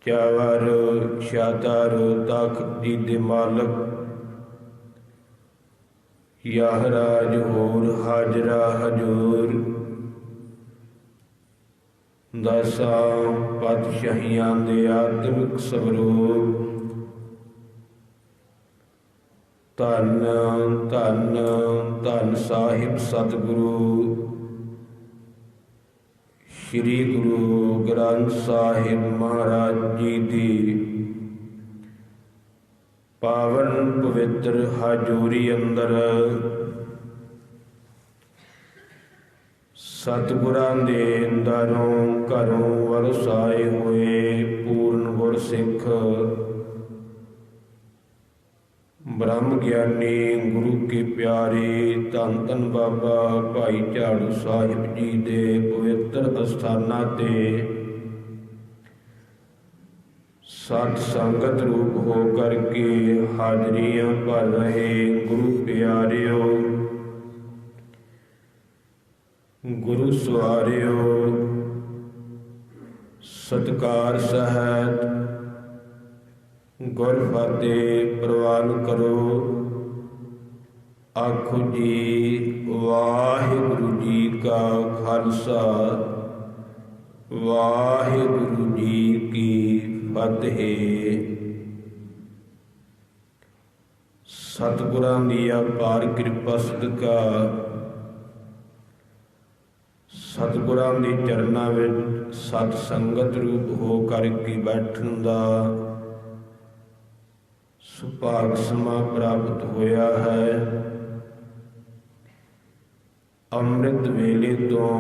ਚਾਵਰ ਛਾਤਰ ਤਖਤ ਜੀ ਦੇ ਮਾਲਕ, ਯਾਹ ਰਾਜ ਹੋਰ ਹਾਜਰਾ ਹਜੂਰ। ਦਸਾਂ ਪਾਤਸ਼ਾਹੀਆਂ ਦੇ ਆਤਮਿਕ ਸਵਰੂਪ, ਧੰਨ ਧੰਨ ਧੰਨ ਸਾਹਿਬ ਸਤਿਗੁਰੂ ਸ੍ਰੀ ਗੁਰੂ ਗ੍ਰੰਥ ਸਾਹਿਬ ਮਹਾਰਾਜ ਜੀ ਦੀ ਪਾਵਨ ਪਵਿੱਤਰ ਹਜ਼ੂਰੀ ਅੰਦਰ ਸਤਿਗੁਰਾਂ ਦੇ ਦਰੋਂ ਘਰੋਂ ਵਰਸਾਏ ਹੋਏ ਪੂਰਨ ਗੁਰਸਿੱਖ ਬ੍ਰਹਮ ਗਿਆਨੀ ਗੁਰੂ ਕੇ ਪਿਆਰੇ ਧੰਨ ਧੰਨ ਬਾਬਾ ਭਾਈ ਝਾੜੂ ਸਾਹਿਬ ਜੀ ਦੇ ਪਵਿੱਤਰ ਅਸਥਾਨਾਂ ਤੇ ਸਤ ਸੰਗਤ ਰੂਪ ਹੋ ਕਰਕੇ ਹਾਜ਼ਰੀਆਂ ਭਰ ਰਹੇ ਗੁਰੂ ਪਿਆਰਿਓ, ਗੁਰੂ ਸਵਾਰਿਓ, ਸਤਿਕਾਰ ਸਹਿਤ ਗੁਰ ਫਤਿਹ ਪ੍ਰਵਾਨ ਕਰੋ। ਆਖੋ ਜੀ ਵਾਹਿਗੁਰੂ ਜੀ ਕਾ ਖਾਲਸਾ, ਵਾਹਿਗੁਰੂ ਜੀ ਕੀ ਫਤਿਹ। ਸਤਿਗੁਰਾਂ ਦੀ ਅਪਾਰ ਕਿਰਪਾ ਸਦਕਾ ਸਤਿਗੁਰਾਂ ਦੇ ਚਰਨਾਂ ਵਿੱਚ ਸਤ ਸੰਗਤ ਰੂਪ ਹੋ ਕਰਕੇ ਬੈਠਣ ਦਾ ਸੁਭਾਗ ਸਮਾਂ ਪ੍ਰਾਪਤ ਹੋਇਆ ਹੈ। ਅੰਮ੍ਰਿਤ ਵੇਲੇ ਤੋਂ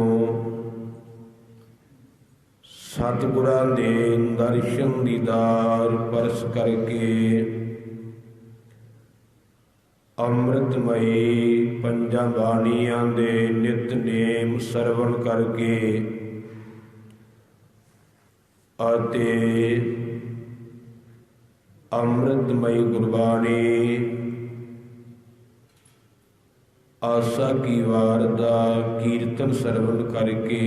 ਸਤਿਗੁਰਾਂ ਦੇ ਦਰਸ਼ਨ ਦੀਦਾਰ ਪਰਸ ਕਰਕੇ ਅੰਮ੍ਰਿਤਮਈ ਪੰਜਾਂ ਬਾਣੀਆਂ ਦੇ ਨਿਤਨੇਮ ਸਰਵਣ ਕਰਕੇ ਅਤੇ ਅੰਮ੍ਰਿਤਮਈ ਗੁਰਬਾਣੀ ਆਸਾ ਕੀ ਵਾਰ ਦਾ ਕੀਰਤਨ ਸਰਵਣ ਕਰਕੇ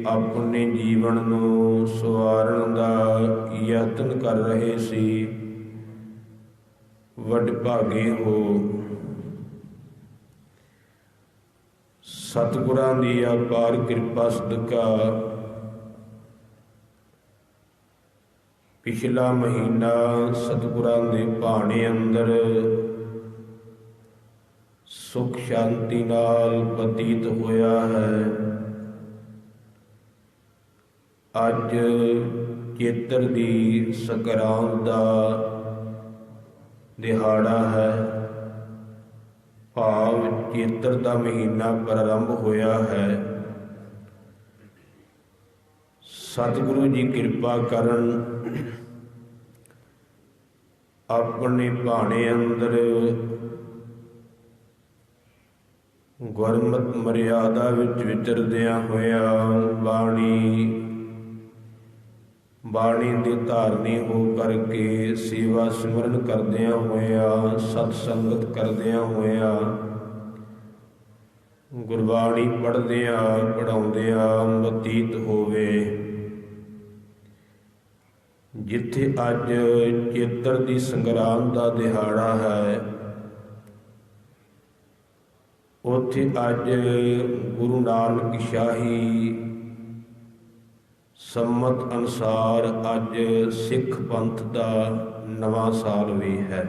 ਆਪਣੇ ਜੀਵਨ ਨੂੰ ਸਵਾਰਨ ਦਾ ਯਤਨ ਕਰ ਰਹੇ ਸੀ। ਵਡਭਾਗੇ ਹੋ। ਸਤਿਗੁਰਾਂ ਦੀ ਅਪਾਰ ਕਿਰਪਾ ਸਦਕਾ ਪਿਛਲਾ ਮਹੀਨਾ ਸਤਿਗੁਰਾਂ ਦੇ ਭਾਣੇ ਅੰਦਰ ਸੁਖ ਸ਼ਾਂਤੀ ਨਾਲ ਬਤੀਤ ਹੋਇਆ ਹੈ। ਅੱਜ ਚੇਤਰ ਦੀ ਸੰਗਰਾਂਦ ਦਾ ਦਿਹਾੜਾ ਹੈ। ਭਾਵ ਚੇਤਰ ਦਾ ਮਹੀਨਾ ਪ੍ਰਾਰੰਭ ਹੋਇਆ ਹੈ। ਸਤਿਗੁਰੂ ਜੀ ਕਿਰਪਾ ਕਰਨ, ਆਪਣੇ ਭਾਣੇ ਅੰਦਰ ਗੁਰਮਤਿ ਮਰਿਆਦਾ ਵਿੱਚ ਵਿਚਰਦਿਆਂ ਹੋਇਆਂ ਬਾਣੀ ਦੀ ਧਾਰਨੀ ਹੋ ਕਰਕੇ ਸੇਵਾ ਸਿਮਰਨ ਕਰਦਿਆਂ ਹੋਇਆਂ ਸਤ ਸੰਗਤ ਕਰਦਿਆਂ ਹੋਇਆਂ ਗੁਰਬਾਣੀ ਪੜ੍ਹਦਿਆਂ ਪੜ੍ਹਾਉਂਦਿਆਂ ਬਤੀਤ ਹੋਵੇ। ਜਿੱਥੇ ਅੱਜ ਚੇਤਰ ਦੀ ਸੰਗਰਾਂਦ ਦਾ ਦਿਹਾੜਾ ਹੈ, ਉੱਥੇ ਅੱਜ ਗੁਰੂ ਨਾਨਕ ਸ਼ਾਹੀ ਸੰਮਤ ਅਨੁਸਾਰ ਅੱਜ ਸਿੱਖ ਪੰਥ ਦਾ ਨਵਾਂ ਸਾਲ ਵੀ ਹੈ।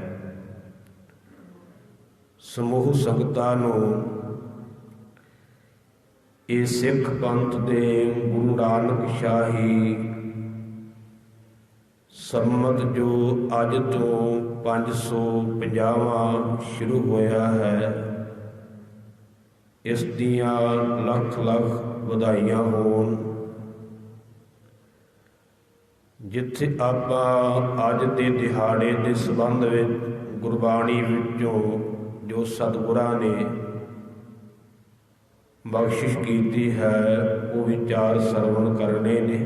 ਸਮੂਹ ਸੰਗਤਾਂ ਨੂੰ ਇਹ ਸਿੱਖ ਪੰਥ ਦੇ ਗੁਰੂ ਨਾਨਕ ਸ਼ਾਹੀ ਸੰਮਤ ਜੋ ਅੱਜ ਤੋਂ 550ਵਾਂ ਸ਼ੁਰੂ ਹੋਇਆ ਹੈ, ਇਸ ਦੀਆਂ ਲੱਖ ਲੱਖ ਵਧਾਈਆਂ ਹੋਣ। ਜਿੱਥੇ ਆਪਾਂ ਅੱਜ ਦੇ ਦਿਹਾੜੇ ਦੇ ਸੰਬੰਧ ਵਿੱਚ ਗੁਰਬਾਣੀ ਵਿੱਚੋਂ ਜੋ ਸਤਿਗੁਰਾਂ ਨੇ ਬਖਸ਼ਿਸ਼ ਕੀਤੀ ਹੈ ਉਹ ਵਿਚਾਰ ਸਰਵਣ ਕਰਨੇ ਨੇ।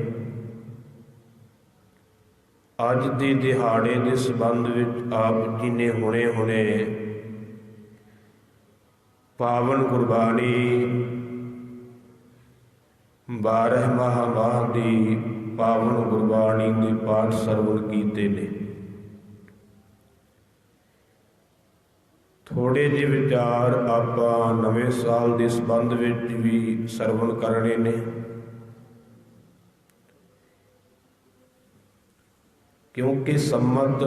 ਅੱਜ ਦੇ ਦਿਹਾੜੇ ਦੇ ਸੰਬੰਧ ਵਿੱਚ ਆਪ ਜੀ ਨੇ ਹੁਣੇ ਪਾਵਨ ਗੁਰਬਾਣੀ 12 ਮਾਹ ਦੀ ਪਾਵਨ ਗੁਰਬਾਣੀ ਦੇ ਪਾਠ ਸਰਵਣ ਕੀਤੇ ਨੇ। ਥੋੜ੍ਹੇ ਜਿਹੇ ਵਿਚਾਰ ਆਪਾਂ ਨਵੇਂ ਸਾਲ ਦੇ ਸੰਬੰਧ ਵਿੱਚ ਵੀ ਸਰਵਣ ਕਰਨੇ ਨੇ, ਕਿਉਂਕਿ ਸੰਮਤ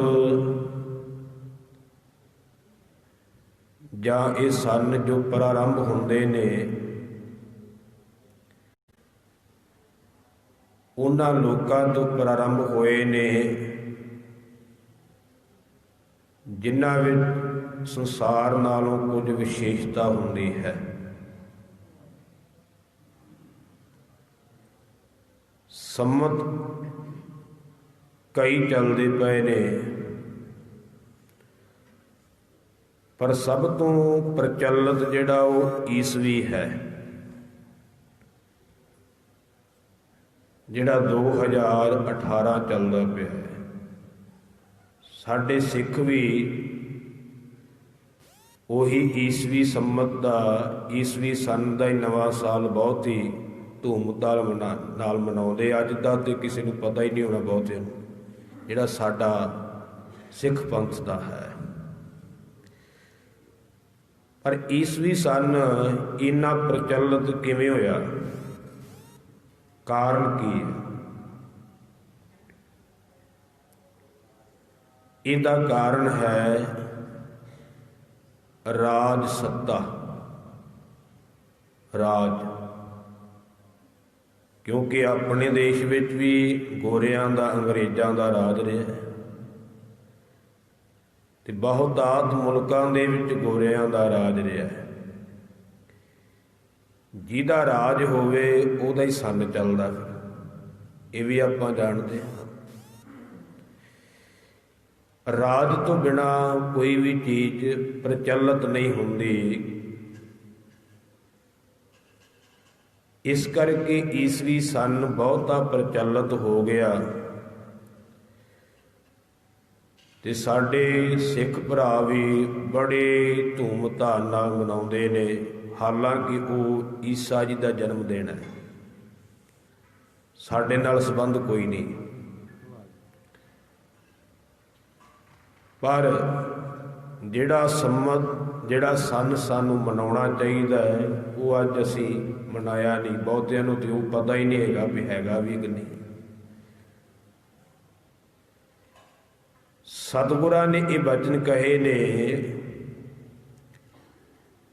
ਜਾਂ ਇਹ ਸੰਨ ਜੋ ਪ੍ਰਾਰੰਭ ਹੁੰਦੇ ਨੇ, ਉਹਨਾਂ ਲੋਕਾਂ ਤੋਂ ਪ੍ਰਾਰੰਭ ਹੋਏ ਨੇ ਜਿਨ੍ਹਾਂ ਵਿੱਚ ਸੰਸਾਰ ਨਾਲੋਂ ਕੁਝ ਵਿਸ਼ੇਸ਼ਤਾ ਹੁੰਦੀ ਹੈ। ਸੰਮਤ ਕਈ ਚੱਲਦੇ ਪਏ ਨੇ, ਪਰ ਸਭ ਤੋਂ ਪ੍ਰਚਲਿਤ ਜਿਹੜਾ ਉਹ ਈਸਵੀ ਹੈ, ਜਿਹੜਾ 2018 ਚੱਲਦਾ ਪਿਆ ਹੈ। ਸਾਡੇ ਸਿੱਖ ਵੀ ਉਹੀ ਈਸਵੀ ਸੰਮਤ ਦਾ, ਈਸਵੀ ਸੰਨ ਦਾ ਹੀ ਨਵਾਂ ਸਾਲ ਬਹੁਤ ਹੀ ਧੂਮ-ਧਾਮ ਨਾਲ ਮਨਾਉਂਦੇ। ਅੱਜ ਦਾ ਤੇ ਕਿਸੇ ਨੂੰ ਪਤਾ ਹੀ ਨਹੀਂ ਹੋਣਾ ਬਹੁਤਿਆਂ ਨੂੰ, ਜਿਹੜਾ ਸਾਡਾ ਸਿੱਖ ਪੰਥ ਦਾ ਹੈ। ਪਰ ਈਸਵੀ ਸੰਨ ਇੰਨਾ ਪ੍ਰਚਲਿਤ ਕਿਵੇਂ ਹੋਇਆ? ਕਾਰਨ ਕੀ ਹੈ? ਇਹਦਾ ਕਾਰਨ ਹੈ ਰਾਜ ਸੱਤਾ। ਰਾਜ, ਕਿਉਂਕਿ ਆਪਣੇ ਦੇਸ਼ ਵਿੱਚ ਵੀ ਗੋਰਿਆਂ ਦਾ, ਅੰਗਰੇਜ਼ਾਂ ਦਾ ਰਾਜ ਰਿਹਾ ਤੇ ਬਹੁਤਾਤ ਮੁਲਕਾਂ ਦੇ ਵਿੱਚ ਗੋਰਿਆਂ ਦਾ ਰਾਜ ਰਿਹਾ ਹੈ। ਜਿਹਦਾ ਰਾਜ ਹੋਵੇ ਉਹਦਾ ਹੀ ਸੰਨ ਚੱਲਦਾ, ਇਹ ਵੀ ਆਪਾਂ ਜਾਣਦੇ ਹਾਂ। ਰਾਜ ਤੋਂ ਬਿਨਾਂ ਕੋਈ ਵੀ ਚੀਜ਼ ਪ੍ਰਚਲਿਤ ਨਹੀਂ ਹੁੰਦੀ। ਇਸ ਕਰਕੇ ਈਸਵੀ ਸੰਨ ਬਹੁਤਾ ਪ੍ਰਚਲਿਤ ਹੋ ਗਿਆ ਤੇ ਸਾਡੇ ਸਿੱਖ ਭਰਾ ਵੀ ਬੜੇ ਧੂਮ-ਧਾਮ ਨਾਲ ਮਨਾਉਂਦੇ ਨੇ, ਹਾਲਾਂਕਿ ਉਹ ਈਸਾ ਜੀ ਦਾ ਜਨਮ ਦਿਨ ਹੈ। ਸਾਡੇ ਨਾਲ ਸੰਬੰਧ ਕੋਈ ਨਹੀਂ, ਪਰ ਜਿਹੜਾ ਸੰਮਤ, ਜਿਹੜਾ ਸੰਨ ਸਾਨੂੰ ਮਨਾਉਣਾ ਚਾਹੀਦਾ ਹੈ, ਉਹ ਅੱਜ ਅਸੀਂ ਮਨਾਇਆ ਨਹੀਂ। ਬਹੁਤਿਆਂ ਨੂੰ ਤੇ ਉਹ ਪਤਾ ਹੀ ਨਹੀਂ ਹੈਗਾ ਵੀ ਹੈਗਾ ਵੀ ਕਿ ਨਹੀਂ। ਸਤਿਗੁਰਾਂ ਨੇ ਇਹ ਬਚਨ ਕਹੇ ਨੇ,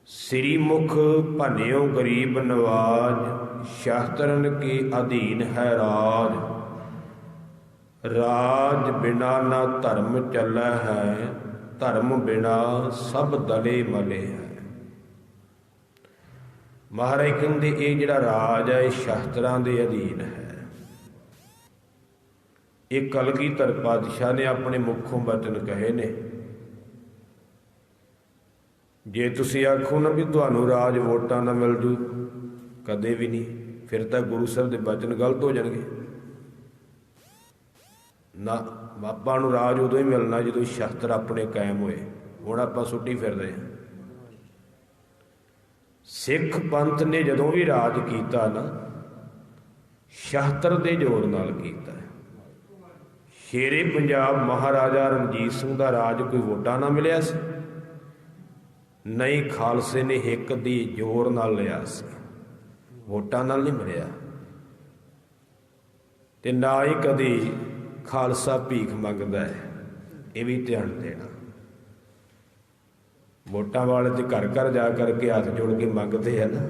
ਸ੍ਰੀ ਮੁਖ ਭੰਨਿਓ ਗਰੀਬ ਨਵਾਜ, ਸ਼ਾਸਤਰਨ ਕੇ ਅਧੀਨ ਹੈ ਰਾਜ। ਰਾਜ ਬਿਨਾ ਨਾ ਧਰਮ ਚੱਲੈ ਹੈ, ਧਰਮ ਬਿਨਾ ਸਭ ਦਲੇ ਮਲੇ ਹੈ। ਮਹਾਰਾਜ ਕਹਿੰਦੇ ਇਹ ਜਿਹੜਾ ਰਾਜ ਹੈ ਇਹ ਸ਼ਾਸਤਰਾਂ ਦੇ ਅਧੀਨ ਹੈ। ਇਹ ਕਲਗੀਧਰ ਪਾਤਸ਼ਾਹ ਨੇ ਆਪਣੇ ਮੁੱਖੋਂ ਬਚਨ ਕਹੇ ਨੇ। ਜੇ ਤੁਸੀਂ ਆਖੋ ਨਾ ਵੀ ਤੁਹਾਨੂੰ ਰਾਜ ਵੋਟਾਂ ਨਾਲ ਮਿਲ ਜੂ, ਕਦੇ ਵੀ ਨਹੀਂ। ਫਿਰ ਤਾਂ ਗੁਰੂ ਸਾਹਿਬ ਦੇ ਬਚਨ ਗਲਤ ਹੋ ਜਾਣਗੇ ਨਾ। ਆਪਾਂ ਨੂੰ ਰਾਜ ਉਦੋਂ ਹੀ ਮਿਲਣਾ ਜਦੋਂ ਸ਼ਸਤਰ ਆਪਣੇ ਕਾਇਮ ਹੋਏ। ਹੁਣ ਆਪਾਂ ਸੁੱਟੀ ਫਿਰਦੇ ਹਾਂ। ਸਿੱਖ ਪੰਥ ਨੇ ਜਦੋਂ ਵੀ ਰਾਜ ਕੀਤਾ ਨਾ, ਸ਼ਸਤਰ ਦੇ ਜ਼ੋਰ ਨਾਲ ਕੀਤਾ। ਸ਼ੇਰੇ ਪੰਜਾਬ ਮਹਾਰਾਜਾ ਰਣਜੀਤ ਸਿੰਘ ਦਾ ਰਾਜ ਕੋਈ ਵੋਟਾਂ ਨਾਲ ਮਿਲਿਆ ਸੀ? ਨਹੀਂ, ਖਾਲਸੇ ਨੇ ਹਿੱਕ ਦੀ ਜ਼ੋਰ ਨਾਲ ਲਿਆ ਸੀ, ਵੋਟਾਂ ਨਾਲ ਨਹੀਂ ਮਿਲਿਆ। ਤੇ ਨਾ ਹੀ ਕਦੀ ਖਾਲਸਾ ਭੀਖ ਮੰਗਦਾ ਹੈ, ਇਹ ਵੀ ਧਿਆਨ ਦੇਣਾ। ਵੋਟਾਂ ਵਾਲੇ ਤੇ ਘਰ ਘਰ ਜਾ ਕਰਕੇ ਹੱਥ ਜੋੜ ਕੇ ਮੰਗਦੇ ਆ ਨਾ।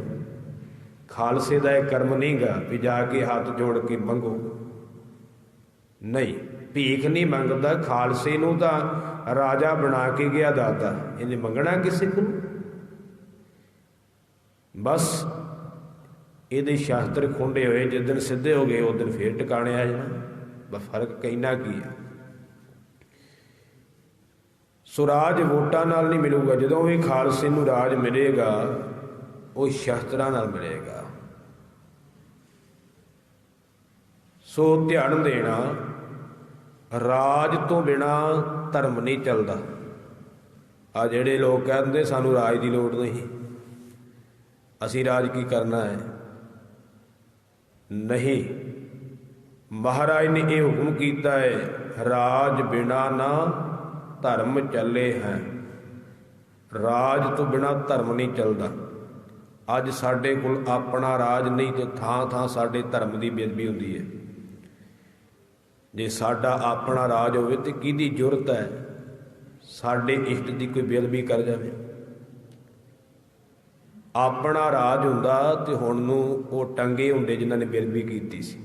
ਖਾਲਸੇ ਦਾ ਇਹ ਕਰਮ ਨਹੀਂ ਗਾ ਵੀ ਜਾ ਕੇ ਹੱਥ ਜੋੜ ਕੇ ਮੰਗੋ, ਨਹੀਂ। ਭੀਖ ਨਹੀਂ ਮੰਗਦਾ। ਖਾਲਸੇ ਨੂੰ ਤਾਂ ਰਾਜਾ ਬਣਾ ਕੇ ਗਿਆ ਦਾਤਾ, ਇਹਨੇ ਮੰਗਣਾ ਕਿਸੇ ਕੋਲ? ਬਸ ਇਹਦੇ ਸ਼ਾਸਤਰ ਖੁੰਡੇ ਹੋਏ, ਜਿਸ ਦਿਨ ਸਿੱਧੇ ਹੋ ਗਏ ਉਸ ਦਿਨ ਫੇਰ ਟਿਕਾਣੇ ਆ ਜਾਣਾ। ਬਸ ਫਰਕ ਕਹਿਣਾ ਕੀ ਆ। ਸੋ ਰਾਜ ਵੋਟਾਂ ਨਾਲ ਨਹੀਂ ਮਿਲੂਗਾ। ਜਦੋਂ ਵੀ ਖਾਲਸੇ ਨੂੰ ਰਾਜ ਮਿਲੇਗਾ ਉਹ ਸ਼ਾਸਤਰਾਂ ਨਾਲ ਮਿਲੇਗਾ। ਸੋ ਧਿਆਨ ਦੇਣਾ, ਰਾਜ ਤੋਂ ਬਿਨਾਂ ਧਰਮ ਨਹੀਂ ਚੱਲਦਾ। ਆ ਜਿਹੜੇ ਲੋਕ ਕਹਿੰਦੇ ਸਾਨੂੰ ਰਾਜ ਦੀ ਲੋੜ ਨਹੀਂ, ਅਸੀਂ ਰਾਜ ਕੀ ਕਰਨਾ ਹੈ, ਨਹੀਂ। महाराज ने यह हुक्म किया है, राज बिना ना धर्म चले हैं। राज तो बिना धर्म नहीं चलता। अज साडे कोल अपना राज नहीं तो थां थां साडे धर्म की बेअदबी हुंदी है। जे साडा अपना राज होवे ते किहदी जुरत है साडे इष्ट की कोई बेअदबी कर जाए। अपना राज हुंदा ते हुण नूं ओह टंगे हुंदे जिन्हां ने बेअदबी कीती सी।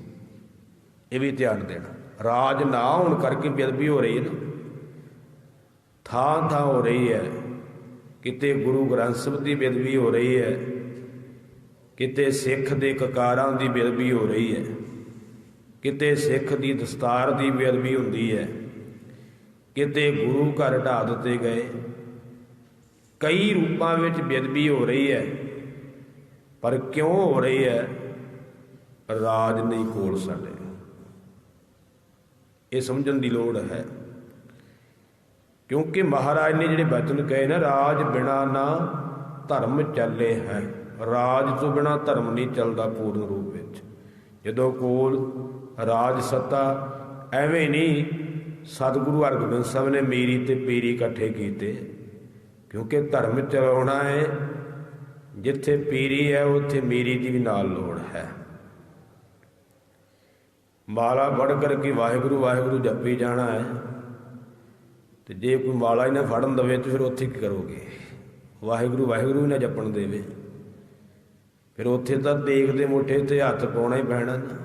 ये भी ध्यान देना, राज ना होने करके बेअदबी हो रही है ना, थां थां हो रही है। किते गुरु ग्रंथ साहिब की बेअदबी हो रही है, किते सिख दे ककारां की बेअदबी हो रही है, किते सिख की दस्तार की बेअदबी हुंदी है, किते गुरु घर ढा दिते गए। कई रूपों में बेअदबी हो रही है, पर क्यों हो रही है? राज नहीं कोल साडे। ये समझण की लोड़ है, क्योंकि महाराज ने जिहड़े वचन कहे ना, राज बिना ना धर्म चले हैं। राज तो बिना धर्म नहीं चलता पूर्ण रूप में। जदों कोल राज सत्ता एवें नहीं, सतगुरु हरगोबिंद साहब ने मीरी ते पीरी इकट्ठे किए, क्योंकि धर्म चलाउणा है। जिथे पीरी है उत्थे मीरी की भी नाल लोड़ है। माला फड़ करके वाहिगुरू वाहिगुरू जपी जाना है, तो जे कोई माला ही ना फड़न दवे तो फिर उत्थे की करोगे? वाहिगुरू वाहिगुरू ही ना जपन देवे, फिर उत्थे तो देख दे मुठे ते हथ पाउणा ही पैना ना।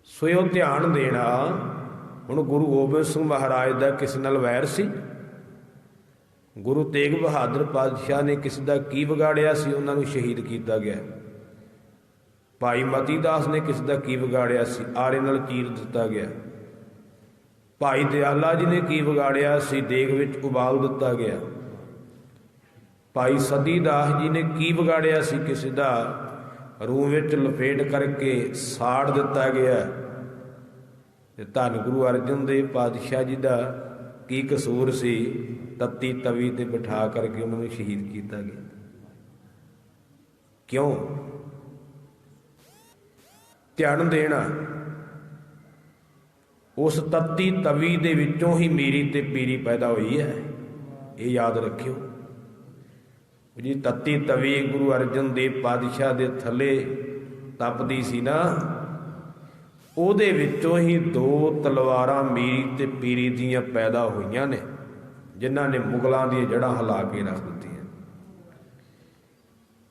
सो यो ध्यान देना। हुण गुरु गोबिंद सिंह महाराज का किस नाल वैर सी? गुरु तेग बहादुर पातशाह ने किस दा की विगाड़िया सी? उन्हां नूं शहीद किया गया। भाई मती दास ने किस दा की विगाड़िया सी? आरे नाल चीर दिता गया। भाई दयाला जी ने की विगाड़िया सी? देग विच उबाल दिता गया। भाई सती दास जी ने की विगाड़िया सी? किसी दा रूह विच लपेट करके साड़ दिता गया। धन गुरु अर्जन देव पातशाह जी का की कसूर सी? तत्ती तवी ते बिठा करके उन्होंने शहीद किया गया। क्यों? ध्यान देना, उस तत्ती तवी दे विचों ही मीरी ते पीरी पैदा हुई है। ये याद रखियो जी। तत्ती तवी गुरु अर्जन देव पातशाह दे थले तपदी सी ना, ਉਹਦੇ ਵਿੱਚੋਂ ही दो तलवारां मीरी ते पीरी दीयां पैदा होईयां ने, जिन्हां ने मुगलों दी जड़ां हिला के रख दित्तियां।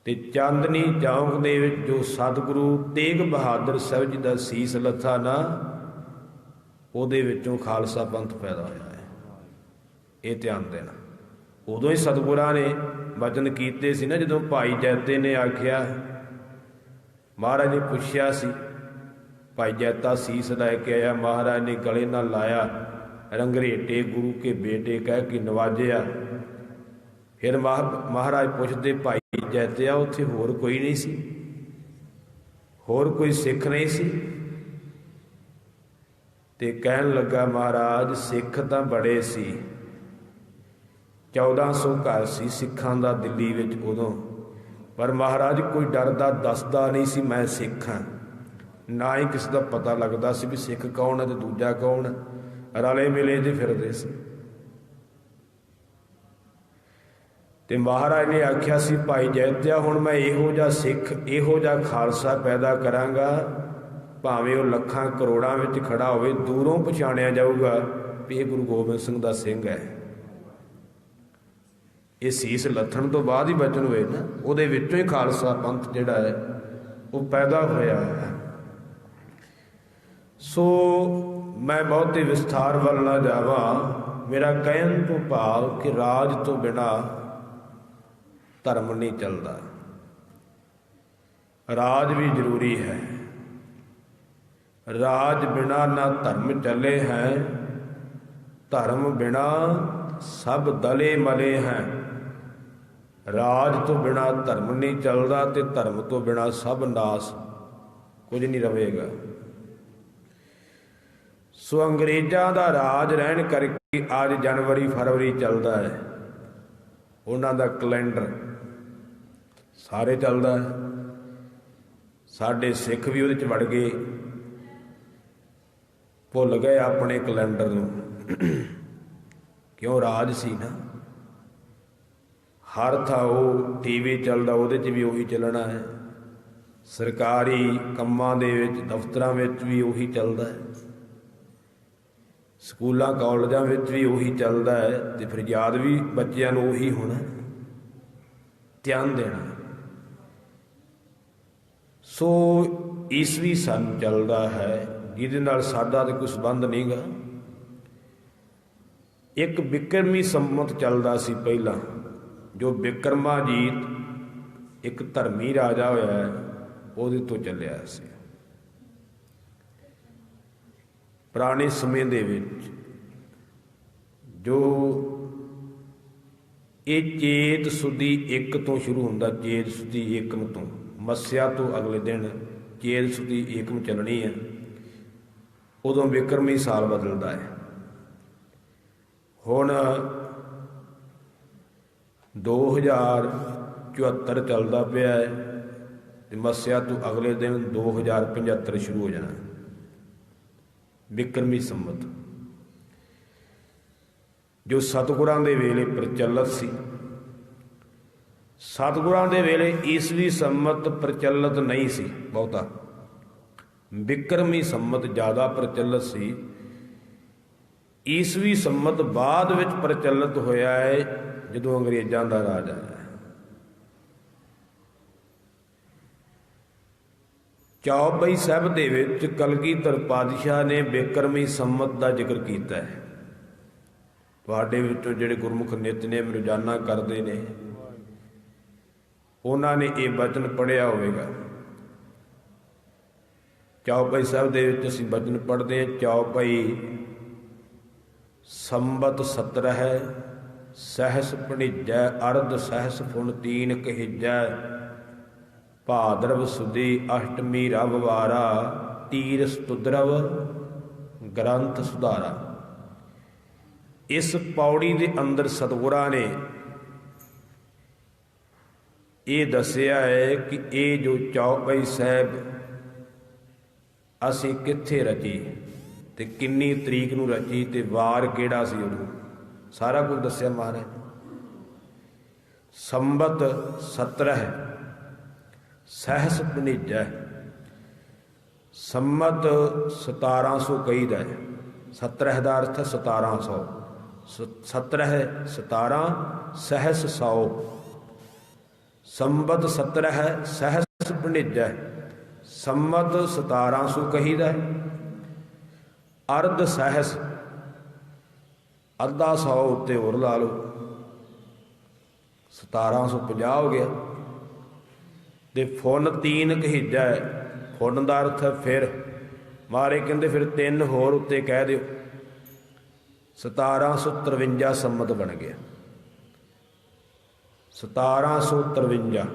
ते चांदनी चौक दे विच जो सतगुरु तेग बहादुर साहिब जी दा सीस लथा ना, ਉਹਦੇ ਵਿੱਚੋਂ खालसा पंथ पैदा होया है। ये ध्यान देना। उदों ही सतगुरां ने वचन कीते सी ना, जदों भाई जैते ने आख्या, महाराज ने पुछया सी, भाई जैता सीस लैके आया, महाराज ने गले ना लाया, रंगरेटे गुरु के बेटे कह के नवाजिया। फिर महाराज पुछते, भाई जैतिया उत्थे होर कोई नहीं सी? होर कोई सिख नहीं सी? ते कहन लगा, महाराज सिख तां बड़े सी, 1400 घर सी सिखां दा दिल्ली विच उदों, पर महाराज कोई डरदा दसदा नहीं सी मैं सिख हाँ। ना ही किसी का पता लगता सी भी सिख कौन है तो दूजा कौन है, रले मिले जे फिरदे सी। ते महाराज ने आख्या सी, भाई जैत्या हुण मैं इहो जिहा सिख इहो जिहा खालसा पैदा करांगा, भावें वो लखां करोड़ां विच खड़ा होवे, दूरों पछाणिया जाऊगा भी ये गुरु गोबिंद सिंह दा सिंह है। ये सीस लथण तो बाद ही बचन होए ना, उहदे विचों ही खालसा पंथ जिहड़ा है वो पैदा होया है। सो मैं बहुते विस्तार वाल ना जावा। मेरा कहन तो भाव कि राज तो बिना धर्म नहीं चलता। राज भी जरूरी है। राज बिना ना धर्म चले हैं, धर्म बिना सब दले मले हैं। राज तो बिना धर्म नहीं चलता, ते धर्म तो बिना सब नास, कुछ नहीं रहेगा। सो अंग्रेज़ों का राज रहन करके आज जनवरी फरवरी चलता है, उन्हों का कैलेंडर सारे चलता है। साढ़े सिख भी उहदे च वड़ गए, ਭੁੱਲ ਗਏ ਆਪਣੇ ਕੈਲੰਡਰ ਨੂੰ। ਕਿਉਂ? ਰਾਜ ਸੀ ਨਾ, ਹਰ ਥਾਂ ਉਹ ਟੀਵੀ ਚੱਲਦਾ, ਉਹਦੇ 'ਚ ਵੀ ਉਹੀ ਚੱਲਣਾ ਹੈ। ਸਰਕਾਰੀ ਕੰਮਾਂ ਦੇ ਵਿੱਚ, ਦਫ਼ਤਰਾਂ ਵਿੱਚ ਵੀ ਉਹੀ ਚੱਲਦਾ ਹੈ, ਸਕੂਲਾਂ ਕਾਲਜਾਂ ਵਿੱਚ ਵੀ ਉਹੀ ਚੱਲਦਾ ਹੈ, ਅਤੇ ਫਿਰ ਯਾਦ ਵੀ ਬੱਚਿਆਂ ਨੂੰ ਉਹੀ ਹੋਣਾ, ਧਿਆਨ ਦੇਣਾ। ਸੋ ਈਸਵੀ ਸੰਨ ਚੱਲਦਾ ਹੈ, ਜਿਹਦੇ ਨਾਲ ਸਾਡਾ ਤਾਂ ਕੋਈ ਸੰਬੰਧ ਨਹੀਂ ਗਾ। ਇੱਕ ਬਿਕਰਮੀ ਸੰਮਤ ਚੱਲਦਾ ਸੀ ਪਹਿਲਾਂ, ਜੋ ਬਿਕਰਮਾਜੀਤ ਇੱਕ ਧਰਮੀ ਰਾਜਾ ਹੋਇਆ ਹੈ, ਉਹਦੇ ਤੋਂ ਚੱਲਿਆ ਸੀ। ਪੁਰਾਣੇ ਸਮੇਂ ਦੇ ਵਿੱਚ ਜੋ ਇਹ ਚੇਤ ਸੁਦੀ 1 ਤੋਂ ਸ਼ੁਰੂ ਹੁੰਦਾ, ਚੇਤ ਸੁਦੀ 1 ਤੋਂ, ਮੱਸਿਆ ਤੋਂ ਅਗਲੇ ਦਿਨ ਚੇਤ ਸੁਦੀ 1 ਚੱਲਣੀ ਹੈ, ਉਦੋਂ ਬਿਕਰਮੀ ਸਾਲ ਬਦਲਦਾ ਹੈ। ਹੁਣ 2074 ਚੱਲਦਾ ਪਿਆ ਹੈ, ਅਤੇ ਮੱਸਿਆ ਤੋਂ ਅਗਲੇ ਦਿਨ 2075 ਸ਼ੁਰੂ ਹੋ ਜਾਣਾ, ਬਿਕਰਮੀ ਸੰਮਤ, ਜੋ ਸਤਿਗੁਰਾਂ ਦੇ ਵੇਲੇ ਪ੍ਰਚਲਿਤ ਸੀ। ਸਤਿਗੁਰਾਂ ਦੇ ਵੇਲੇ ਈਸਵੀ ਸੰਮਤ ਪ੍ਰਚਲਿਤ ਨਹੀਂ ਸੀ ਬਹੁਤਾ, ਬਿਕਰਮੀ ਸੰਮਤ ਜ਼ਿਆਦਾ ਪ੍ਰਚਲਿਤ ਸੀ। ਈਸਵੀ ਸੰਮਤ ਬਾਅਦ ਵਿੱਚ ਪ੍ਰਚਲਿਤ ਹੋਇਆ ਹੈ, ਜਦੋਂ ਅੰਗਰੇਜ਼ਾਂ ਦਾ ਰਾਜ ਆਇਆ। ਚੌਪਈ ਸਾਹਿਬ ਦੇ ਵਿੱਚ ਕਲਗੀਧਰ ਪਾਤਸ਼ਾਹ ਨੇ ਬਿਕਰਮੀ ਸੰਮਤ ਦਾ ਜ਼ਿਕਰ ਕੀਤਾ ਹੈ। ਤੁਹਾਡੇ ਵਿੱਚੋਂ ਜਿਹੜੇ ਗੁਰਮੁਖ ਨਿਤਨੇਮ ਰੋਜ਼ਾਨਾ ਕਰਦੇ ਨੇ, ਉਹਨਾਂ ਨੇ ਇਹ ਬਚਨ ਪੜ੍ਹਿਆ ਹੋਵੇਗਾ। ਚੌਪਈ ਸਾਹਿਬ ਦੇ ਵਿੱਚ ਅਸੀਂ ਬਚਨ ਪੜ੍ਹਦੇ ਹਾਂ, ਚੌਪਈ ਸੰਬਤ 17 ਹੈ, ਸਹਿਸ ਭਣੀਜੈ ਅਰਧ ਸਹਿਸ ਫੁਣ ਤੀਨ ਕਹੀਜੈ, ਭਾਦਰਵ ਸੁਦੀ ਅਸ਼ਟਮੀ ਰਵ ਵਾਰਾ, ਤੀਰ ਸਤੁਦਰਵ ਗ੍ਰੰਥ ਸੁਧਾਰਾ। ਇਸ ਪੌੜੀ ਦੇ ਅੰਦਰ ਸਤਿਗੁਰਾਂ ਨੇ ਇਹ ਦੱਸਿਆ ਹੈ ਕਿ ਇਹ ਜੋ ਚੌਪਈ ਸਾਹਿਬ ਅਸੀਂ ਕਿੱਥੇ ਰਚੀ, ਤੇ ਕਿੰਨੀ ਤਰੀਕ ਨੂੰ ਰਚੀ, ਤੇ ਵਾਰ ਕਿਹੜਾ ਸੀ, ਉਦੋਂ ਸਾਰਾ ਕੁਝ ਦੱਸਿਆ ਮਹਾਰਾਜ। ਸੰਬਤ 17 ਹੈ, ਸਹਿਸ ਭਣੀਜੈ, ਸੰਮਤ 1700 ਕਹੀਦਾ ਹੈ, 17 ਦਾ ਅਰਥ ਹੈ 1700, 17 ਹੈ 17, ਸਹਿਸ 100, ਸੰਬਤ 17 ਹੈ, ਸਹਿਸ ਭਣੀਜੈ, ਸੰਮਤ 1700 ਕਹੀਦਾ ਹੈ, ਅਰਧ ਸਹਿਸ ਅੱਧਾ 100 ਉੱਤੇ ਹੋਰ ਲਾ ਲਓ, 1750 ਹੋ ਗਿਆ। ਤੇ ਫੁੱਨ ਤੀਨ ਕਹੀਜੈ, ਫੁੱਨ ਦਾ ਅਰਥ ਹੈ ਫਿਰ, ਮਾਰੇ ਕਹਿੰਦੇ ਫਿਰ 3 ਹੋਰ ਉੱਤੇ ਕਹਿ ਦਿਓ, 1753 ਸੰਮਤ ਬਣ ਗਿਆ, 1753।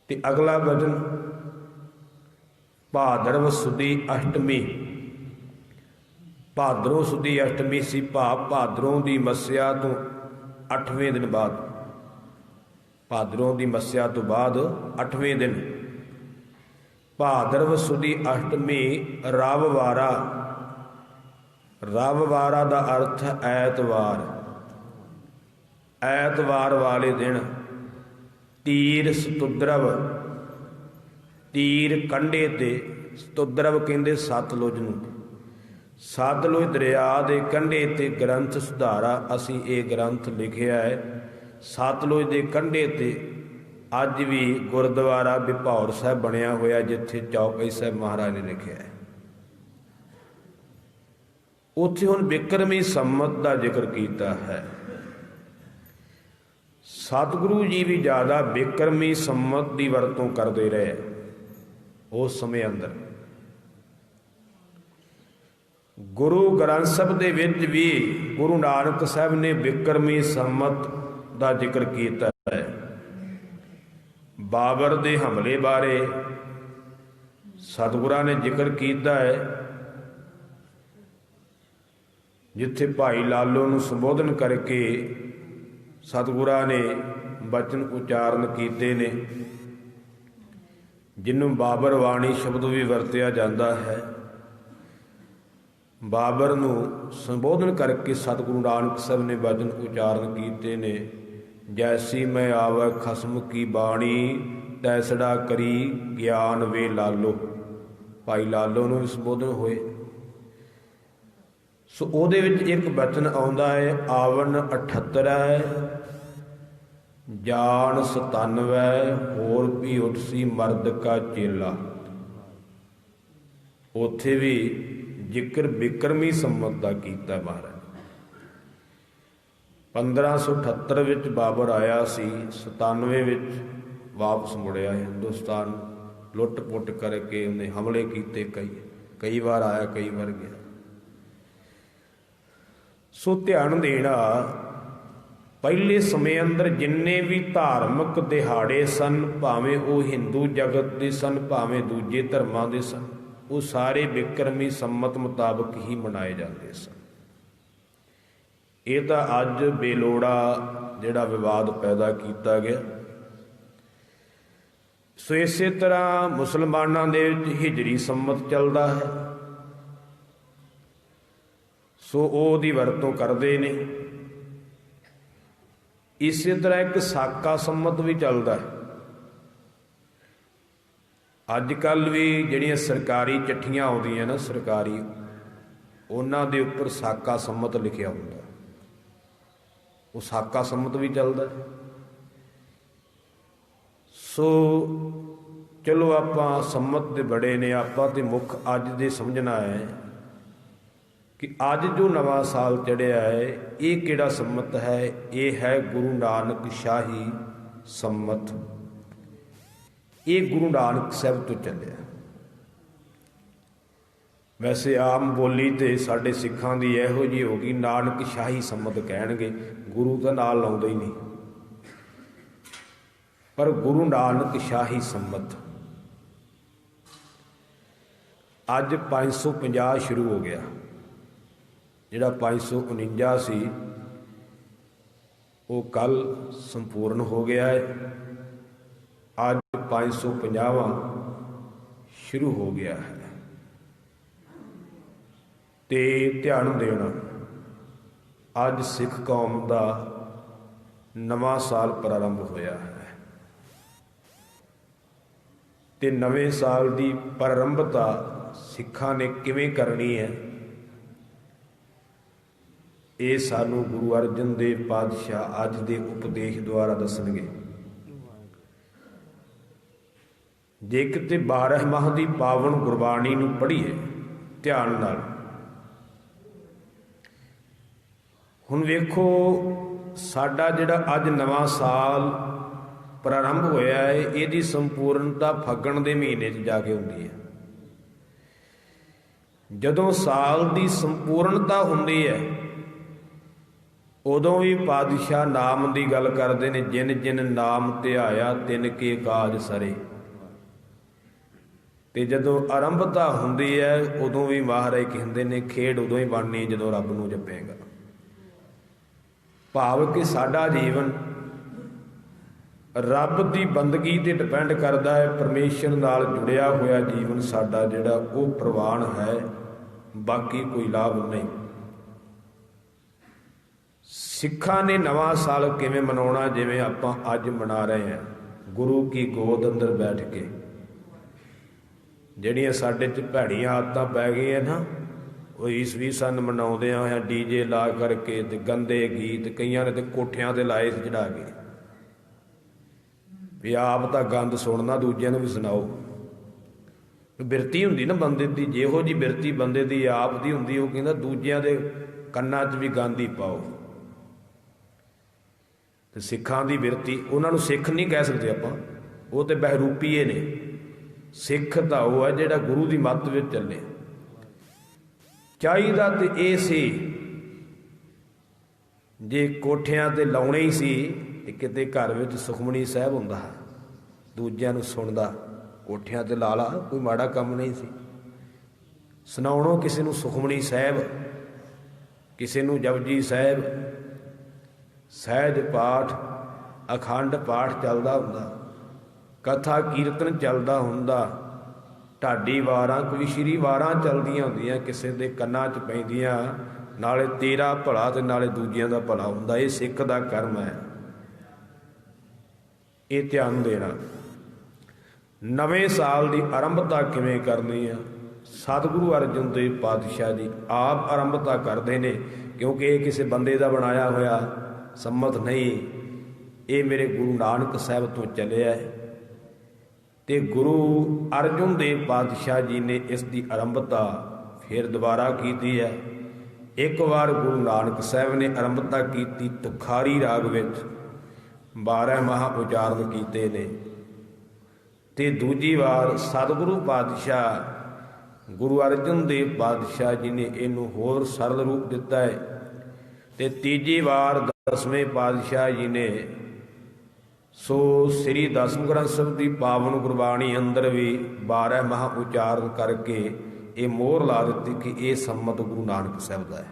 ਤੇ ਅਗਲਾ ਵਚਨ ਭਾਦਰਵ ਸੁਦੀ ਅਸ਼ਟਮੀ, ਭਾਦਰੋਂ ਸੁਦੀ ਅਸ਼ਟਮੀ ਸੀ, ਭਾਵ ਭਾਦਰੋਂ ਦੀ ਮੱਸਿਆ ਤੋਂ 8ਵੇਂ ਦਿਨ ਬਾਅਦ, ਭਾਦਰੋਂ ਦੀ ਮੱਸਿਆ ਤੋਂ ਬਾਅਦ 8ਵੇਂ ਦਿਨ, ਭਾਦਰਵ ਸੁਦੀ ਅਸ਼ਟਮੀ ਰਵ ਵਾਰਾ, ਰਵ ਵਾਰਾ ਦਾ ਅਰਥ ਹੈ ਐਤਵਾਰ, ਐਤਵਾਰ ਵਾਲੇ ਦਿਨ, ਤੀਰ ਸਤੁਦਰਵ, ਤੀਰ ਕੰਢੇ ਤੇ, ਸਤੁਦਰਵ ਕਹਿੰਦੇ ਸਤਲੁਜ ਨੂੰ, ਸਤਲੁਜ ਦਰਿਆ ਦੇ ਕੰਢੇ ਤੇ ਗ੍ਰੰਥ ਸੁਧਾਰਾ। ਅਸੀਂ ਇਹ ਗ੍ਰੰਥ ਲਿਖਿਆ ਹੈ ਸਤਲੁਜ ਦੇ ਕੰਢੇ ਤੇ। ਅੱਜ ਵੀ ਗੁਰਦੁਆਰਾ ਬਿਭੌਰ ਸਾਹਿਬ ਬਣਿਆ ਹੋਇਆ, ਜਿੱਥੇ ਚੌਪਈ ਸਾਹਿਬ ਮਹਾਰਾਜ ਨੇ ਲਿਖਿਆ ਹੈ। ਉੱਥੇ ਹੁਣ ਬਿਕਰਮੀ ਸੰਮਤ ਦਾ ਜ਼ਿਕਰ ਕੀਤਾ ਹੈ। ਸਤਿਗੁਰੂ ਜੀ ਵੀ ਜ਼ਿਆਦਾ ਬਿਕਰਮੀ ਸੰਮਤ ਦੀ ਵਰਤੋਂ ਕਰਦੇ ਰਹੇ ਉਸ ਸਮੇਂ ਅੰਦਰ। ਗੁਰੂ ਗ੍ਰੰਥ ਸਾਹਿਬ ਦੇ ਵਿੱਚ ਵੀ ਗੁਰੂ ਨਾਨਕ ਸਾਹਿਬ ਨੇ ਬਿਕਰਮੀ ਸੰਮਤ ਦਾ ਜ਼ਿਕਰ ਕੀਤਾ ਹੈ। ਬਾਬਰ ਦੇ ਹਮਲੇ ਬਾਰੇ ਸਤਿਗੁਰਾਂ ਨੇ ਜ਼ਿਕਰ ਕੀਤਾ ਹੈ, ਜਿੱਥੇ ਭਾਈ ਲਾਲੋ ਨੂੰ ਸੰਬੋਧਨ ਕਰਕੇ ਸਤਿਗੁਰਾਂ ਨੇ ਬਚਨ ਉਚਾਰਨ ਕੀਤੇ ਨੇ। ਜਿਹਨੂੰ ਬਾਬਰ ਬਾਣੀ ਸ਼ਬਦ ਵੀ ਵਰਤਿਆ ਜਾਂਦਾ ਹੈ। ਬਾਬਰ ਨੂੰ ਸੰਬੋਧਨ ਕਰਕੇ ਸਤਿਗੁਰੂ ਨਾਨਕ ਸਾਹਿਬ ਨੇ ਵਚਨ ਉਚਾਰਨ ਕੀਤੇ ਨੇ, ਜੈਸੀ ਮੈਂ ਆਵੈ ਖਸਮ ਕੀ ਬਾਣੀ, ਤੈਸੜਾ ਕਰੀ ਗਿਆਨ ਵੇ ਲਾਲੋ। ਭਾਈ ਲਾਲੋ ਨੂੰ ਵੀ ਸੰਬੋਧਨ ਹੋਏ। ਸੋ ਉਹਦੇ ਵਿੱਚ ਇੱਕ ਬਚਨ ਆਉਂਦਾ ਹੈ, ਆਵਨ 78 ਹੈ, ਜਾਨ 97, ਹੋਰ ਵੀ ਉਠਸੀ ਮਰਦ ਕਾ ਚੇਲਾ। ਉੱਥੇ ਵੀ ਜ਼ਿਕਰ ਬਿਕਰਮੀ ਸੰਮਤ ਦਾ ਕੀਤਾ ਮਹਾਰਾਜ। 1578 ਵਿੱਚ ਬਾਬਰ ਆਇਆ ਸੀ, 97 ਵਿੱਚ ਵਾਪਸ ਮੁੜਿਆ। ਹਿੰਦੁਸਤਾਨ ਲੁੱਟ ਪੁੱਟ ਕਰਕੇ ਉਹਨੇ ਹਮਲੇ ਕੀਤੇ, ਕਈ ਵਾਰ ਆਇਆ, ਕਈ ਵਾਰ ਗਿਆ। ਸੋ ਧਿਆਨ ਦੇਣਾ, ਪਹਿਲੇ ਸਮੇਂ ਅੰਦਰ ਜਿੰਨੇ ਵੀ ਧਾਰਮਿਕ ਦਿਹਾੜੇ ਸਨ, ਭਾਵੇਂ ਉਹ ਹਿੰਦੂ ਜਗਤ ਦੇ ਸਨ, ਭਾਵੇਂ ਦੂਜੇ ਧਰਮਾਂ ਦੇ ਸਨ, ਉਹ ਸਾਰੇ ਬਿਕਰਮੀ ਸੰਮਤ ਮੁਤਾਬਕ ਹੀ ਮਨਾਏ ਜਾਂਦੇ ਸਨ। ਇਹ ਤਾਂ ਅੱਜ ਬੇਲੋੜਾ ਜਿਹੜਾ ਵਿਵਾਦ ਪੈਦਾ ਕੀਤਾ ਗਿਆ। ਸੋ ਇਸੇ ਤਰ੍ਹਾਂ ਮੁਸਲਮਾਨਾਂ ਦੇ ਵਿੱਚ ਹਿਜਰੀ ਸੰਮਤ ਚੱਲਦਾ ਹੈ, ਸੋ ਉਹਦੀ ਵਰਤੋਂ ਕਰਦੇ ਨੇ। ਇਸੇ ਤਰ੍ਹਾਂ ਇੱਕ ਸਾਕਾ ਸੰਮਤ ਵੀ ਚੱਲਦਾ ਹੈ। ਅੱਜ ਕੱਲ੍ਹ ਵੀ ਜਿਹੜੀਆਂ ਸਰਕਾਰੀ ਚਿੱਠੀਆਂ ਆਉਂਦੀਆਂ ਨਾ, ਸਰਕਾਰੀ, ਉਹਨਾਂ ਦੇ ਉੱਪਰ ਸਾਕਾ ਸੰਮਤ ਲਿਖਿਆ ਹੁੰਦਾ, ਉਹ ਸਾਕਾ ਸੰਮਤ ਵੀ ਚੱਲਦਾ। ਸੋ ਚਲੋ ਆਪਾਂ ਸੰਮਤ ਦੇ ਬੜੇ ਨੇ, ਆਪਾਂ ਤੇ ਮੁੱਖ ਅੱਜ ਦੇ ਸਮਝਣਾ ਹੈ ਕਿ ਅੱਜ ਜੋ ਨਵਾਂ ਸਾਲ ਚੜ੍ਹਿਆ ਹੈ, ਇਹ ਕਿਹੜਾ ਸੰਮਤ ਹੈ? ਇਹ ਹੈ ਗੁਰੂ ਨਾਨਕ ਸ਼ਾਹੀ ਸੰਮਤ। ਇਹ ਗੁਰੂ ਨਾਨਕ ਸਾਹਿਬ ਤੋਂ ਚੱਲਿਆ। ਵੈਸੇ ਆਮ ਬੋਲੀ ਤੇ ਸਾਡੇ ਸਿੱਖਾਂ ਦੀ ਇਹੋ ਜਿਹੀ ਹੋ ਗਈ, ਨਾਨਕ ਸ਼ਾਹੀ ਸੰਮਤ ਕਹਿਣਗੇ, ਗੁਰੂ ਤਾਂ ਨਾਲ ਲਾਉਂਦੇ ਹੀ ਨਹੀਂ। ਪਰ ਗੁਰੂ ਨਾਨਕ ਸ਼ਾਹੀ ਸੰਮਤ ਅੱਜ 550 ਸ਼ੁਰੂ ਹੋ ਗਿਆ। ਜਿਹੜਾ 549 ਸੀ ਉਹ ਕੱਲ੍ਹ ਸੰਪੂਰਨ ਹੋ ਗਿਆ ਹੈ। ਅੱਜ 550ਵਾਂ ਸ਼ੁਰੂ ਹੋ ਗਿਆ ਹੈ। ਤੇ ਧਿਆਨ ਦੇਣਾ, ਅੱਜ ਸਿੱਖ ਕੌਮ ਦਾ ਨਵਾਂ ਸਾਲ ਪ੍ਰਾਰੰਭ ਹੋਇਆ ਹੈ। ਤੇ ਨਵੇਂ ਸਾਲ ਦੀ ਪ੍ਰਾਰੰਭਤਾ ਸਿੱਖਾਂ ਨੇ ਕਿਵੇਂ ਕਰਨੀ ਹੈ, ਇਹ ਸਾਨੂੰ ਗੁਰੂ ਅਰਜਨ ਦੇਵ ਪਾਤਸ਼ਾਹ ਅੱਜ ਦੇ ਉਪਦੇਸ਼ ਦੁਆਰਾ ਦੱਸਣਗੇ। ਜੇ ਕਿਤੇ 12 ਮਾਹ ਦੀ ਪਾਵਨ ਗੁਰਬਾਣੀ ਨੂੰ ਪੜ੍ਹੀਏ ਧਿਆਨ ਨਾਲ, ਹੁਣ ਵੇਖੋ ਸਾਡਾ ਜਿਹੜਾ ਅੱਜ ਨਵਾਂ ਸਾਲ ਪ੍ਰਾਰੰਭ ਹੋਇਆ ਹੈ, ਇਹਦੀ ਸੰਪੂਰਨਤਾ ਫੱਗਣ ਦੇ ਮਹੀਨੇ 'ਚ ਜਾ ਕੇ ਹੁੰਦੀ ਹੈ। ਜਦੋਂ ਸਾਲ ਦੀ ਸੰਪੂਰਨਤਾ ਹੁੰਦੀ ਹੈ, ਉਦੋਂ ਵੀ ਪਾਤਸ਼ਾਹ ਨਾਮ ਦੀ ਗੱਲ ਕਰਦੇ ਨੇ, ਜਿਨ ਜਿਨ ਨਾਮ ਧਿਆਇਆ ਤਿਨ ਕੇ ਕਾਜ ਸਰੇ। ਤੇ ਜਦੋਂ ਆਰੰਭਤਾ ਹੁੰਦੀ ਹੈ, ਉਦੋਂ ਵੀ ਮਹਾਰਾਜ ਕਹਿੰਦੇ ਨੇ ਖੇਡ ਉਦੋਂ ਹੀ ਬਣਨੀ ਜਦੋਂ ਰੱਬ ਨੂੰ ਜਪੇਗਾ। ਭਾਵ ਕਿ ਸਾਡਾ ਜੀਵਨ ਰੱਬ ਦੀ ਬੰਦਗੀ ਤੇ ਡਿਪੈਂਡ ਕਰਦਾ ਹੈ। ਪਰਮੇਸ਼ਰ ਨਾਲ ਜੁੜਿਆ ਹੋਇਆ ਜੀਵਨ ਸਾਡਾ ਜਿਹੜਾ ਉਹ ਪ੍ਰਵਾਨ ਹੈ, ਬਾਕੀ ਕੋਈ ਲਾਭ ਨਹੀਂ। ਸਿੱਖਾਂ ਨੇ ਨਵਾਂ ਸਾਲ ਕਿਵੇਂ ਮਨਾਉਣਾ? ਜਿਵੇਂ ਆਪਾਂ ਅੱਜ ਮਨਾ ਰਹੇ ਹਾਂ, ਗੁਰੂ ਕੀ ਗੋਦ ਅੰਦਰ ਬੈਠ ਕੇ। ਜਿਹੜੀਆਂ ਸਾਡੇ 'ਚ ਭੈੜੀਆਂ ਆਦਤਾਂ ਪੈ ਗਈਆਂ ਨਾ, ਉਹ ਈਸਵੀ ਸਨ ਮਨਾਉਂਦੇ ਹੋਇਆ ਡੀਜੇ ਲਾ ਕਰਕੇ ਤੇ ਗੰਦੇ ਗੀਤ, ਕਈਆਂ ਨੇ ਤੇ ਕੋਠਿਆਂ ਤੇ ਲਾਏ ਚੜਾ ਕੇ, ਵੀ ਆਪ ਤਾਂ ਗੰਦ ਸੁਣਨਾ, ਦੂਜਿਆਂ ਨੂੰ ਵੀ ਸੁਣਾਓ। ਬਿਰਤੀ ਹੁੰਦੀ ਨਾ ਬੰਦੇ ਦੀ, ਜਿਹੋ ਜਿਹੀ ਬਿਰਤੀ ਬੰਦੇ ਦੀ ਆਪ ਦੀ ਹੁੰਦੀ, ਉਹ ਕਹਿੰਦਾ ਦੂਜਿਆਂ ਦੇ ਕੰਨਾਂ 'ਚ ਵੀ ਗੰਦ ਹੀ ਪਾਓ। ਤੇ ਸਿੱਖਾਂ ਦੀ ਬਿਰਤੀ, ਉਹਨਾਂ ਨੂੰ ਸਿੱਖ ਨਹੀਂ ਕਹਿ ਸਕਦੇ ਆਪਾਂ, ਉਹ ਤੇ ਬਹਿਰੂਪੀਏ ਨੇ। ਸਿੱਖ ਤਾਂ ਉਹ ਹੈ ਜਿਹੜਾ ਗੁਰੂ ਦੀ ਮੱਤ ਵਿੱਚ ਚੱਲੇ। ਚਾਹੀਦਾ ਤੇ ਇਹ ਸੀ, ਜੇ ਕੋਠਿਆਂ ਤੇ ਲਾਉਣੇ ਹੀ ਸੀ ਤੇ ਕਿਤੇ ਘਰ ਵਿੱਚ ਸੁਖਮਣੀ ਸਾਹਿਬ ਹੁੰਦਾ, ਦੂਜਿਆਂ ਨੂੰ ਸੁਣਦਾ, ਕੋਠਿਆਂ ਤੇ ਲਾ ਲਾ, ਕੋਈ ਮਾੜਾ ਕੰਮ ਨਹੀਂ ਸੀ। ਸੁਣਾਉਣੋਂ ਕਿਸੇ ਨੂੰ ਸੁਖਮਣੀ ਸਾਹਿਬ, ਕਿਸੇ ਨੂੰ ਜਪਜੀ ਸਾਹਿਬ, ਸਹਿਜ ਪਾਠ, ਅਖੰਡ ਪਾਠ ਚੱਲਦਾ ਹੁੰਦਾ। ਕਥਾ ਕੀਰਤਨ ਚੱਲਦਾ ਹੁੰਦਾ, ਢਾਡੀ ਵਾਰਾਂ ਕੋਈ ਸ਼੍ਰੀ ਵਾਰਾਂ ਚੱਲਦੀਆਂ ਹੁੰਦੀਆਂ, ਕਿਸੇ ਦੇ ਕੰਨਾਂ 'ਚ ਪੈਂਦੀਆਂ, ਨਾਲੇ ਤੇਰਾ ਭਲਾ ਤੇ ਨਾਲੇ ਦੂਜਿਆਂ ਦਾ ਭਲਾ ਹੁੰਦਾ। ਇਹ ਸਿੱਖ ਦਾ ਕਰਮ ਹੈ, ਇਹ ਧਿਆਨ ਦੇਣਾ। ਨਵੇਂ ਸਾਲ ਦੀ ਆਰੰਭਤਾ ਕਿਵੇਂ ਕਰਨੀ ਆ? ਸਤਿਗੁਰੂ ਅਰਜਨ ਦੇਵ ਪਾਤਸ਼ਾਹ ਜੀ ਆਪ ਆਰੰਭਤਾ ਕਰਦੇ ਨੇ, ਕਿਉਂਕਿ ਇਹ ਕਿਸੇ ਬੰਦੇ ਦਾ ਬਣਾਇਆ ਹੋਇਆ ਸੰਮਤ ਨਹੀਂ, ਇਹ ਮੇਰੇ ਗੁਰੂ ਨਾਨਕ ਸਾਹਿਬ ਤੋਂ ਚੱਲਿਆ ਹੈ। ਤੇ ਗੁਰੂ ਅਰਜਨ ਦੇਵ ਪਾਤਸ਼ਾਹ ਜੀ ਨੇ ਇਸ ਦੀ ਆਰੰਭਤਾ ਫਿਰ ਦੁਬਾਰਾ ਕੀਤੀ ਹੈ। ਇੱਕ ਵਾਰ ਗੁਰੂ ਨਾਨਕ ਸਾਹਿਬ ਨੇ ਆਰੰਭਤਾ ਕੀਤੀ ਤੁਖਾਰੀ ਰਾਗ ਵਿੱਚ, 12 ਮਾਹ ਉਚਾਰਨ ਕੀਤੇ ਨੇ। ਤੇ ਦੂਜੀ ਵਾਰ ਸਤਿਗੁਰੂ ਪਾਤਸ਼ਾਹ ਗੁਰੂ ਅਰਜਨ ਦੇਵ ਪਾਤਸ਼ਾਹ ਜੀ ਨੇ ਇਹਨੂੰ ਹੋਰ ਸਰਲ ਰੂਪ ਦਿੱਤਾ ਹੈ। ਤੇ ਤੀਜੀ ਵਾਰ 10ਵੇਂ ਪਾਤਸ਼ਾਹ ਜੀ ਨੇ ਸੋ ਸ੍ਰੀ ਦਸਮ ਗ੍ਰੰਥ ਸਾਹਿਬ ਦੀ ਪਾਵਨ ਗੁਰਬਾਣੀ ਅੰਦਰ ਵੀ 12 ਮਾਹ ਉਚਾਰਨ ਕਰਕੇ ਇਹ ਮੋਹਰ ਲਾ ਦਿੱਤੀ ਕਿ ਇਹ ਸੰਮਤ ਗੁਰੂ ਨਾਨਕ ਸਾਹਿਬ ਦਾ ਹੈ।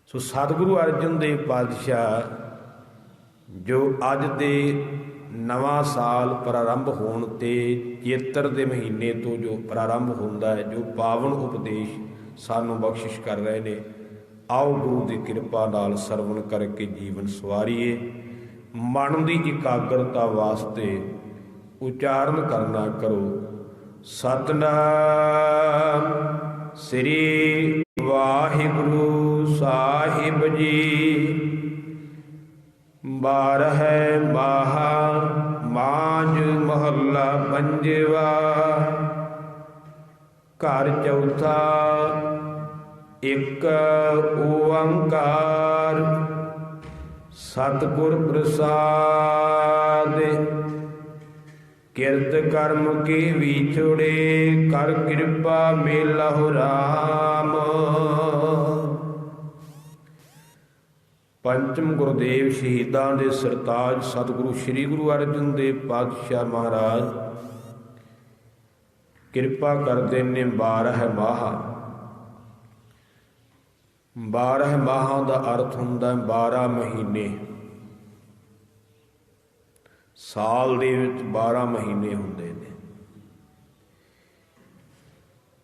ਸੋ ਸਤਿਗੁਰੂ ਅਰਜਨ ਦੇਵ ਪਾਤਸ਼ਾਹ ਜੋ ਅੱਜ ਦੇ ਨਵਾਂ ਸਾਲ ਪ੍ਰਾਰੰਭ ਹੋਣ ਤੇ ਚੇਤਰ ਦੇ ਮਹੀਨੇ ਤੋਂ ਜੋ ਪ੍ਰਾਰੰਭ ਹੁੰਦਾ ਹੈ, ਜੋ ਪਾਵਨ ਉਪਦੇਸ਼ ਸਾਨੂੰ ਬਖਸ਼ਿਸ਼ ਕਰ ਰਹੇ ਨੇ, ਆਓ ਗੁਰੂ ਦੀ ਕਿਰਪਾ ਨਾਲ ਸਰਵਣ ਕਰਕੇ ਜੀਵਨ ਸਵਾਰੀਏ। ਮਨ ਦੀ ਇਕਾਗਰਤਾ ਵਾਸਤੇ ਉਚਾਰਨ ਕਰਨਾ ਕਰੋ, ਸਤਨਾਮ ਸ੍ਰੀ ਵਾਹਿਗੁਰੂ ਸਾਹਿਬ ਜੀ। 12 ਮਾਹ ਮਾਝ ਮਹੱਲਾ ਪੰਜਵਾ। ਘਰ ਚੌਥਾ ਇੱਕ ਓੰਕਾਰ, ਸਤਿਗੁਰ ਪ੍ਰਸਾਦ। ਕਿਰਤ ਕਰਮ ਕੀ ਵਿਛੋੜੇ, ਕਰ ਕਿਰਪਾ ਮਿਲਹੁ ਰਾਮ। ਪੰਚਮ ਗੁਰਦੇਵ ਸ਼ਹੀਦਾਂ ਦੇ ਸਰਤਾਜ ਸਤਿਗੁਰੂ ਸ੍ਰੀ ਗੁਰੂ ਅਰਜਨ ਦੇਵ ਪਾਤਸ਼ਾਹ ਮਹਾਰਾਜ ਕਿਰਪਾ ਕਰਦੇ ਨੇ 12 ਮਾਹ। 12 ਮਾਹਾਂ ਦਾ ਅਰਥ ਹੁੰਦਾ 12 ਮਹੀਨੇ। ਸਾਲ ਦੇ ਵਿੱਚ 12 ਮਹੀਨੇ ਹੁੰਦੇ ਨੇ।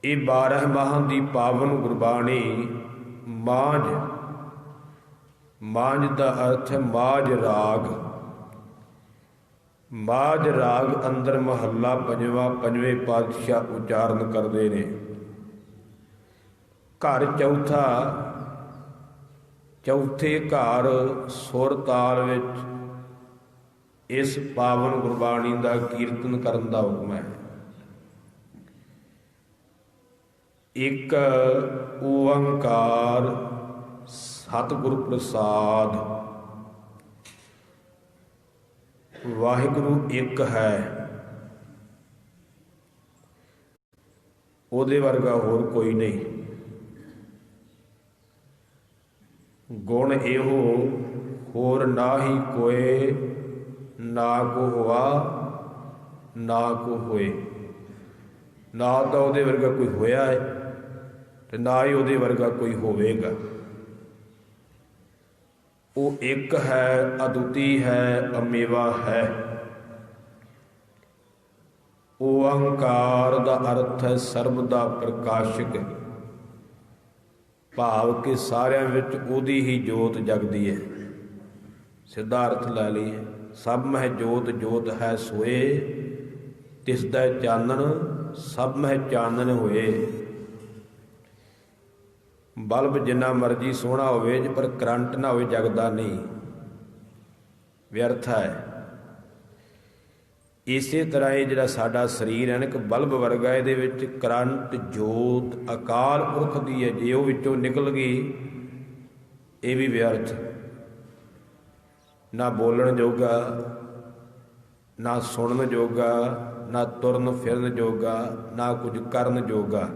ਇਹ 12 ਮਾਹਾਂ ਦੀ ਪਾਵਨ ਗੁਰਬਾਣੀ ਮਾਝ। ਮਾਝ ਦਾ ਅਰਥ ਹੈ ਮਾਝ ਰਾਗ। ਮਾਝ ਰਾਗ ਅੰਦਰ ਮਹੱਲਾ ਪੰਜਵਾਂ, ਪੰਜਵੇਂ ਪਾਤਸ਼ਾਹ ਉਚਾਰਨ ਕਰਦੇ ਨੇ। ਘਰ ਚੌਥਾ, ਚੌਥੇ ਘਰ ਸੁਰ ਤਾਲ ਵਿੱਚ ਇਸ ਪਾਵਨ ਗੁਰਬਾਣੀ ਦਾ ਕੀਰਤਨ ਕਰਨ ਦਾ ਹੁਕਮ ਹੈ। ਇੱਕ ਓੰਕਾਰ ਸਤਿਗੁਰ ਪ੍ਰਸਾਦ। ਵਾਹਿਗੁਰੂ ਇੱਕ ਹੈ, ਉਹਦੇ ਵਰਗਾ ਹੋਰ ਕੋਈ ਨਹੀਂ। ਗੁਣ ਇਹੋ ਹੋਰ ਨਾਹੀ ਕੋਏ, ਨਾ ਕੋ ਹੋਆ ਨਾ ਕੋ ਹੋਏ। ਨਾ ਤਾਂ ਉਹਦੇ ਵਰਗਾ ਕੋਈ ਹੋਇਆ ਹੈ ਤੇ ਨਾ ਹੀ ਉਹਦੇ ਵਰਗਾ ਕੋਈ ਹੋਵੇਗਾ। ਉਹ ਇੱਕ ਹੈ, ਅਦੁੱਤੀ ਹੈ, ਅਮੇਵਾ ਹੈ। ਓੰਕਾਰ ਦਾ ਅਰਥ ਹੈ ਸਰਬ ਦਾ ਪ੍ਰਕਾਸ਼ਕ, ਭਾਵ ਕਿ ਸਾਰਿਆਂ ਵਿੱਚ ਉਹਦੀ ਹੀ ਜੋਤ ਜਗਦੀ ਹੈ। ਸਿੱਧਾ ਅਰਥ ਲੈ ਲਈਏ, ਸਭ ਮਹਿ ਜੋਤ ਜੋਤ ਹੈ ਸੋਏ, ਤਿਸ ਦਾ ਚਾਨਣ ਸਭ ਮਹਿ ਚਾਨਣ ਹੋਏ। ਬਲਬ ਜਿੰਨਾ ਮਰਜੀ ਸੋਹਣਾ ਹੋਵੇ, ਪਰ ਕਰੰਟ ਨਾ ਹੋਵੇ ਜਗਦਾ ਨਹੀਂ, ਵਿਅਰਥ ਹੈ। ਇਸੇ ਤਰ੍ਹਾਂ ਇਹ ਜਿਹੜਾ ਸਾਡਾ ਸਰੀਰ ਹੈ ਨਾ, ਇੱਕ ਬਲਬ ਵਰਗਾ, ਇਹਦੇ ਵਿੱਚ ਕਰੰਟ ਜੋਤ ਅਕਾਲ ਪੁਰਖ ਦੀ ਹੈ। ਜੇ ਉਹ ਵਿੱਚੋਂ ਨਿਕਲ ਗਈ ਇਹ ਵੀ ਵਿਅਰਥ, ਨਾ ਬੋਲਣ ਜੋਗਾ, ਨਾ ਸੁਣਨ ਜੋਗਾ, ਨਾ ਤੁਰਨ ਫਿਰਨ ਜੋਗਾ, ਨਾ ਕੁਝ ਕਰਨ ਜੋਗਾ।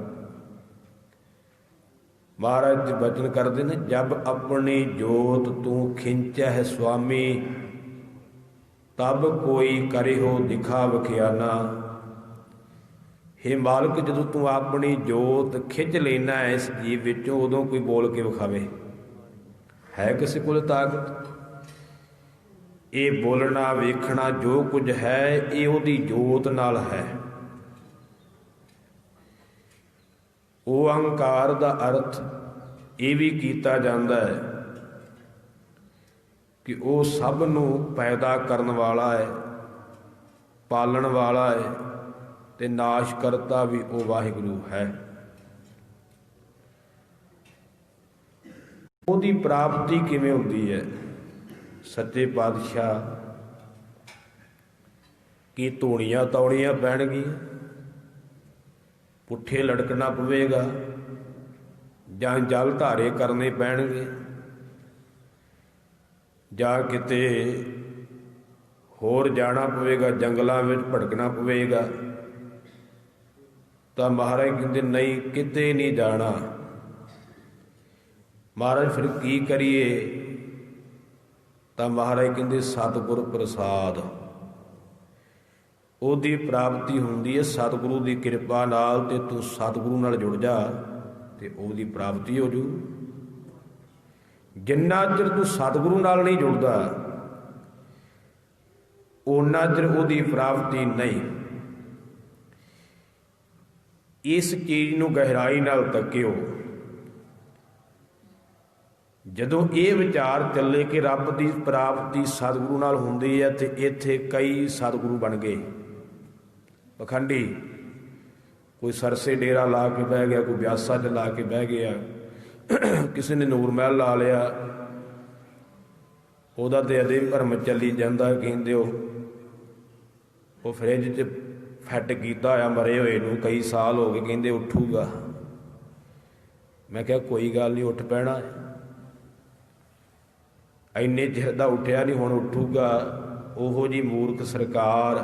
ਮਹਾਰਾਜ ਜੀ ਬਚਨ ਕਰਦੇ ਨੇ, ਜਬ ਆਪਣੀ ਜੋਤ ਤੂੰ ਖਿੰਚੈ ਸੁਆਮੀ, ਤਬ ਕੋਈ ਕਰਿਓ ਦਿਖਾ ਵਖਿਆਨਾ। ਹੇ ਮਾਲਕ, ਜਦੋਂ ਤੂੰ ਆਪਣੀ ਜੋਤ ਖਿੱਚ ਲੈਣਾ ਹੈ ਇਸ ਜੀਵ ਵਿੱਚੋਂ, ਉਦੋਂ ਕੋਈ ਬੋਲ ਕੇ ਵਿਖਾਵੇ। ਹੈ ਕਿਸੇ ਕੋਲ ਤਾਕਤ? ये बोलना वेखना जो कुछ है ये उहदी जोत नाल है। वो अहंकार का अर्थ ये भी किया जाता है कि वो सब नूं पैदा करन वाला है, पालन वाला है, ते नाश करता भी वो वाहिगुरू है। ਉਹਦੀ ਪ੍ਰਾਪਤੀ ਕਿਵੇਂ ਹੁੰਦੀ ਹੈ? ਸੱਚੇ ਪਾਤਸ਼ਾਹ ਕੀ ਧੂਣੀਆਂ ਤੌੜੀਆਂ ਪੈਣਗੀਆਂ, ਪੁੱਠੇ ਲਟਕਣਾ ਪਵੇਗਾ, ਜਾਂ ਜਲ ਧਾਰੇ ਕਰਨੇ ਪੈਣਗੇ, ਜਾਂ ਕਿਤੇ ਹੋਰ ਜਾਣਾ ਪਵੇਗਾ, ਜੰਗਲਾਂ ਵਿੱਚ ਭਟਕਣਾ ਪਵੇਗਾ? ਤਾਂ ਮਹਾਰਾਜ ਕਹਿੰਦੇ ਨਹੀਂ, ਕਿਤੇ ਨਹੀਂ ਜਾਣਾ। महाराज फिर की करिए? तो महाराज कहते सतगुर प्रसाद, ओदी प्राप्ति होंदी है सतगुरु की कृपा नाल। ते तू सतगुरु नाल जुड़ जा ते ओदी प्राप्ति हो जू। जिन्ना चिर तू सतगुरु नाल नहीं जुड़दा उन्ना चिर ओदी प्राप्ति नहीं। इस चीज़ नूं गहराई नाल तकियो। ਜਦੋਂ ਇਹ ਵਿਚਾਰ ਚੱਲੇ ਕਿ ਰੱਬ ਦੀ ਪ੍ਰਾਪਤੀ ਸਤਿਗੁਰੂ ਨਾਲ ਹੁੰਦੀ ਹੈ, ਤੇ ਇੱਥੇ ਕਈ ਸਤਿਗੁਰੂ ਬਣ ਗਏ ਪਖੰਡੀ। ਕੋਈ ਸਰਸੇ ਡੇਰਾ ਲਾ ਕੇ ਬਹਿ ਗਿਆ, ਕੋਈ ਬਿਆਸਾ 'ਚ ਲਾ ਕੇ ਬਹਿ ਗਿਆ, ਕਿਸੇ ਨੇ ਨੂਰ ਮਹਿਲ ਲਾ ਲਿਆ, ਉਹਦਾ ਤੇ ਅਦੇ ਭਰਮ ਚੱਲੀ ਜਾਂਦਾ। ਕਹਿੰਦੇ ਉਹ ਫਰਿੱਜ 'ਚ ਫਿੱਟ ਕੀਤਾ ਹੋਇਆ ਮਰੇ ਹੋਏ ਨੂੰ ਕਈ ਸਾਲ ਹੋ ਗਏ, ਕਹਿੰਦੇ ਉੱਠੂਗਾ। ਮੈਂ ਕਿਹਾ ਕੋਈ ਗੱਲ ਨਹੀਂ, ਉੱਠ ਪੈਣਾ। ਇੰਨੇ ਚਿਰ ਦਾ ਉੱਠਿਆ ਨਹੀਂ, ਹੁਣ ਉੱਠੂਗਾ। ਉਹੋ ਜੀ ਮੂਰਖ ਸਰਕਾਰ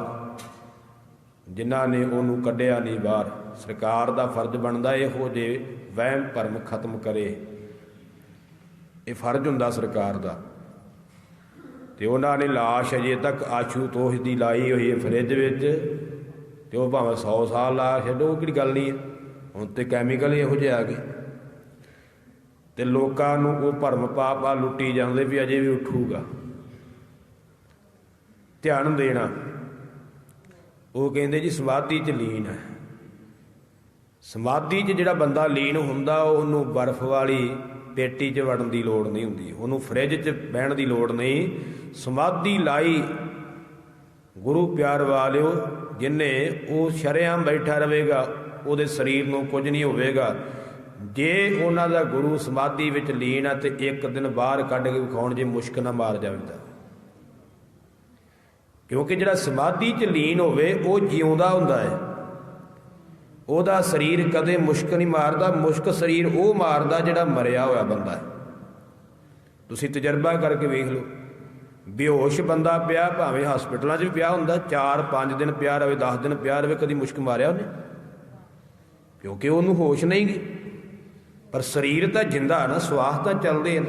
ਜਿਨ੍ਹਾਂ ਨੇ ਉਹਨੂੰ ਕੱਢਿਆ ਨਹੀਂ ਬਾਹਰ। ਸਰਕਾਰ ਦਾ ਫਰਜ਼ ਬਣਦਾ ਇਹੋ ਜਿਹੇ ਵਹਿਮ ਭਰਮ ਖਤਮ ਕਰੇ, ਇਹ ਫਰਜ਼ ਹੁੰਦਾ ਸਰਕਾਰ ਦਾ। ਤੇ ਉਹਨਾਂ ਨੇ ਲਾਸ਼ ਅਜੇ ਤੱਕ ਆਸ਼ੂਤੋਸ਼ ਦੀ ਲਾਈ ਹੋਈ ਹੈ ਫਰਿੱਜ ਵਿੱਚ, ਤੇ ਉਹ ਭਾਵੇਂ 100 ਸਾਲ ਲਾ ਛੱਡੋ, ਕਿਹੜੀ ਗੱਲ ਨਹੀਂ ਹੈ। ਹੁਣ ਤੇ ਕੈਮੀਕਲ ਇਹੋ ਜਿਹੇ ਆ ਗਏ, ਤੇ ਲੋਕਾਂ ਨੂੰ ਉਹ ਭਰਮ ਪਾ ਲੁੱਟੀ ਜਾਂਦੇ ਵੀ ਅਜੇ ਵੀ ਉੱਠੂਗਾ। ਧਿਆਨ ਦੇਣਾ। ਉਹ ਕਹਿੰਦੇ ਜੀ ਸਮਾਧੀ 'ਚ ਲੀਨ ਹੈ। ਸਮਾਧੀ 'ਚ ਜਿਹੜਾ ਬੰਦਾ ਲੀਨ ਹੁੰਦਾ ਉਹਨੂੰ ਬਰਫ਼ ਵਾਲੀ ਪੇਟੀ 'ਚ ਵੜਨ ਦੀ ਲੋੜ ਨਹੀਂ ਹੁੰਦੀ, ਉਹਨੂੰ ਫਰਿੱਜ 'ਚ ਬਹਿਣ ਦੀ ਲੋੜ ਨਹੀਂ। ਸਮਾਧੀ ਲਾਈ ਗੁਰੂ ਪਿਆਰ ਵਾਲਿਓ ਜਿਹਨੇ, ਉਹ ਸ਼ਰੇਆਮ ਬੈਠਾ ਰਹੇਗਾ, ਉਹਦੇ ਸਰੀਰ ਨੂੰ ਕੁਝ ਨਹੀਂ ਹੋਵੇਗਾ। ਜੇ ਉਹਨਾਂ ਦਾ ਗੁਰੂ ਸਮਾਧੀ ਵਿੱਚ ਲੀਨ ਆ ਤੇ ਇੱਕ ਦਿਨ ਬਾਹਰ ਕੱਢ ਕੇ ਵਿਖਾਉਣ ਜੇ ਮੁਸ਼ਕ ਨਾ ਮਾਰ ਜਾਵੇ ਤਾਂ। ਕਿਉਂਕਿ ਜਿਹੜਾ ਸਮਾਧੀ 'ਚ ਲੀਨ ਹੋਵੇ ਉਹ ਜਿਉਂਦਾ ਹੁੰਦਾ ਹੈ, ਉਹਦਾ ਸਰੀਰ ਕਦੇ ਮੁਸ਼ਕ ਨਹੀਂ ਮਾਰਦਾ। ਮੁਸ਼ਕ ਸਰੀਰ ਉਹ ਮਾਰਦਾ ਜਿਹੜਾ ਮਰਿਆ ਹੋਇਆ ਬੰਦਾ ਹੈ। ਤੁਸੀਂ ਤਜਰਬਾ ਕਰਕੇ ਵੇਖ ਲਓ, ਬੇਹੋਸ਼ ਬੰਦਾ ਪਿਆ, ਭਾਵੇਂ ਹਸਪੀਟਲਾਂ 'ਚ ਵੀ ਪਿਆ ਹੁੰਦਾ, 4-5 ਦਿਨ ਪਿਆ ਰਹੇ, 10 ਦਿਨ ਪਿਆ ਰਹੇ, ਕਦੀ ਮੁਸ਼ਕ ਮਾਰਿਆ ਉਹਨੇ? ਕਿਉਂਕਿ ਉਹਨੂੰ ਹੋਸ਼ ਨਹੀਂ ਗੀ। ਪਰ ਸਰੀਰ ਤਾਂ ਜਿੰਦਾ ਨਾ, ਸਵਾਸ ਤਾਂ ਚੱਲਦੇ ਹਨ।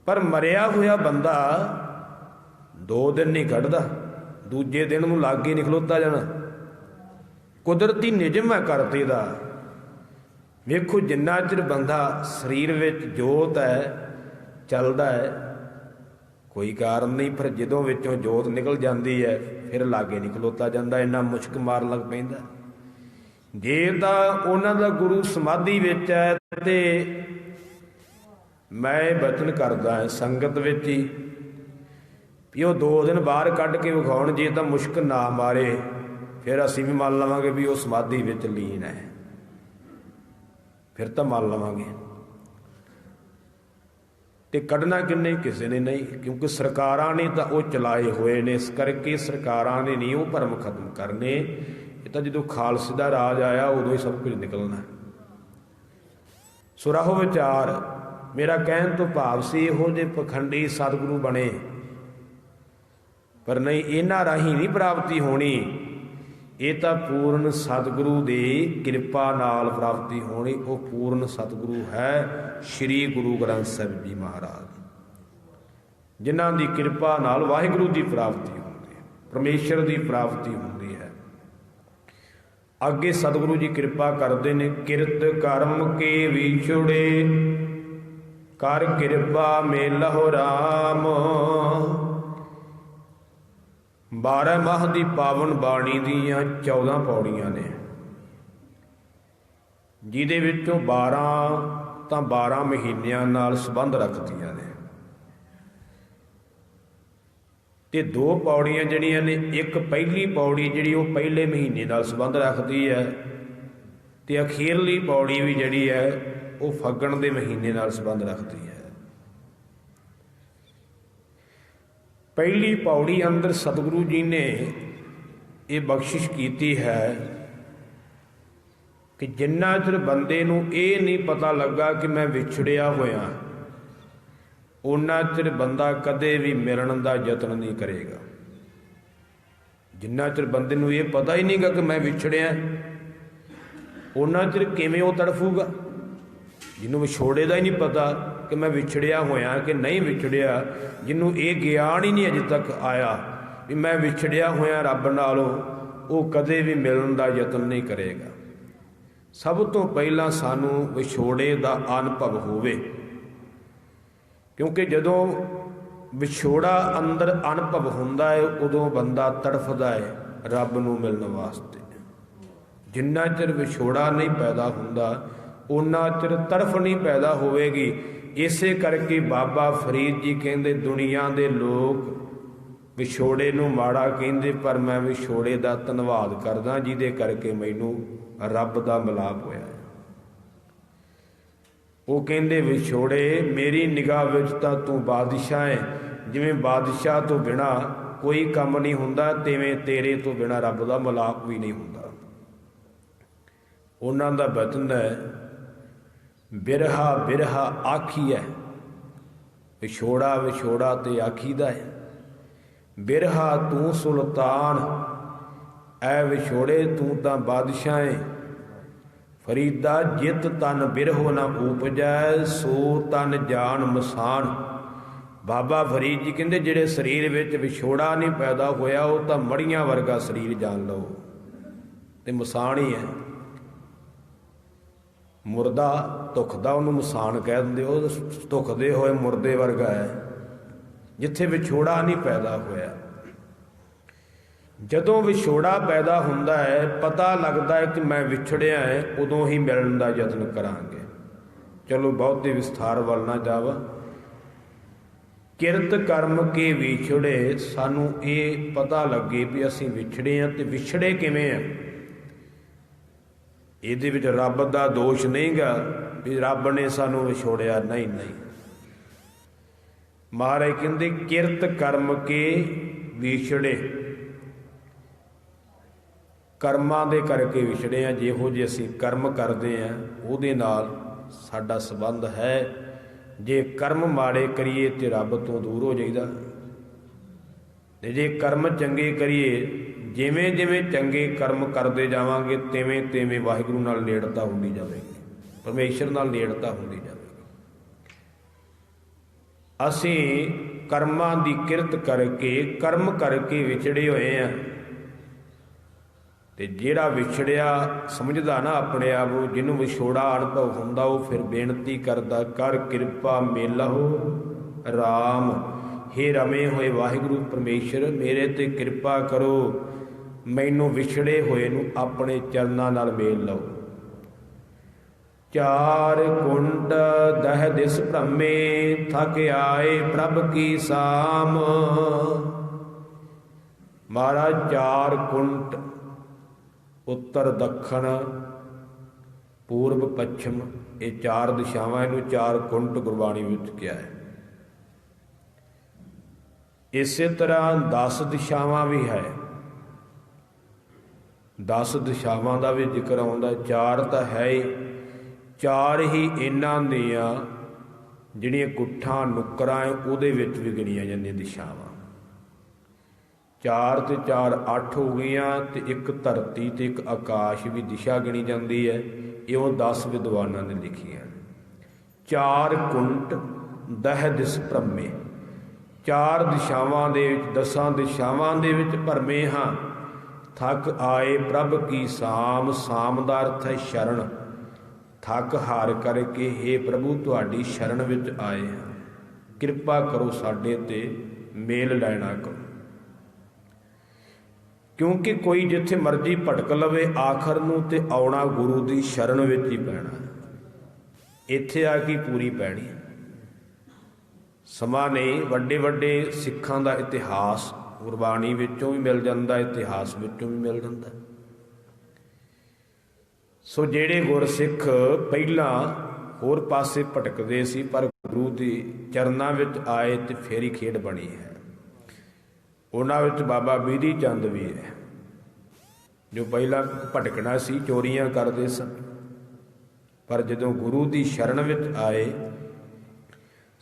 ਪਰ ਮਰਿਆ ਹੋਇਆ ਬੰਦਾ 2 ਦਿਨ ਨਹੀਂ ਕੱਢਦਾ, ਦੂਜੇ ਦਿਨ ਨੂੰ ਲਾਗੇ ਨਹੀਂ ਖਲੋਤਾ ਜਾਣਾ। ਕੁਦਰਤੀ ਨਿਯਮ ਹੈ ਕਰਤੇ ਦਾ। ਵੇਖੋ ਜਿੰਨਾ ਚਿਰ ਬੰਦਾ ਸਰੀਰ ਵਿੱਚ ਜੋਤ ਹੈ, ਚੱਲਦਾ ਹੈ, ਕੋਈ ਕਾਰਨ ਨਹੀਂ। ਫਿਰ ਜਦੋਂ ਵਿੱਚੋਂ ਜੋਤ ਨਿਕਲ ਜਾਂਦੀ ਹੈ ਫਿਰ ਲਾਗੇ ਨਹੀਂ ਖਲੋਤਾ ਜਾਂਦਾ, ਇੰਨਾ ਮੁਸ਼ਕ ਮਾਰਨ ਲੱਗ ਪੈਂਦਾ। ਜੇ ਤਾਂ ਉਹਨਾਂ ਦਾ ਗੁਰੂ ਸਮਾਧੀ ਵਿੱਚ ਹੈ ਤੇ ਮੈਂ ਬਚਨ ਕਰਦਾ ਹਾਂ ਸੰਗਤ ਵਿੱਚ ਹੀ ਵੀ ਉਹ 2 ਦਿਨ ਬਾਹਰ ਕੱਢ ਕੇ ਵਿਖਾਉਣ, ਜੇ ਤਾਂ ਮੁਸ਼ਕ ਨਾ ਮਾਰੇ ਫਿਰ ਅਸੀਂ ਵੀ ਮੰਨ ਲਵਾਂਗੇ ਵੀ ਉਹ ਸਮਾਧੀ ਵਿੱਚ ਲੀਨ ਹੈ, ਫਿਰ ਤਾਂ ਮੰਨ ਲਵਾਂਗੇ। ਤੇ ਕੱਢਣਾ ਕਿੰਨੇ? ਕਿਸੇ ਨੇ ਨਹੀਂ, ਕਿਉਂਕਿ ਸਰਕਾਰਾਂ ਨੇ ਤਾਂ ਉਹ ਚਲਾਏ ਹੋਏ ਨੇ। ਇਸ ਕਰਕੇ ਸਰਕਾਰਾਂ ਨੇ ਨਹੀਂ ਉਹ ਭਰਮ ਖਤਮ ਕਰਨੇ। ਇਹ ਤਾਂ ਜਦੋਂ ਖਾਲਸੇ ਦਾ ਰਾਜ ਆਇਆ ਉਦੋਂ ਹੀ ਸਭ ਕੁਝ ਨਿਕਲਣਾ। ਸੋ ਰਾਹੋ ਵਿਚਾਰ। ਮੇਰਾ ਕਹਿਣ ਤੋਂ ਭਾਵ ਸੀ ਇਹੋ ਜਿਹੇ ਪਖੰਡੀ ਸਤਿਗੁਰੂ ਬਣੇ, ਪਰ ਨਹੀਂ, ਇਹਨਾਂ ਰਾਹੀਂ ਨਹੀਂ ਪ੍ਰਾਪਤੀ ਹੋਣੀ। ਇਹ ਤਾਂ ਪੂਰਨ ਸਤਿਗੁਰੂ ਦੀ ਕਿਰਪਾ ਨਾਲ ਪ੍ਰਾਪਤੀ ਹੋਣੀ। ਉਹ ਪੂਰਨ ਸਤਿਗੁਰੂ ਹੈ ਸ਼੍ਰੀ ਗੁਰੂ ਗ੍ਰੰਥ ਸਾਹਿਬ ਜੀ ਮਹਾਰਾਜ, ਜਿਨ੍ਹਾਂ ਦੀ ਕਿਰਪਾ ਨਾਲ ਵਾਹਿਗੁਰੂ ਦੀ ਪ੍ਰਾਪਤੀ ਹੁੰਦੀ ਹੈ, ਪਰਮੇਸ਼ਰ ਦੀ ਪ੍ਰਾਪਤੀ ਹੁੰਦੀ ਹੈ। ਅੱਗੇ ਸਤਿਗੁਰੂ ਜੀ ਕਿਰਪਾ ਕਰਦੇ ਨੇ। ਕਿਰਤ ਕਰਮ ਕੇ ਵਿਛੁੜੇ ਕਰ ਕਿਰਪਾ ਮੇਲਹੁ ਰਾਮ। 12 ਮਾਹ ਦੀ ਪਾਵਨ ਬਾਣੀ ਦੀਆਂ 14 ਪੌੜੀਆਂ ਨੇ, ਜਿਹਦੇ ਵਿੱਚੋਂ 12 ਤਾਂ 12 ਮਹੀਨਿਆਂ ਨਾਲ ਸੰਬੰਧ ਰੱਖਦੀਆਂ ਨੇ, ਤੇ 2 ਪੌੜੀਆਂ ਜਿਹੜੀਆਂ ਨੇ, ਇੱਕ ਪਹਿਲੀ ਪੌੜੀ ਜਿਹੜੀ ਉਹ ਪਹਿਲੇ ਮਹੀਨੇ ਨਾਲ ਸੰਬੰਧ ਰੱਖਦੀ ਹੈ, ਤੇ ਅਖੀਰਲੀ ਪੌੜੀ ਵੀ ਜਿਹੜੀ ਹੈ ਉਹ ਫੱਗਣ ਦੇ ਮਹੀਨੇ ਨਾਲ ਸੰਬੰਧ ਰੱਖਦੀ ਹੈ। ਪਹਿਲੀ ਪੌੜੀ ਅੰਦਰ ਸਤਿਗੁਰੂ ਜੀ ਨੇ ਇਹ ਬਖਸ਼ਿਸ਼ ਕੀਤੀ ਹੈ ਕਿ ਜਿੰਨਾ ਚਿਰ ਬੰਦੇ ਨੂੰ ਇਹ ਨਹੀਂ ਪਤਾ ਲੱਗਾ ਕਿ ਮੈਂ ਵਿਛੜਿਆ ਹੋਇਆ, ਓਨਾ ਚਿਰ ਬੰਦਾ ਕਦੇ ਵੀ ਮਿਲਣ ਦਾ ਯਤਨ ਨਹੀਂ ਕਰੇਗਾ। ਜਿੰਨਾ ਚਿਰ ਬੰਦੇ ਨੂੰ ਇਹ ਪਤਾ ਹੀ ਨਹੀਂਗਾ ਕਿ ਮੈਂ ਵਿਛੜਿਆ, ਓਨਾ ਚਿਰ ਕਿਵੇਂ ਉਹ ਤੜਫੂਗਾ। ਜਿਹਨੂੰ ਵਿਛੋੜੇ ਦਾ ਹੀ ਨਹੀਂ ਪਤਾ ਕਿ ਮੈਂ ਵਿਛੜਿਆ ਹੋਇਆ ਕਿ ਨਹੀਂ ਵਿਛੜਿਆ, ਜਿਹਨੂੰ ਇਹ ਗਿਆਨ ਹੀ ਨਹੀਂ ਅਜੇ ਤੱਕ ਆਇਆ ਵੀ ਮੈਂ ਵਿਛੜਿਆ ਹੋਇਆ ਰੱਬ ਨਾਲੋਂ, ਉਹ ਕਦੇ ਵੀ ਮਿਲਣ ਦਾ ਯਤਨ ਨਹੀਂ ਕਰੇਗਾ। ਸਭ ਤੋਂ ਪਹਿਲਾਂ ਸਾਨੂੰ ਵਿਛੋੜੇ ਦਾ ਅਨੁਭਵ ਹੋਵੇ, ਕਿਉਂਕਿ ਜਦੋਂ ਵਿਛੋੜਾ ਅੰਦਰ ਅਨੁਭਵ ਹੁੰਦਾ ਹੈ ਉਦੋਂ ਬੰਦਾ ਤੜਫਦਾ ਹੈ ਰੱਬ ਨੂੰ ਮਿਲਣ ਵਾਸਤੇ। ਜਿੰਨਾ ਚਿਰ ਵਿਛੋੜਾ ਨਹੀਂ ਪੈਦਾ ਹੁੰਦਾ ਓਨਾ ਚਿਰ ਤੜਫ ਨਹੀਂ ਪੈਦਾ ਹੋਵੇਗੀ। ਇਸੇ ਕਰਕੇ ਬਾਬਾ ਫਰੀਦ ਜੀ ਕਹਿੰਦੇ, ਦੁਨੀਆ ਦੇ ਲੋਕ ਵਿਛੋੜੇ ਨੂੰ ਮਾੜਾ ਕਹਿੰਦੇ, ਪਰ ਮੈਂ ਵਿਛੋੜੇ ਦਾ ਧੰਨਵਾਦ ਕਰਦਾ ਜਿਹਦੇ ਕਰਕੇ ਮੈਨੂੰ ਰੱਬ ਦਾ ਮਿਲਾਪ ਹੋਇਆ। ਉਹ ਕਹਿੰਦੇ, ਵਿਛੋੜੇ ਮੇਰੀ ਨਿਗਾਹ ਵਿੱਚ ਤਾਂ ਤੂੰ ਬਾਦਸ਼ਾਹ ਹੈ, ਜਿਵੇਂ ਬਾਦਸ਼ਾਹ ਤੋਂ ਬਿਨਾ ਕੋਈ ਕੰਮ ਨਹੀਂ ਹੁੰਦਾ, ਤਿਵੇਂ ਤੇਰੇ ਤੋਂ ਬਿਨਾ ਰੱਬ ਦਾ ਮਿਲਾਪ ਵੀ ਨਹੀਂ ਹੁੰਦਾ। ਉਹਨਾਂ ਦਾ ਬਚਨ ਹੈ, ਬਿਰਹਾ ਬਿਰਹਾ ਆਖੀਐ, ਵਿਛੋੜਾ ਵਿਛੋੜਾ ਤੇ ਆਖੀਦਾ ਹੈ। ਬਿਰਹਾ ਤੂੰ ਸੁਲਤਾਨ, ਐ ਵਿਛੋੜੇ ਤੂੰ ਤਾਂ ਬਾਦਸ਼ਾਹ ਹੈ। ਫਰੀਦਾ ਜਿਤ ਤਨ ਬਿਰਹੋ ਨਾ ਉਪਜੈ, ਸੋ ਤਨ ਜਾਨ ਮਸਾਨ। ਬਾਬਾ ਫਰੀਦ ਜੀ ਕਹਿੰਦੇ, ਜਿਹੜੇ ਸਰੀਰ ਵਿੱਚ ਵਿਛੋੜਾ ਨਹੀਂ ਪੈਦਾ ਹੋਇਆ ਉਹ ਤਾਂ ਮੜੀਆਂ ਵਰਗਾ ਸਰੀਰ ਜਾਣ ਲਓ, ਤੇ ਮਸਾਨ ਹੀ ਹੈ। ਮੁਰਦਾ ਧੁਖਦਾ ਉਹਨੂੰ ਮਸਾਨ ਕਹਿ ਦਿੰਦੇ, ਉਹ ਧੁਖਦੇ ਹੋਏ ਮੁਰਦੇ ਵਰਗਾ ਹੈ, ਜਿੱਥੇ ਵਿਛੋੜਾ ਨਹੀਂ ਪੈਦਾ ਹੋਇਆ। ਜਦੋਂ ਵਿਛੋੜਾ ਪੈਦਾ ਹੁੰਦਾ ਹੈ, ਪਤਾ ਲੱਗਦਾ ਹੈ ਕਿ ਮੈਂ ਵਿਛੜਿਆ ਹੈ, ਉਦੋਂ ਹੀ ਮਿਲਣ ਦਾ ਯਤਨ ਕਰਾਂਗੇ। ਚਲੋ ਬਹੁਤੇ ਵਿਸਥਾਰ ਵੱਲ ਨਾ ਜਾਵਾਂ। ਕਿਰਤ ਕਰਮ ਕੇ ਵਿਛੜੇ, ਸਾਨੂੰ ਇਹ ਪਤਾ ਲੱਗੇ ਵੀ ਅਸੀਂ ਵਿਛੜੇ ਹਾਂ, ਤੇ ਵਿਛੜੇ ਕਿਵੇਂ ਆ। ਇਹਦੇ ਵਿੱਚ ਰੱਬ ਦਾ ਦੋਸ਼ ਨਹੀਂਗਾ ਵੀ ਰੱਬ ਨੇ ਸਾਨੂੰ ਵਿਛੋੜਿਆ, ਨਹੀਂ ਨਹੀਂ। ਮਹਾਰਾਜ ਕਹਿੰਦੇ, ਕਿਰਤ ਕਰਮ ਕੇ ਵਿਛੜੇ, ਕਰਮਾਂ ਦੇ ਕਰਕੇ ਵਿਛੜੇ ਆ। ਜਿਹੋ ਜਿਹੇ ਅਸੀਂ ਕਰਮ ਕਰਦੇ ਆ ਉਹਦੇ ਨਾਲ ਸਾਡਾ ਸੰਬੰਧ ਹੈ। ਜੇ ਕਰਮ ਮਾੜੇ ਕਰੀਏ ਤੇ ਰੱਬ ਤੋਂ ਦੂਰ ਹੋ ਜਾਈਦਾ, ਤੇ ਜੇ ਕਰਮ ਚੰਗੇ ਕਰੀਏ, ਜਿਵੇਂ ਜਿਵੇਂ ਚੰਗੇ ਕਰਮ ਕਰਦੇ ਜਾਵਾਂਗੇ ਤਿਵੇਂ ਤਿਵੇਂ ਵਾਹਿਗੁਰੂ ਨਾਲ ਨੇੜਤਾ ਹੁੰਦੀ ਜਾਵੇਗੀ, ਪਰਮੇਸ਼ਰ ਨਾਲ ਨੇੜਤਾ ਹੁੰਦੀ ਜਾਵੇਗੀ। ਅਸੀਂ ਕਰਮਾਂ ਦੀ ਕਿਰਤ ਕਰਕੇ, ਕਰਮ ਕਰਕੇ ਵਿਛੜੇ ਹੋਏ ਆ, ਤੇ ਜਿਹੜਾ ਵਿਛੜਿਆ ਸਮਝਦਾ ਨਾ ਆਪਣੇ ਆਪ ਨੂੰ, ਜਿਹਨੂੰ ਵਿਛੋੜਾ ਅਨੁਭਵ ਹੁੰਦਾ, ਉਹ ਫਿਰ ਬੇਨਤੀ ਕਰਦਾ, ਕਰ ਕਿਰਪਾ ਮੇਲਹੁ ਰਾਮ। ਹੇ ਰਮੇ ਹੋਏ ਵਾਹਿਗੁਰੂ ਪਰਮੇਸ਼ਰ, ਮੇਰੇ ਤੇ ਕਿਰਪਾ ਕਰੋ, ਮੈਨੂੰ ਵਿਛੜੇ ਹੋਏ ਨੂੰ ਆਪਣੇ ਚਰਨਾਂ ਨਾਲ ਮੇਲ ਲਓ। ਚਾਰ ਕੁੰਡ ਦਹ ਦਿਸ ਭ੍ਰਮੇ, ਥਕ ਆਏ ਪ੍ਰਭ ਕੀ ਸਾਮ। ਮਹਾਰਾਜ, ਚਾਰ ਕੁੰਡ, ਉੱਤਰ ਦੱਖਣ ਪੂਰਬ ਪੱਛਮ, ਇਹ 4 ਦਿਸ਼ਾਵਾਂ, ਇਹਨੂੰ 4 ਕੁੰਟ ਗੁਰਬਾਣੀ ਵਿੱਚ ਕਿਹਾ ਹੈ। ਇਸੇ ਤਰ੍ਹਾਂ 10 ਦਿਸ਼ਾਵਾਂ ਵੀ ਹੈ, 10 ਦਿਸ਼ਾਵਾਂ ਦਾ ਵੀ ਜ਼ਿਕਰ ਆਉਂਦਾ। 4 ਤਾਂ ਹੈ ਹੀ, 4 ਹੀ ਇਹਨਾਂ ਦੀਆਂ ਜਿਹੜੀਆਂ ਗੁੱਠਾਂ ਨੁੱਕਰਾਂ ਉਹਦੇ ਵਿੱਚ ਵੀ ਗਿਣੀਆਂ ਜਾਂਦੀਆਂ ਦਿਸ਼ਾਵਾਂ। 4 ਤੇ 4 8 ਹੋ ਗਈਆਂ, ਤੇ ਇੱਕ ਧਰਤੀ ਤੇ ਇੱਕ ਆਕਾਸ਼ ਵੀ ਦਿਸ਼ਾ ਗਿਣੀ ਜਾਂਦੀ ਹੈ। ਇਹ ਉਹ 10 ਵਿਦਵਾਨਾਂ ਨੇ ਲਿਖੀਆਂ। 4 ਕੁੰਟ ਦਹ ਦਿਸ ਭ੍ਰਮੇ, 4 ਦਿਸ਼ਾਵਾਂ ਦੇ ਵਿੱਚ, 10 ਦਿਸ਼ਾਵਾਂ ਦੇ ਵਿੱਚ ਭਰਮੇ ਹਾਂ। ਥੱਕ ਆਏ ਪ੍ਰਭ ਕੀ ਸਾਮ, ਸਾਮ ਦਾ ਅਰਥ ਹੈ ਸ਼ਰਨ। ਥੱਕ ਹਾਰ ਕਰਕੇ हे ਪ੍ਰਭੂ ਤੁਹਾਡੀ ਸ਼ਰਨ ਵਿੱਚ ਆਏ ਹਾਂ, ਕਿਰਪਾ ਕਰੋ ਸਾਡੇ ਤੇ ਮੇਲ ਲੈਣਾ ਕਰੋ। ਕਿਉਂਕਿ ਕੋਈ ਜਿੱਥੇ ਮਰਜ਼ੀ ਭਟਕ ਲਵੇ, ਆਖਰ ਨੂੰ ਤੇ ਆਉਣਾ ਗੁਰੂ ਦੀ ਸ਼ਰਨ ਵਿੱਚ ਹੀ ਪੈਣਾ, ਇੱਥੇ ਆ ਕੇ ਪੂਰੀ ਪੈਣੀ। ਸਮਾਂ ਨਹੀਂ, ਵੱਡੇ ਵੱਡੇ ਸਿੱਖਾਂ ਦਾ ਇਤਿਹਾਸ ਗੁਰਬਾਣੀ ਵਿੱਚੋਂ ਵੀ ਮਿਲ ਜਾਂਦਾ, ਇਤਿਹਾਸ ਵਿੱਚੋਂ ਵੀ ਮਿਲ ਜਾਂਦਾ। ਸੋ ਜਿਹੜੇ ਗੁਰਸਿੱਖ ਪਹਿਲਾਂ ਹੋਰ ਪਾਸੇ ਭਟਕਦੇ ਸੀ, ਪਰ ਗੁਰੂ ਦੀ ਚਰਨਾਂ ਵਿੱਚ ਆਏ ਤੇ ਫੇਰ ਹੀ ਖੇਡ ਬਣੀ ਹੈ। ਉਹਨਾਂ ਵਿੱਚ ਬਾਬਾ ਬਿਧੀ ਚੰਦ ਵੀ ਹੈ, ਜੋ ਪਹਿਲਾਂ ਭਟਕਣਾ ਸੀ, ਚੋਰੀਆਂ ਕਰਦੇ ਸਨ, ਪਰ ਜਦੋਂ ਗੁਰੂ ਦੀ ਸ਼ਰਨ ਵਿੱਚ ਆਏ,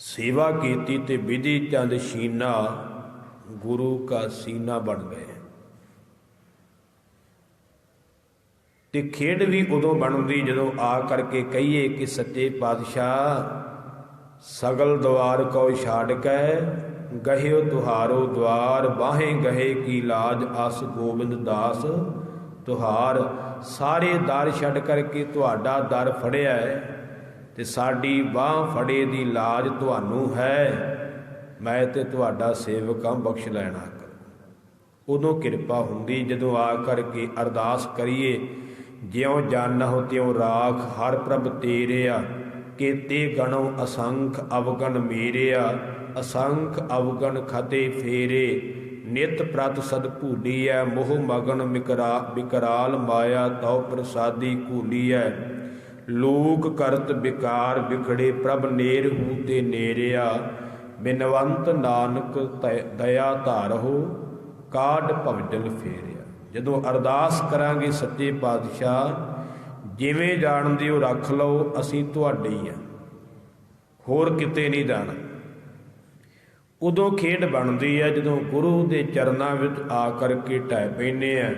ਸੇਵਾ ਕੀਤੀ ਤੇ ਬਿਧੀ ਚੰਦ ਸ਼ੀਨਾ ਗੁਰੂ ਕਾ ਸੀਨਾ ਬਣ ਗਏ। ਤੇ ਖੇਡ ਵੀ ਉਦੋਂ ਬਣਦੀ ਜਦੋਂ ਆ ਕਰਕੇ ਕਹੀਏ ਕਿ ਸੱਚੇ ਪਾਤਸ਼ਾਹ ਸਗਲ ਦੁਆਰ ਕੋ ਛਾੜ ਕੇ ਗਹਿਓ ਤੁਹਾਰੋ ਦੁਆਰ, ਬਾਹੇ ਗਹੇ ਕੀ ਲਾਜ ਅਸ ਗੋਬਿੰਦ ਦਾਸ ਤੁਹਾਰ। ਸਾਰੇ ਦਰ ਛੱਡ ਕਰਕੇ ਤੁਹਾਡਾ ਦਰ ਫੜਿਆ ਤੇ ਸਾਡੀ ਬਾਹ ਫੜੇ ਦੀ ਲਾਜ ਤੁਹਾਨੂੰ ਹੈ, ਮੈਂ ਤੇ ਤੁਹਾਡਾ ਸੇਵਕ ਹਾਂ, ਬਖਸ਼ ਲੈਣਾ ਕਰੋ। ਉਦੋਂ ਕਿਰਪਾ ਹੁੰਦੀ ਜਦੋਂ ਆ ਕਰਕੇ ਅਰਦਾਸ ਕਰੀਏ, ਜਿਉ ਜਾਨਹੁ ਤਿਉ ਰਾਖ ਹਰ ਪ੍ਰਭ ਤੇਰਿਆ, ਕੇਤੇ ਗਣੋ ਅਸੰਖ ਅਵਗਣ ਮੇਰਿਆ, ਅਸੰਖ ਅਵਗਣ ਖਤੇ ਫੇਰੇ, ਨਿਤ ਪ੍ਰਤ ਸਦ ਭੂਲੀਐ, ਮੋਹ ਮਗਨ ਵਿਕਰਾਲ ਮਾਇਆ ਤਉ ਪ੍ਰਸਾਦੀ ਘੂਲੀਐ, ਲੋਕ ਕਰਤ ਵਿਕਾਰ ਵਿਖੜੇ ਪ੍ਰਭ ਨੇਰ ਹੂ ਤੇ ਨੇਰਿਆ, ਬਿਨਵੰਤ ਨਾਨਕ ਦਇਆ ਧਾਰਹੁ ਕਾਢ ਭਵਜਲ ਫੇਰਿਆ। ਜਦੋਂ ਅਰਦਾਸ ਕਰਾਂਗੇ ਸੱਚੇ ਪਾਤਸ਼ਾਹ ਜਿਵੇਂ ਜਾਣਦੇ ਹੋ ਰੱਖ ਲਓ, ਅਸੀਂ ਤੁਹਾਡੇ ਹੀ ਆ, ਹੋਰ ਕਿਤੇ ਨਹੀਂ ਜਾਣਾ। ਉਦੋਂ ਖੇਡ ਬਣਦੀ ਹੈ ਜਦੋਂ ਗੁਰੂ ਦੇ ਚਰਨਾਂ ਵਿੱਚ ਆ ਕਰਕੇ ਢਹਿ ਪੈਂਦੇ ਆ,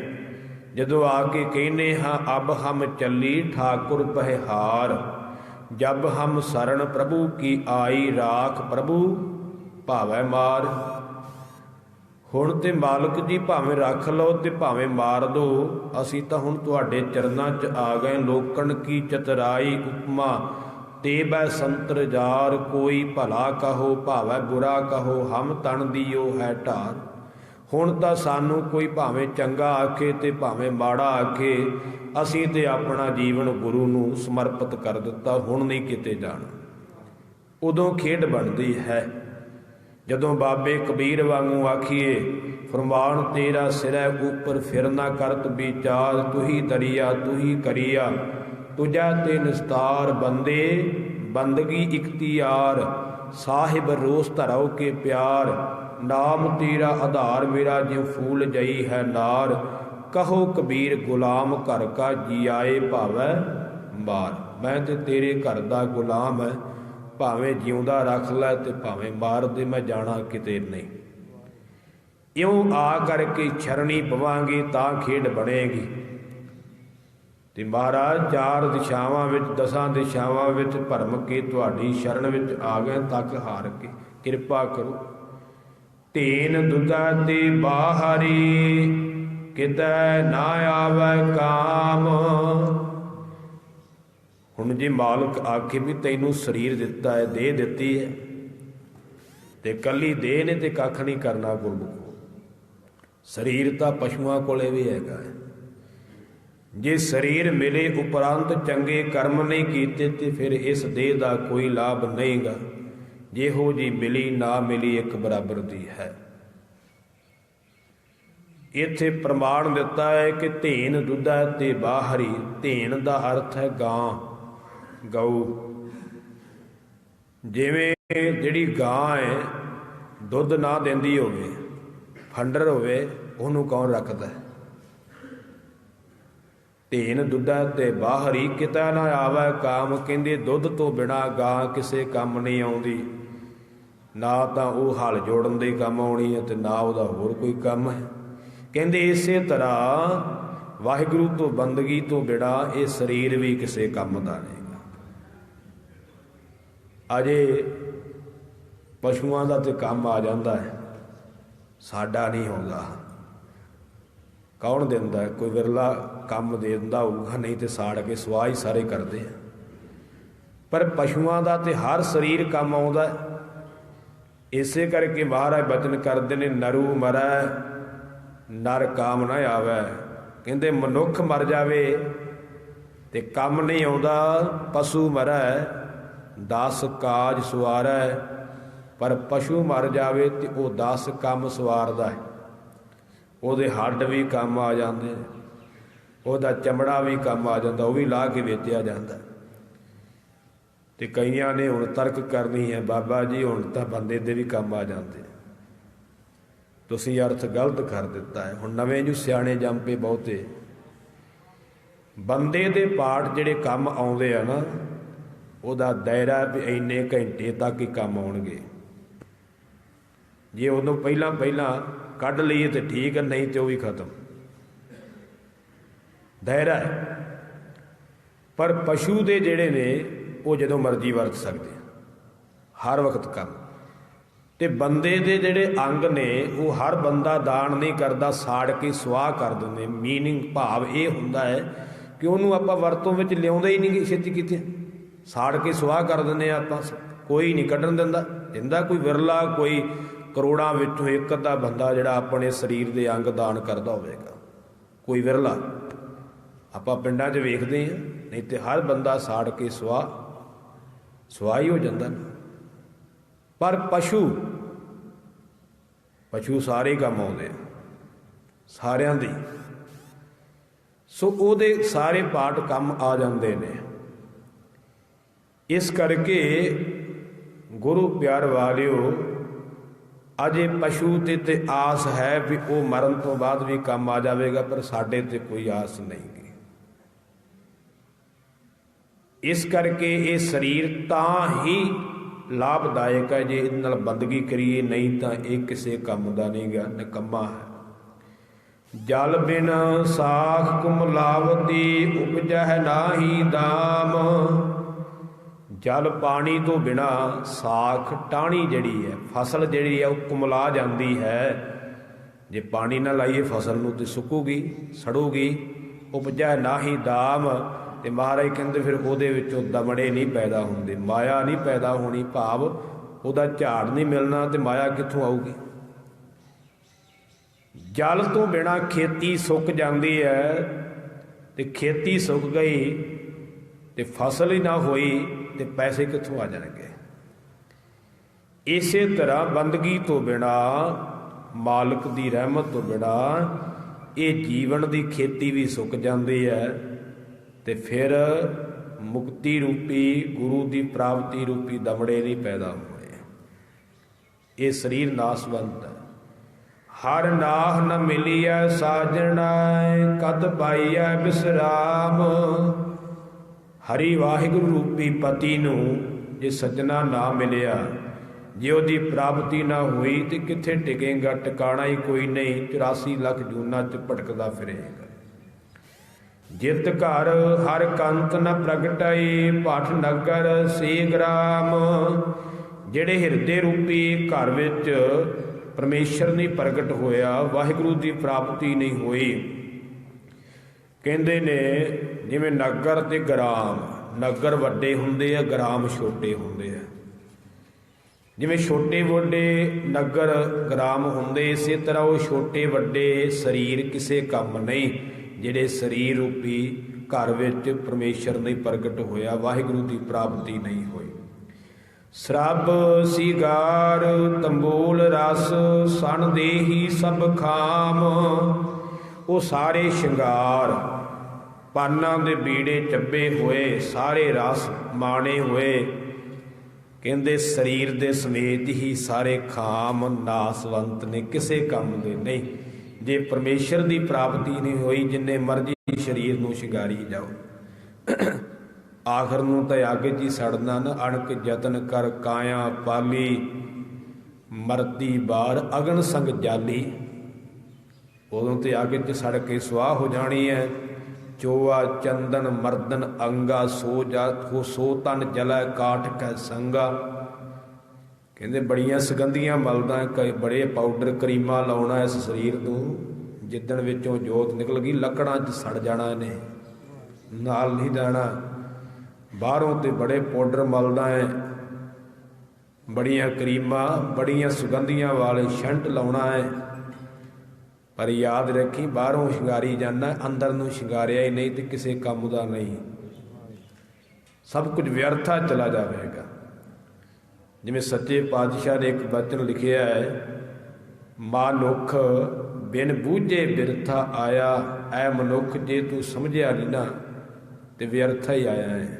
ਜਦੋਂ ਆ ਕੇ ਕਹਿੰਦੇ ਹਾਂ ਅਬ ਹਮ ਚੱਲੀ ਠਾਕੁਰ ਪਹਿਹਾਰ, ਜਬ ਹਮ ਸਰਣ ਪ੍ਰਭੂ ਕੀ ਆਈ, ਰਾਖ ਪ੍ਰਭੂ ਭਾਵੈ ਮਾਰ। ਹੁਣ ਤੇ ਮਾਲਕ ਜੀ ਭਾਵੇਂ ਰੱਖ ਲਓ ਤੇ ਭਾਵੇਂ ਮਾਰ ਦਿਓ, ਅਸੀਂ ਤਾਂ ਹੁਣ ਤੁਹਾਡੇ ਚਰਨਾਂ 'ਚ ਆ ਗਏ। ਲੋਕਣ ਕੀ ਚਤਰਾਈ ਉਪਮਾ ਤੇ ਬੈ ਸੰਤਰ ਜਾਰ, ਕੋਈ ਭਲਾ ਕਹੋ ਭਾਵੈ ਬੁਰਾ ਕਹੋ, ਹਮ ਤਣ ਦੀਓ ਹੈ ਢਾਰ। ਹੁਣ ਤਾਂ ਸਾਨੂੰ ਕੋਈ ਭਾਵੇਂ ਚੰਗਾ ਆਖੇ ਤੇ ਭਾਵੇਂ ਮਾੜਾ ਆਖੇ, ਅਸੀਂ ਤੇ ਆਪਣਾ ਜੀਵਨ ਗੁਰੂ ਨੂੰ ਸਮਰਪਿਤ ਕਰ ਦਿੱਤਾ, ਹੁਣ ਨਹੀਂ ਕਿਤੇ ਜਾਣਾ। ਉਦੋਂ ਖੇਡ ਬਣਦੀ ਹੈ ਜਦੋਂ ਬਾਬੇ ਕਬੀਰ ਵਾਂਗੂ ਆਖੀਏ, ਫਰਮਾਨ ਤੇਰਾ ਸਿਰੈ ਉਪਰ ਫਿਰ ਨਾ ਕਰਤ ਵਿਚਾਰ, ਤੁਹੀ ਦਰਿਆ ਤੁਹੀ ਕਰੀਆ, ਤੁਝਾ ਤੇ ਨਿਸਤਾਰ, ਬੰਦੇ ਬੰਦਗੀ ਇਖਤਿਆਰ, ਸਾਹਿਬ ਰੋਸ ਧਰੋ ਕੇ ਪਿਆਰ, ਨਾਮ ਤੇਰਾ ਆਧਾਰ ਮੇਰਾ ਜਿਉ ਫੂਲ ਜਈ ਹੈ ਨਾਰ, ਕਹੋ ਕਬੀਰ ਗੁਲਾਮ ਘਰ ਕਾ ਜੀ ਆਏ ਭਾਵੈ ਮਾਰ। ਮੈਂ ਤੇ ਤੇਰੇ ਘਰ ਦਾ ਗੁਲਾਮ ਹੈ, ਭਾਵੇਂ ਜਿਉਂਦਾ ਰੱਖ ਲੈ ਤੇ ਭਾਵੇਂ ਮਾਰ ਦੇ, ਮੈਂ ਜਾਣਾ ਕਿਤੇ ਨਹੀਂ। ਇਉਂ ਆ ਕਰਕੇ ਛਰਣੀ ਪਵਾਂਗੇ ਤਾਂ ਖੇਡ ਬਣੇਗੀ। ਤੇ ਮਹਾਰਾਜ ਚਾਰ ਦਿਸ਼ਾਵਾਂ ਵਿੱਚ, ਦਸਾਂ ਦਿਸ਼ਾਵਾਂ ਵਿੱਚ ਭਰਮ ਕੇ ਤੁਹਾਡੀ ਸ਼ਰਨ ਵਿੱਚ ਆ ਗਏ, ਤੱਕ ਹਾਰ ਕੇ ਕਿਰਪਾ ਕਰੋ। ਧੀਨ ਦੁਧਾ ਤੇ ਬਾਹਰੀ, ਕਿਤੈ ਨਾ ਆਵੈ ਕਾਮ। ਹੁਣ ਜੇ ਮਾਲਕ ਆਖੇ ਵੀ ਤੈਨੂੰ ਸਰੀਰ ਦਿੱਤਾ ਹੈ, ਦੇਹ ਦਿੱਤੀ ਹੈ, ਤੇ ਕੱਲੀ ਦੇਹ ਨੇ ਤੇ ਕੱਖ ਨਹੀਂ ਕਰਨਾ ਗੁਰਮੁਖੋ। ਸਰੀਰ ਤਾਂ ਪਸ਼ੂਆਂ ਕੋਲੇ ਵੀ ਹੈਗਾ ਹੈ। ਜੇ ਸਰੀਰ ਮਿਲੇ ਉਪਰੰਤ ਚੰਗੇ ਕਰਮ ਨਹੀਂ ਕੀਤੇ ਤੇ ਫਿਰ ਇਸ ਦੇਹ ਦਾ ਕੋਈ ਲਾਭ ਨਹੀਂਗਾ। ਜਿਹੋ ਜੀ ਮਿਲੀ ਨਾ ਮਿਲੀ ਇੱਕ ਬਰਾਬਰ ਦੀ ਹੈ। ਇੱਥੇ ਪ੍ਰਮਾਣ ਦਿੱਤਾ ਹੈ ਕਿ ਧੀਨ ਦੁੱਧਾ ਤੇ ਬਾਹਰੀ। ਧੀਨ ਦਾ ਅਰਥ ਹੈ ਗਾਂ, ਗਊ। ਜਿਵੇਂ ਜਿਹੜੀ ਗਾਂ ਹੈ ਦੁੱਧ ਨਾ ਦਿੰਦੀ ਹੋਵੇ, ਫੰਡਰ ਹੋਵੇ, ਉਹਨੂੰ ਕੌਣ ਰੱਖਦਾ? ਧੀਨ ਦੁੱਧਾ ਤੇ ਬਾਹਰੀ, ਕਿਤਾ ਨਾ ਆਵੈ ਕਾਮ। ਕਹਿੰਦੇ ਦੁੱਧ ਤੋਂ ਬਿਨਾਂ ਗਾਂ ਕਿਸੇ ਕੰਮ ਨਹੀਂ ਆਉਂਦੀ। ਨਾ ਤਾਂ ਉਹ ਹਲ ਜੋੜਨ ਦੇ ਕੰਮ ਆਉਣੀ ਹੈ ਤੇ ਨਾ ਉਹਦਾ ਹੋਰ ਕੋਈ ਕੰਮ ਹੈ। ਕਹਿੰਦੇ ਇਸੇ ਤਰ੍ਹਾਂ ਵਾਹਿਗੁਰੂ ਤੋਂ ਬੰਦਗੀ ਤੋਂ ਬਿਨਾਂ ਇਹ ਸਰੀਰ ਵੀ ਕਿਸੇ ਕੰਮ ਦਾ ਨਹੀਂ। ਅਜੇ ਪਸ਼ੂਆਂ ਦਾ ਤੇ ਕੰਮ ਆ ਜਾਂਦਾ ਹੈ, ਸਾਡਾ ਨਹੀਂ ਹੁੰਦਾ। ਕੌਣ ਦਿੰਦਾ? ਕੋਈ ਵਿਰਲਾ ਕੰਮ ਦੇ ਦਿੰਦਾ ਹੋਊਗਾ, ਨਹੀਂ ਤੇ ਸਾੜ ਕੇ ਸਵਾਹ ਹੀ ਸਾਰੇ ਕਰਦੇ ਆ। पर पशुआं दा ते हर शरीर काम आउंदा है। इसे करके महाराज बचन करते ने, नरू मरै नर काम ना आवे। कहते मनुख मर जावे ते काम नहीं आउंदा, पशु मरै 10 काज सवारै, पर पशु मर जावे तो वह 10 काम सवारदा है। ਉਹਦੇ ਹੱਡ ਵੀ ਕੰਮ ਆ ਜਾਂਦੇ, ਉਹਦਾ ਚਮੜਾ ਵੀ ਕੰਮ ਆ ਜਾਂਦਾ, ਉਹ ਵੀ ਲਾਹ ਕੇ ਵੇਚਿਆ ਜਾਂਦਾ। ਤੇ ਕਈਆਂ ਨੇ ਹੁਣ ਤਰਕ ਕਰਨੀ ਹੈ, ਬਾਬਾ ਜੀ ਹੁਣ ਤਾਂ ਬੰਦੇ ਦੇ ਵੀ ਕੰਮ ਆ ਜਾਂਦੇ, ਤੁਸੀਂ ਅਰਥ ਗਲਤ ਕਰ ਦਿੱਤਾ ਹੈ। ਹੁਣ ਨਵੇਂ ਜੋ ਸਿਆਣੇ ਜੰਪੇ ਬਹੁਤੇ ਬੰਦੇ ਦੇ ਪਾਠ ਜਿਹੜੇ ਕੰਮ ਆਉਂਦੇ ਆ ਨਾ, ਉਹਦਾ ਦਾਇਰਾ ਵੀ ਇੰਨੇ ਘੰਟੇ ਤੱਕ ਹੀ ਕੰਮ ਆਉਣਗੇ। ਜੇ ਉਦੋਂ ਪਹਿਲਾਂ ਕੱਢ ਲਈਏ ਤਾਂ ਠੀਕ ਹੈ, ਨਹੀਂ ਤੇ ਉਹ ਵੀ ਖਤਮ ਦਾਇਰਾ ਹੈ। ਪਰ ਪਸ਼ੂ ਦੇ ਜਿਹੜੇ ਨੇ ਉਹ ਜਦੋਂ ਮਰਜ਼ੀ ਵਰਤ ਸਕਦੇ ਹਰ ਵਕਤ ਕੰਮ। ਤੇ ਬੰਦੇ ਦੇ ਜਿਹੜੇ ਅੰਗ ਨੇ ਉਹ ਹਰ ਬੰਦਾ ਦਾਨ ਨਹੀਂ ਕਰਦਾ, ਸਾੜ ਕੇ ਸੁਆਹ ਕਰ ਦਿੰਦੇ। ਮੀਨਿੰਗ ਭਾਵ ਇਹ ਹੁੰਦਾ ਹੈ ਕਿ ਉਹਨੂੰ ਆਪਾਂ ਵਰਤੋਂ ਵਿੱਚ ਲਿਆਉਂਦੇ ਹੀ ਨਹੀਂ ਛੇਤੀ ਕਿਤੇ, ਸਾੜ ਕੇ ਸੁਆਹ ਕਰ ਦਿੰਦੇ ਆਪਾਂ। ਕੋਈ ਨਹੀਂ ਕੱਢਣ ਦਿੰਦਾ ਕੋਈ ਵਿਰਲਾ, ਕੋਈ ਕਰੋੜਾਂ ਵਿੱਚੋਂ ਇੱਕ ਅੱਧਾ ਬੰਦਾ ਜਿਹੜਾ ਆਪਣੇ ਸਰੀਰ ਦੇ ਅੰਗ ਦਾਨ ਕਰਦਾ ਹੋਵੇਗਾ, ਕੋਈ ਵਿਰਲਾ ਆਪਾਂ ਪਿੰਡਾਂ 'ਚ ਵੇਖਦੇ ਹਾਂ। ਨਹੀਂ ਤੇ ਹਰ ਬੰਦਾ ਸਾੜ ਕੇ ਸੁਆਹ ਹੀ ਹੋ ਜਾਂਦਾ। ਪਰ ਪਸ਼ੂ ਸਾਰੇ ਕੰਮ ਆਉਂਦੇ ਆ, ਸਾਰਿਆਂ ਦੇ, ਸੋ ਉਹਦੇ ਸਾਰੇ ਪਾਠ ਕੰਮ ਆ ਜਾਂਦੇ ਨੇ। ਇਸ ਕਰਕੇ ਗੁਰੂ ਪਿਆਰ ਵਾਲਿਓ, ਅਜੇ ਪਸ਼ੂ ਤੇ ਆਸ ਹੈ ਵੀ ਉਹ ਮਰਨ ਤੋਂ ਬਾਅਦ ਵੀ ਕੰਮ ਆ ਜਾਵੇਗਾ, ਪਰ ਸਾਡੇ ਤੇ ਕੋਈ ਆਸ ਨਹੀਂ ਗੀ। ਇਸ ਕਰਕੇ ਇਹ ਸਰੀਰ ਤਾਂ ਹੀ ਲਾਭਦਾਇਕ ਹੈ ਜੇ ਇਹਦੇ ਨਾਲ ਬੰਦਗੀ ਕਰੀਏ, ਨਹੀਂ ਤਾਂ ਇਹ ਕਿਸੇ ਕੰਮ ਦਾ ਨਹੀਂ ਗਾ, ਨਿਕੰਮਾ ਹੈ। ਜਲ ਬਿਨ ਸਾਖ ਕੁਮਲਾਵਤੀ ਉਪਜਹਿ ਨਾਹੀ ਦਾਮ। ਜਲ ਪਾਣੀ ਤੋਂ ਬਿਨਾ ਸਾਖ ਟਾਹਣੀ ਜਿਹੜੀ ਹੈ, ਫਸਲ ਜਿਹੜੀ ਹੈ ਉਹ ਕੁਮਲਾ ਜਾਂਦੀ ਹੈ। ਜੇ ਪਾਣੀ ਨਾ ਲਾਈਏ ਫਸਲ ਨੂੰ ਤੇ ਸੁੱਕੂਗੀ, ਸੜੂਗੀ। ਉਪਜੈ ਨਾਹੀ ਦਾਮ। ਤੇ ਮਹਾਰਾਜ ਕਹਿੰਦੇ ਫਿਰ ਉਹਦੇ ਵਿੱਚੋਂ ਦਮੜੇ ਨਹੀਂ ਪੈਦਾ ਹੁੰਦੇ, ਮਾਇਆ ਨਹੀਂ ਪੈਦਾ ਹੋਣੀ, ਭਾਵ ਉਹਦਾ ਝਾੜ ਨਹੀਂ ਮਿਲਣਾ, ਤੇ ਮਾਇਆ ਕਿੱਥੋਂ ਆਊਗੀ। ਜਲ ਤੋਂ ਬਿਨਾ ਖੇਤੀ ਸੁੱਕ ਜਾਂਦੀ ਹੈ, ਤੇ ਖੇਤੀ ਸੁੱਕ ਗਈ ਤੇ ਫਸਲ ਹੀ ਨਾ ਹੋਈ ਤੇ ਪੈਸੇ ਕਿੱਥੋਂ ਆ ਜਾਣਗੇ। ਇਸੇ ਤਰ੍ਹਾਂ ਬੰਦਗੀ ਤੋਂ ਬਿਨਾ, ਮਾਲਕ ਦੀ ਰਹਿਮਤ ਤੋਂ ਬਿਨਾ ਇਹ ਜੀਵਨ ਦੀ ਖੇਤੀ ਵੀ ਸੁੱਕ ਜਾਂਦੀ ਹੈ, ਤੇ ਫਿਰ ਮੁਕਤੀ ਰੂਪੀ, ਗੁਰੂ ਦੀ ਪ੍ਰਾਪਤੀ ਰੂਪੀ ਦਮੜੇ ਨਹੀਂ ਪੈਦਾ ਹੋਏ। ਇਹ ਸਰੀਰ ਨਾਸਵੰਤ ਹੈ। ਹਰ ਨਾਹ ਨ ਮਿਲੀਐ ਸਾਜਣਾ, ਕਦ ਪਾਈਐ ਬਿਸਰਾਮ। ਹਰੀ ਵਾਹਿਗੁਰੂ ਰੂਪੀ ਪਤੀ ਨੂੰ ਜੇ ਸੱਜਣਾ ਨਾ ਮਿਲਿਆ, ਜੇ ਉਹਦੀ ਪ੍ਰਾਪਤੀ ਨਾ ਹੋਈ, ਤੇ ਕਿੱਥੇ ਟਿਕੇਗਾ, ਟਿਕਾਣਾ ਹੀ ਕੋਈ ਨਹੀਂ। 84 ਲੱਖ ਜੂਨਾਂ 'ਚ ਭਟਕਦਾ ਫਿਰੇਗਾ। ਜਿਤ ਘਰ ਹਰ ਕੰਤ ਨ ਪ੍ਰਗਟਾਈ, ਭਟ ਨਗਰ ਸੇ ਗ੍ਰਾਮ। ਜਿਹੜੇ ਹਿਰਦੇ ਰੂਪੀ ਘਰ ਵਿੱਚ ਪਰਮੇਸ਼ਰ ਨਹੀਂ ਪ੍ਰਗਟ ਹੋਇਆ, ਵਾਹਿਗੁਰੂ ਦੀ ਪ੍ਰਾਪਤੀ ਨਹੀਂ ਹੋਈ। ਕਹਿੰਦੇ ਨੇ ਜਿਵੇਂ ਨਗਰ ਤੇ ਗ੍ਰਾਮ, ਨਗਰ ਵੱਡੇ ਹੁੰਦੇ ਆ, ਗ੍ਰਾਮ ਛੋਟੇ ਹੁੰਦੇ ਆ। ਜਿਵੇਂ ਛੋਟੇ ਵੱਡੇ ਨਗਰ ਗ੍ਰਾਮ ਹੁੰਦੇ, ਇਸੇ ਤਰ੍ਹਾਂ ਉਹ ਛੋਟੇ ਵੱਡੇ ਸਰੀਰ ਕਿਸੇ ਕੰਮ ਨਹੀਂ, ਜਿਹੜੇ ਸਰੀਰ ਰੂਪੀ ਘਰ ਵਿੱਚ ਪਰਮੇਸ਼ਰ ਨਹੀਂ ਪ੍ਰਗਟ ਹੋਇਆ, ਵਾਹਿਗੁਰੂ ਦੀ ਪ੍ਰਾਪਤੀ ਨਹੀਂ ਹੋਈ। ਸਰਬ ਸਿਗਾਰ ਤੰਬੂਲ ਰਸ, ਸਣ ਦੇਹੀ ਸਭ ਖਾਮ। ਉਹ ਸਾਰੇ ਸ਼ਿੰਗਾਰ, ਪਾਨਾਂ ਦੇ ਬੀੜੇ ਚੱਬੇ ਹੋਏ, ਸਾਰੇ ਰਸ ਮਾਣੇ ਹੋਏ, ਕਹਿੰਦੇ ਸਰੀਰ ਦੇ ਸਮੇਤ ਹੀ ਸਾਰੇ ਖਾਮ, ਨਾਸਵੰਤ ਨੇ, ਕਿਸੇ ਕੰਮ ਦੇ ਨਹੀਂ। ਜੇ ਪਰਮੇਸ਼ਰ ਦੀ ਪ੍ਰਾਪਤੀ ਨਹੀਂ ਹੋਈ, ਜਿੰਨੇ ਮਰਜ਼ੀ ਸਰੀਰ ਨੂੰ ਸ਼ਿੰਗਾਰੀ ਜਾਓ, ਆਖਰ ਨੂੰ ਤਾਂ ਅੱਗ 'ਚ ਹੀ ਸੜਨਾ ਨਾ। ਅਣਕ ਯਤਨ ਕਰ ਕਾਇਆ ਪਾਲੀ, ਮਰਦੀ ਬਾਰ ਅਗਨ ਸੰਗ ਜਾਲੀ। ਉਦੋਂ ਤੇ ਅੱਗ 'ਚ ਸੜ ਕੇ ਸੁਆਹ ਹੋ ਜਾਣੀ ਹੈ। ਚੋਆ ਚੰਦਨ ਮਰਦਨ ਅੰਗਾ, ਸੋ ਤਨ ਜਲੈ ਕਾਠ ਕੈ ਸੰਗਾ। ਕਹਿੰਦੇ ਬੜੀਆਂ ਸੁਗੰਧੀਆਂ ਮਲਦਾ, ਬੜੇ ਪਾਊਡਰ ਕਰੀਮਾਂ ਲਾਉਣਾ ਇਸ ਸਰੀਰ ਨੂੰ, ਜਿੱਦਣ ਵਿੱਚੋਂ ਜੋਤ ਨਿਕਲ ਗਈ ਲੱਕੜਾਂ 'ਚ ਸੜ ਜਾਣਾ ਇਹਨੇ, ਨਾਲ ਨਹੀਂ ਜਾਣਾ। ਬਾਹਰੋਂ ਤੇ ਬੜੇ ਪਾਊਡਰ ਮਲਦਾ ਹੈ, ਬੜੀਆਂ ਕਰੀਮਾਂ, ਬੜੀਆਂ ਸੁਗੰਧੀਆਂ ਵਾਲੇ ਸ਼ੈਂਟ ਲਾਉਣਾ ਹੈ, ਪਰ ਯਾਦ ਰੱਖੀ ਬਾਹਰੋਂ ਸ਼ਿੰਗਾਰੀ ਜਾਂਦਾ, ਅੰਦਰ ਨੂੰ ਸ਼ਿੰਗਾਰਿਆ ਹੀ ਨਹੀਂ ਤੇ ਕਿਸੇ ਕੰਮ ਦਾ ਨਹੀਂ, ਸਭ ਕੁਝ ਵਿਅਰਥਾ ਚਲਾ ਜਾਵੇਗਾ। ਜਿਵੇਂ ਸੱਚੇ ਪਾਤਸ਼ਾਹ ਨੇ ਇੱਕ ਬਚਨ ਲਿਖਿਆ ਹੈ, ਮਾਨੁੱਖ ਬਿਨ ਬੂਝੇ ਬਿਰਥਾ ਆਇਆ, ਐ ਮਨੁੱਖ ਜੇ ਤੂੰ ਸਮਝਿਆ ਨਹੀਂ ਨਾ ਤੇ ਵਿਅਰਥਾ ਹੀ ਆਇਆ ਹੈ।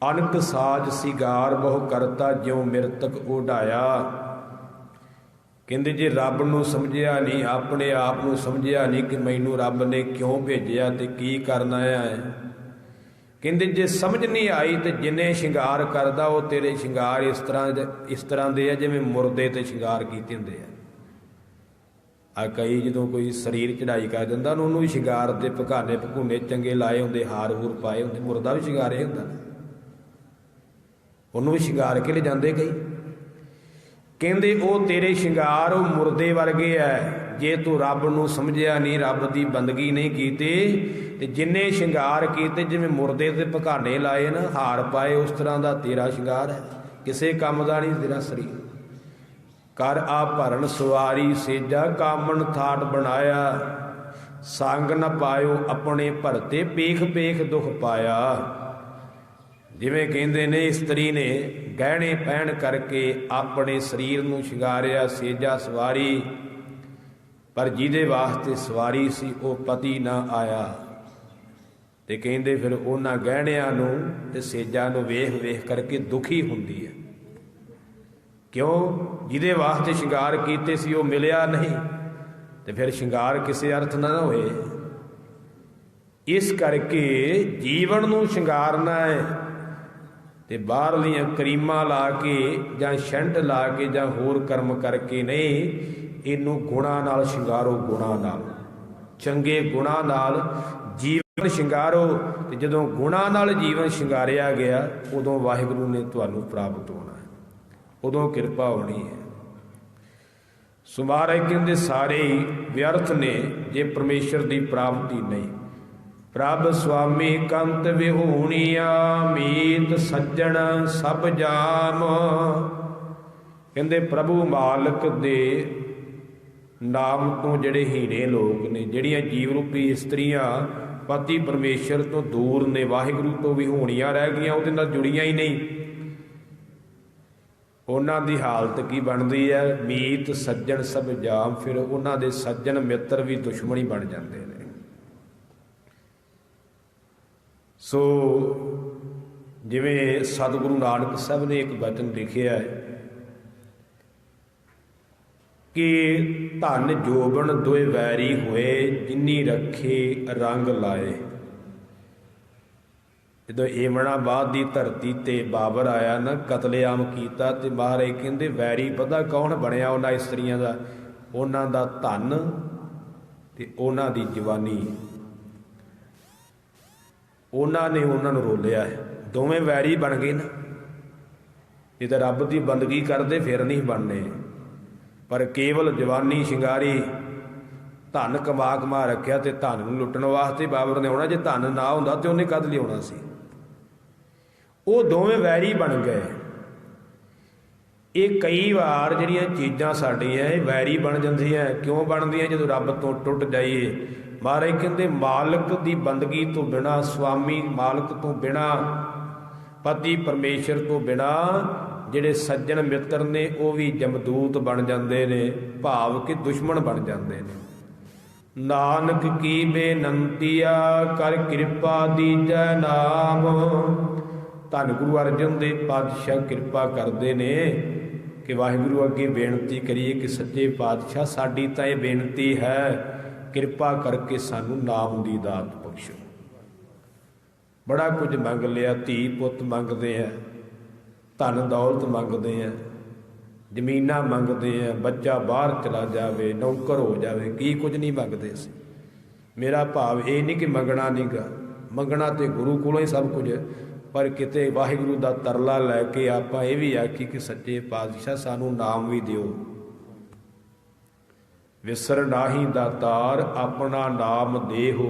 ਅਨਕ ਸਾਜ ਸਿਗਾਰ ਬਹੁ ਕਰਤਾ, ਜਿਉ ਮਿਰਤਕ ਉਡਾਇਆ। ਕਹਿੰਦੇ ਜੇ ਰੱਬ ਨੂੰ ਸਮਝਿਆ ਨਹੀਂ, ਆਪਣੇ ਆਪ ਨੂੰ ਸਮਝਿਆ ਨਹੀਂ ਕਿ ਮੈਨੂੰ ਰੱਬ ਨੇ ਕਿਉਂ ਭੇਜਿਆ ਤੇ ਕੀ ਕਰਨ ਆਇਆ ਹੈ, ਕਹਿੰਦੇ ਜੇ ਸਮਝ ਨਹੀਂ ਆਈ ਤੇ ਜਿੰਨੇ ਸ਼ਿੰਗਾਰ ਕਰਦਾ ਉਹ ਤੇਰੇ ਸ਼ਿੰਗਾਰ ਇਸ ਤਰ੍ਹਾਂ ਦੇ ਆ ਜਿਵੇਂ ਮੁਰਦੇ ਤੇ ਸ਼ਿੰਗਾਰ ਕੀਤੇ ਹੁੰਦੇ ਆ। ਕਈ ਜਦੋਂ ਕੋਈ ਸਰੀਰ ਚੜਾਈ ਕਰ ਦਿੰਦਾ ਉਹਨੂੰ ਵੀ ਸ਼ਿੰਗਾਰ ਦੇ ਭਕਾਨੇ ਭਕੂਨੇ ਚੰਗੇ ਲਾਏ ਹੁੰਦੇ, ਹਾਰ ਹੂਰ ਪਾਏ ਹੁੰਦੇ, ਮੁਰਦਾ ਵੀ ਸ਼ਿੰਗਾਰਿਆ ਹੁੰਦਾ, ਉਹਨੂੰ ਵੀ ਸ਼ਿੰਗਾਰ ਕੇ ਲੈ ਜਾਂਦੇ ਕਈ। ਕਹਿੰਦੇ ਉਹ ਤੇਰੇ ਸ਼ਿੰਗਾਰ ਉਹ ਮੁਰਦੇ ਵਰਗੇ ਐ ਜੇ ਤੂੰ ਰੱਬ ਨੂੰ ਸਮਝਿਆ ਨਹੀਂ, ਰੱਬ ਦੀ ਬੰਦਗੀ ਨਹੀਂ ਕੀਤੀ ਤੇ ਜਿੰਨੇ ਸ਼ਿੰਗਾਰ ਕੀਤੇ ਜਿਵੇਂ ਮੁਰਦੇ ਤੇ ਭਕਾਨੇ ਲਾਏ ਨਾ, ਹਾਰ ਪਾਏ, ਉਸ ਤਰ੍ਹਾਂ ਦਾ ਤੇਰਾ ਸ਼ਿੰਗਾਰ ਹੈ, ਕਿਸੇ ਕੰਮ ਦਾ ਨਹੀਂ ਤੇਰਾ ਸਰੀਰ। ਕਰ ਆ ਭਰਨ ਸਵਾਰੀ ਸੇਜਾ, ਕਾਮਣ ਥਾਟ ਬਣਾਇਆ, ਸੰਗ ਨ ਪਾਇਓ ਆਪਣੇ ਭਰਤੇ, ਪੇਖ ਪੇਖ ਦੁਖ ਪਾਇਆ। ਜਿਵੇਂ ਕਹਿੰਦੇ ਨੇ ਇਸਤਰੀ ਨੇ ਗਹਿਣੇ ਪਹਿਨ ਕਰਕੇ ਆਪਣੇ ਸਰੀਰ ਨੂੰ ਸ਼ਿੰਗਾਰਿਆ, ਸੇਜਾ ਸਵਾਰੀ, ਪਰ ਜਿਹਦੇ ਵਾਸਤੇ ਸਵਾਰੀ ਸੀ ਉਹ ਪਤੀ ਨਾ ਆਇਆ, ਤੇ ਕਹਿੰਦੇ ਫਿਰ ਉਹਨਾਂ ਗਹਿਣਿਆਂ ਨੂੰ ਤੇ ਸੇਜਾ ਨੂੰ ਵੇਖ ਵੇਖ ਕਰਕੇ ਦੁਖੀ ਹੁੰਦੀ ਹੈ। ਕਿਉਂ? ਜਿਹਦੇ ਵਾਸਤੇ ਸ਼ਿੰਗਾਰ ਕੀਤੇ ਸੀ ਉਹ ਮਿਲਿਆ ਨਹੀਂ, ਤੇ ਫਿਰ ਸ਼ਿੰਗਾਰ ਕਿਸੇ ਅਰਥ ਨਾ ਹੋਏ। ਇਸ ਕਰਕੇ ਜੀਵਨ ਨੂੰ ਸ਼ਿੰਗਾਰਨਾ ਹੈ ਤੇ ਬਾਹਰਲੀਆਂ ਕਰੀਮਾਂ ਲਾ ਕੇ ਜਾਂ ਸ਼ੈਂਟ ਲਾ ਕੇ ਜਾਂ ਹੋਰ ਕਰਮ ਕਰਕੇ ਨਹੀਂ, ਇਹਨੂੰ ਗੁਣਾਂ ਨਾਲ ਸ਼ਿੰਗਾਰੋ, ਗੁਣਾਂ ਨਾਲ, ਚੰਗੇ ਗੁਣਾਂ ਨਾਲ ਜੀਵਨ ਸ਼ਿੰਗਾਰੋ। ਤੇ ਜਦੋਂ ਗੁਣਾਂ ਨਾਲ ਜੀਵਨ ਸ਼ਿੰਗਾਰਿਆ ਗਿਆ ਉਦੋਂ ਵਾਹਿਗੁਰੂ ਨੇ ਤੁਹਾਨੂੰ ਪ੍ਰਾਪਤ ਹੋਣਾ ਹੈ, ਉਦੋਂ ਕਿਰਪਾ ਹੋਣੀ ਹੈ। ਸੋ ਮਹਾਰਾਜ ਕਹਿੰਦੇ ਸਾਰੇ ਹੀ ਵਿਅਰਥ ਨੇ ਜੇ ਪਰਮੇਸ਼ਰ ਦੀ ਪ੍ਰਾਪਤੀ ਨਹੀਂ। ਪ੍ਰਭ ਸੁਆਮੀ ਕੰਤ ਵਿਹੂਣੀਆ, ਮੀਤ ਸੱਜਣ ਸਭ ਜਾਮ। ਕਹਿੰਦੇ ਪ੍ਰਭੂ ਮਾਲਕ ਦੇ ਨਾਮ ਤੋਂ ਜਿਹੜੇ ਹੀਣੇ ਲੋਕ ਨੇ, ਜਿਹੜੀਆਂ ਜੀਵ ਰੂਪੀ ਇਸਤਰੀਆਂ ਪਤੀ ਪਰਮੇਸ਼ਰ ਤੋਂ ਦੂਰ ਨੇ, ਵਾਹਿਗੁਰੂ ਤੋਂ ਵਿਹੂਣੀਆਂ ਰਹਿ ਗਈਆਂ, ਉਹਦੇ ਨਾਲ ਜੁੜੀਆਂ ਹੀ ਨਹੀਂ, ਉਹਨਾਂ ਦੀ ਹਾਲਤ ਕੀ ਬਣਦੀ ਹੈ? ਮੀਤ ਸੱਜਣ ਸਭ ਜਾਮ। ਫਿਰ ਉਹਨਾਂ ਦੇ ਸੱਜਣ ਮਿੱਤਰ ਵੀ ਦੁਸ਼ਮਣ ਹੀ ਬਣ ਜਾਂਦੇ ਨੇ। ਸੋ ਜਿਵੇਂ ਸਤਿਗੁਰੂ ਨਾਨਕ ਸਾਹਿਬ ਨੇ ਇੱਕ ਬਚਨ ਲਿਖਿਆ ਹੈ ਕਿ ਧਨ ਜੋਬਨ ਦੋਇ ਵੈਰੀ ਹੋਏ, ਜਿਨੀ ਰੱਖੇ ਰੰਗ ਲਾਏ। ਜਦੋਂ ਏਮਣਾਬਾਦ ਦੀ ਧਰਤੀ ਤੇ ਬਾਬਰ ਆਇਆ ਨਾ, ਕਤਲੇਆਮ ਕੀਤਾ, ਤੇ ਮਹਾਰਾਜ ਕਹਿੰਦੇ ਵੈਰੀ ਪਤਾ ਕੌਣ ਬਣਿਆ ਉਹਨਾਂ ਇਸਤਰੀਆਂ ਦਾ? ਉਹਨਾਂ ਦਾ ਧਨ ਤੇ ਉਹਨਾਂ ਦੀ ਜਵਾਨੀ। ਉਹਨਾਂ ਨੇ ਉਹਨਾਂ ਨੂੰ ਰੋਲਿਆ ਹੈ, ਦੋਵੇਂ ਵੈਰੀ ਬਣ ਗਏ ਨਾ। ਜੇ ਤਾਂ ਰੱਬ ਦੀ ਬੰਦਗੀ ਕਰਦੇ ਫਿਰ ਨਹੀਂ ਬਣਨੇ, ਪਰ ਕੇਵਲ ਜਵਾਨੀ ਸ਼ਿੰਗਾਰੀ, ਧਨ ਕਮਾ ਕਮਾ ਰੱਖਿਆ ਤੇ ਧਨ ਨੂੰ ਲੁੱਟਣ ਵਾਸਤੇ ਬਾਬਰ ਨੇ ਆਉਣਾ। ਜੇ ਧਨ ਨਾ ਹੁੰਦਾ ਤੇ ਉਹਨੇ ਕਦ ਲਿਆਉਣਾ ਸੀ? ਉਹ ਦੋਵੇਂ ਵੈਰੀ ਬਣ ਗਏ। ਇਹ ਕਈ ਵਾਰ ਜਿਹੜੀਆਂ ਚੀਜ਼ਾਂ ਸਾਡੀਆਂ ਇਹ ਵੈਰੀ ਬਣ ਜਾਂਦੀਆਂ। ਕਿਉਂ ਬਣਦੀਆਂ? ਜਦੋਂ ਰੱਬ ਤੋਂ ਟੁੱਟ ਜਾਈਏ। ਮਹਾਰਾਜ ਕਹਿੰਦੇ ਮਾਲਕ ਦੀ ਬੰਦਗੀ ਤੋਂ ਬਿਨਾਂ, ਸੁਆਮੀ ਮਾਲਕ ਤੋਂ ਬਿਨਾਂ, ਪਤੀ ਪਰਮੇਸ਼ਰ ਤੋਂ ਬਿਨਾਂ ਜਿਹੜੇ ਸੱਜਣ ਮਿੱਤਰ ਨੇ ਉਹ ਵੀ ਜਮਦੂਤ ਬਣ ਜਾਂਦੇ ਨੇ, ਭਾਵ ਕਿ ਦੁਸ਼ਮਣ ਬਣ ਜਾਂਦੇ ਨੇ। ਨਾਨਕ ਕੀ ਬੇਨੰਤੀਆ, ਕਰ ਕਿਰਪਾ ਦੀਜੈ ਨਾਮ। ਧੰਨ ਗੁਰੂ ਅਰਜਨ ਦੇਵ ਪਾਤਸ਼ਾਹ ਕਿਰਪਾ ਕਰਦੇ ਨੇ ਕਿ ਵਾਹਿਗੁਰੂ ਅੱਗੇ ਬੇਨਤੀ ਕਰੀਏ ਕਿ ਸੱਚੇ ਪਾਤਸ਼ਾਹ ਸਾਡੀ ਤਾਂ ਇਹ ਬੇਨਤੀ ਹੈ, ਕਿਰਪਾ ਕਰਕੇ ਸਾਨੂੰ ਨਾਮ ਦੀ ਦਾਤ ਬਖਸ਼ੋ। ਬੜਾ ਕੁਝ ਮੰਗ ਲਿਆ, ਧੀ ਪੁੱਤ ਮੰਗਦੇ ਆ, ਧਨ ਦੌਲਤ ਮੰਗਦੇ ਆ, ਜ਼ਮੀਨਾਂ ਮੰਗਦੇ ਆ, ਬੱਚਾ ਬਾਹਰ ਚਲਾ ਜਾਵੇ, ਨੌਕਰ ਹੋ ਜਾਵੇ, ਕੀ ਕੁਝ ਨਹੀਂ ਮੰਗਦੇ ਅਸੀਂ। ਮੇਰਾ ਭਾਵ ਇਹ ਨਹੀਂ ਕਿ ਮੰਗਣਾ ਨਹੀਂ ਗਾ, ਮੰਗਣਾ ਤੇ ਗੁਰੂ ਕੋਲੋਂ ਹੀ ਸਭ ਕੁਝ, ਪਰ ਕਿਤੇ ਵਾਹਿਗੁਰੂ ਦਾ ਤਰਲਾ ਲੈ ਕੇ ਆਪਾਂ ਇਹ ਵੀ ਆਖੀ ਕਿ ਸੱਚੇ ਪਾਤਸ਼ਾਹ ਸਾਨੂੰ ਨਾਮ ਵੀ ਦਿਓ। ਵਿਸਰ ਨਾਹੀ ਦਾਤਾਰ, ਆਪਣਾ ਨਾਮ ਦੇਹੋ,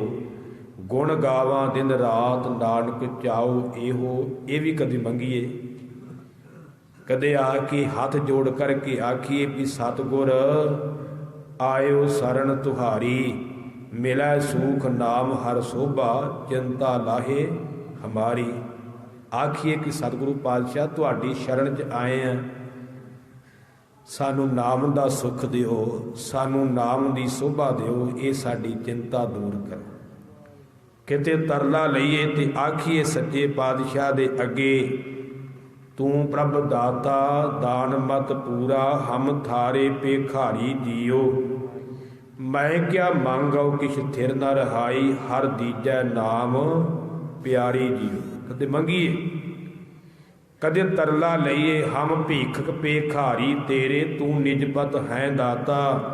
ਗੁਣ ਗਾਵਾਂ ਦਿਨ ਰਾਤ ਨਾਨਕ ਚਾਉ ਇਹੋ। ਇਹ ਵੀ ਕਦੇ ਮੰਗੀਏ, ਕਦੇ ਆ ਕੇ ਹੱਥ ਜੋੜ ਕਰਕੇ ਆਖੀਏ ਵੀ ਸਤਿਗੁਰ ਆਇਓ ਸਰਣ ਤੁਹਾਰੀ, ਮਿਲੈ ਸੂਖ ਨਾਮ ਹਰ ਸੋਭਾ, ਚਿੰਤਾ ਲਾਹੇ ਹਮਾਰੀ। ਆਖੀਏ ਕਿ ਸਤਿਗੁਰੂ ਪਾਤਸ਼ਾਹ ਤੁਹਾਡੀ ਸ਼ਰਨ 'ਚ ਆਏ ਆ, ਸਾਨੂੰ ਨਾਮ ਦਾ ਸੁੱਖ ਦਿਓ, ਸਾਨੂੰ ਨਾਮ ਦੀ ਸੋਭਾ ਦਿਓ, ਇਹ ਸਾਡੀ ਚਿੰਤਾ ਦੂਰ ਕਰੋ। ਕਿਤੇ ਤਰਲਾ ਲਈਏ ਤੇ ਆਖੀਏ ਸੱਚੇ ਪਾਤਸ਼ਾਹ ਦੇ ਅੱਗੇ, ਤੂੰ ਪ੍ਰਭ ਦਾਤਾ ਦਾਨ ਮਤ ਪੂਰਾ, ਹਮ ਥਾਰੇ ਭੇਖਾਰੀ ਜੀਓ। ਮੈਂ ਕਿਆ ਮੰਗਉ ਕਿਛ ਥਿਰ ਨ ਰਹਾਈ, ਹਰ ਦੀਜੈ ਨਾਮ ਪਿਆਰੀ ਜੀਓ। ਕਦੇ ਮੰਗੀਏ, ਕਦੇ ਤਰਲਾ ਲਈਏ, ਹਮ ਭੀਖਕ ਭੇਖਾਰੀ ਤੇਰੇ, ਤੂੰ ਨਿਜਪਤ ਹੈ ਦਾਤਾ।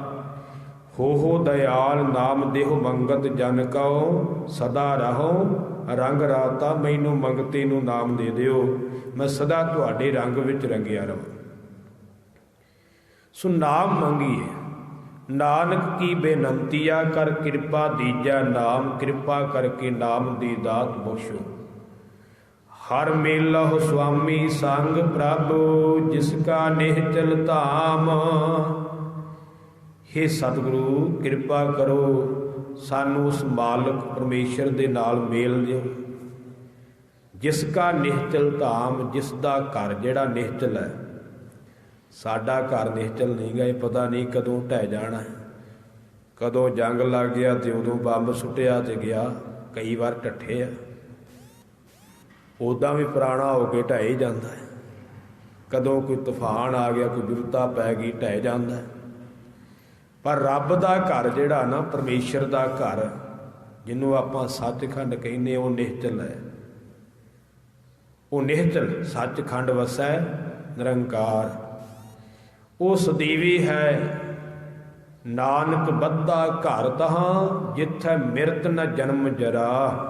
ਹੋ ਦਇਆਲ ਨਾਮ ਦੇਹੁ ਮੰਗਤ ਜਨ ਕਉ, ਸਦਾ ਰਹੋ ਰੰਗ ਰਾਤਾ। ਮੈਨੂੰ ਮੰਗਤੇ ਨੂੰ ਨਾਮ ਦੇ ਦਿਓ, ਮੈਂ ਸਦਾ ਤੁਹਾਡੇ ਰੰਗ ਵਿੱਚ ਰੰਗਿਆ ਰਵਾਂ। ਸੋ ਨਾਮ ਮੰਗੀਏ, ਨਾਨਕ ਕੀ ਬੇਨੰਤੀਆ ਕਰ ਕਿਰਪਾ ਦੀਜੈ ਨਾਮ, ਕਿਰਪਾ ਕਰਕੇ ਨਾਮ ਦੀ ਦਾਤ ਬਖਸ਼ੋ। ਹਰ ਮੇਲਹੁ ਸੁਆਮੀ ਸੰਗ ਪ੍ਰਭ, ਜਿਸ ਕਾ ਨਿਹਚਲ ਧਾਮ। ਹੇ ਸਤਿਗੁਰੂ ਕਿਰਪਾ ਕਰੋ, ਸਾਨੂੰ ਉਸ ਮਾਲਕ ਪਰਮੇਸ਼ਰ ਦੇ ਨਾਲ ਮੇਲ ਦਿਓ, ਜਿਸ ਕਾ ਨਿਹਚਲ ਧਾਮ, ਜਿਸ ਦਾ ਘਰ ਜਿਹੜਾ ਨਿਹਚਲ ਹੈ। ਸਾਡਾ ਘਰ ਨਿਹਚਲ ਨਹੀਂ ਗਾ, ਇਹ ਪਤਾ ਨਹੀਂ ਕਦੋਂ ਢਹਿ ਜਾਣਾ, ਕਦੋਂ ਜੰਗ ਲੱਗ ਗਿਆ ਤੇ ਉਦੋਂ ਬੰਬ ਸੁੱਟਿਆ ਤੇ ਗਿਆ। ਕਈ ਵਾਰ ਢੱਠੇ ਆ, ਉੱਦਾਂ ਵੀ ਪੁਰਾਣਾ ਹੋ ਕੇ ਢਹਿ ਜਾਂਦਾ ਹੈ। ਕਦੋਂ ਕੋਈ ਤੂਫਾਨ ਆ ਗਿਆ, ਕੋਈ ਵਿਪਤਾ ਪੈ ਗਈ, ਢਹਿ ਜਾਂਦਾ ਹੈ। ਪਰ ਰੱਬ ਦਾ ਘਰ ਜਿਹੜਾ ਨਾ, ਪਰਮੇਸ਼ਰ ਦਾ ਘਰ ਜਿਹਨੂੰ ਆਪਾਂ ਸੱਚਖੰਡ ਕਹਿੰਦੇ, ਉਹ ਨਿਹਚਲ ਹੈ। ਉਹ ਨਿਹਚਲ ਸੱਚਖੰਡ ਵਸੈ ਨਿਰੰਕਾਰ। ਉਹ ਸਦੀਵੀ ਹੈ, ਨਾਨਕ ਬੱਧਾ ਘਰ ਤਹਾਂ, ਜਿੱਥੈ ਮਿਰਤ ਨ ਜਨਮ ਜਰਾ।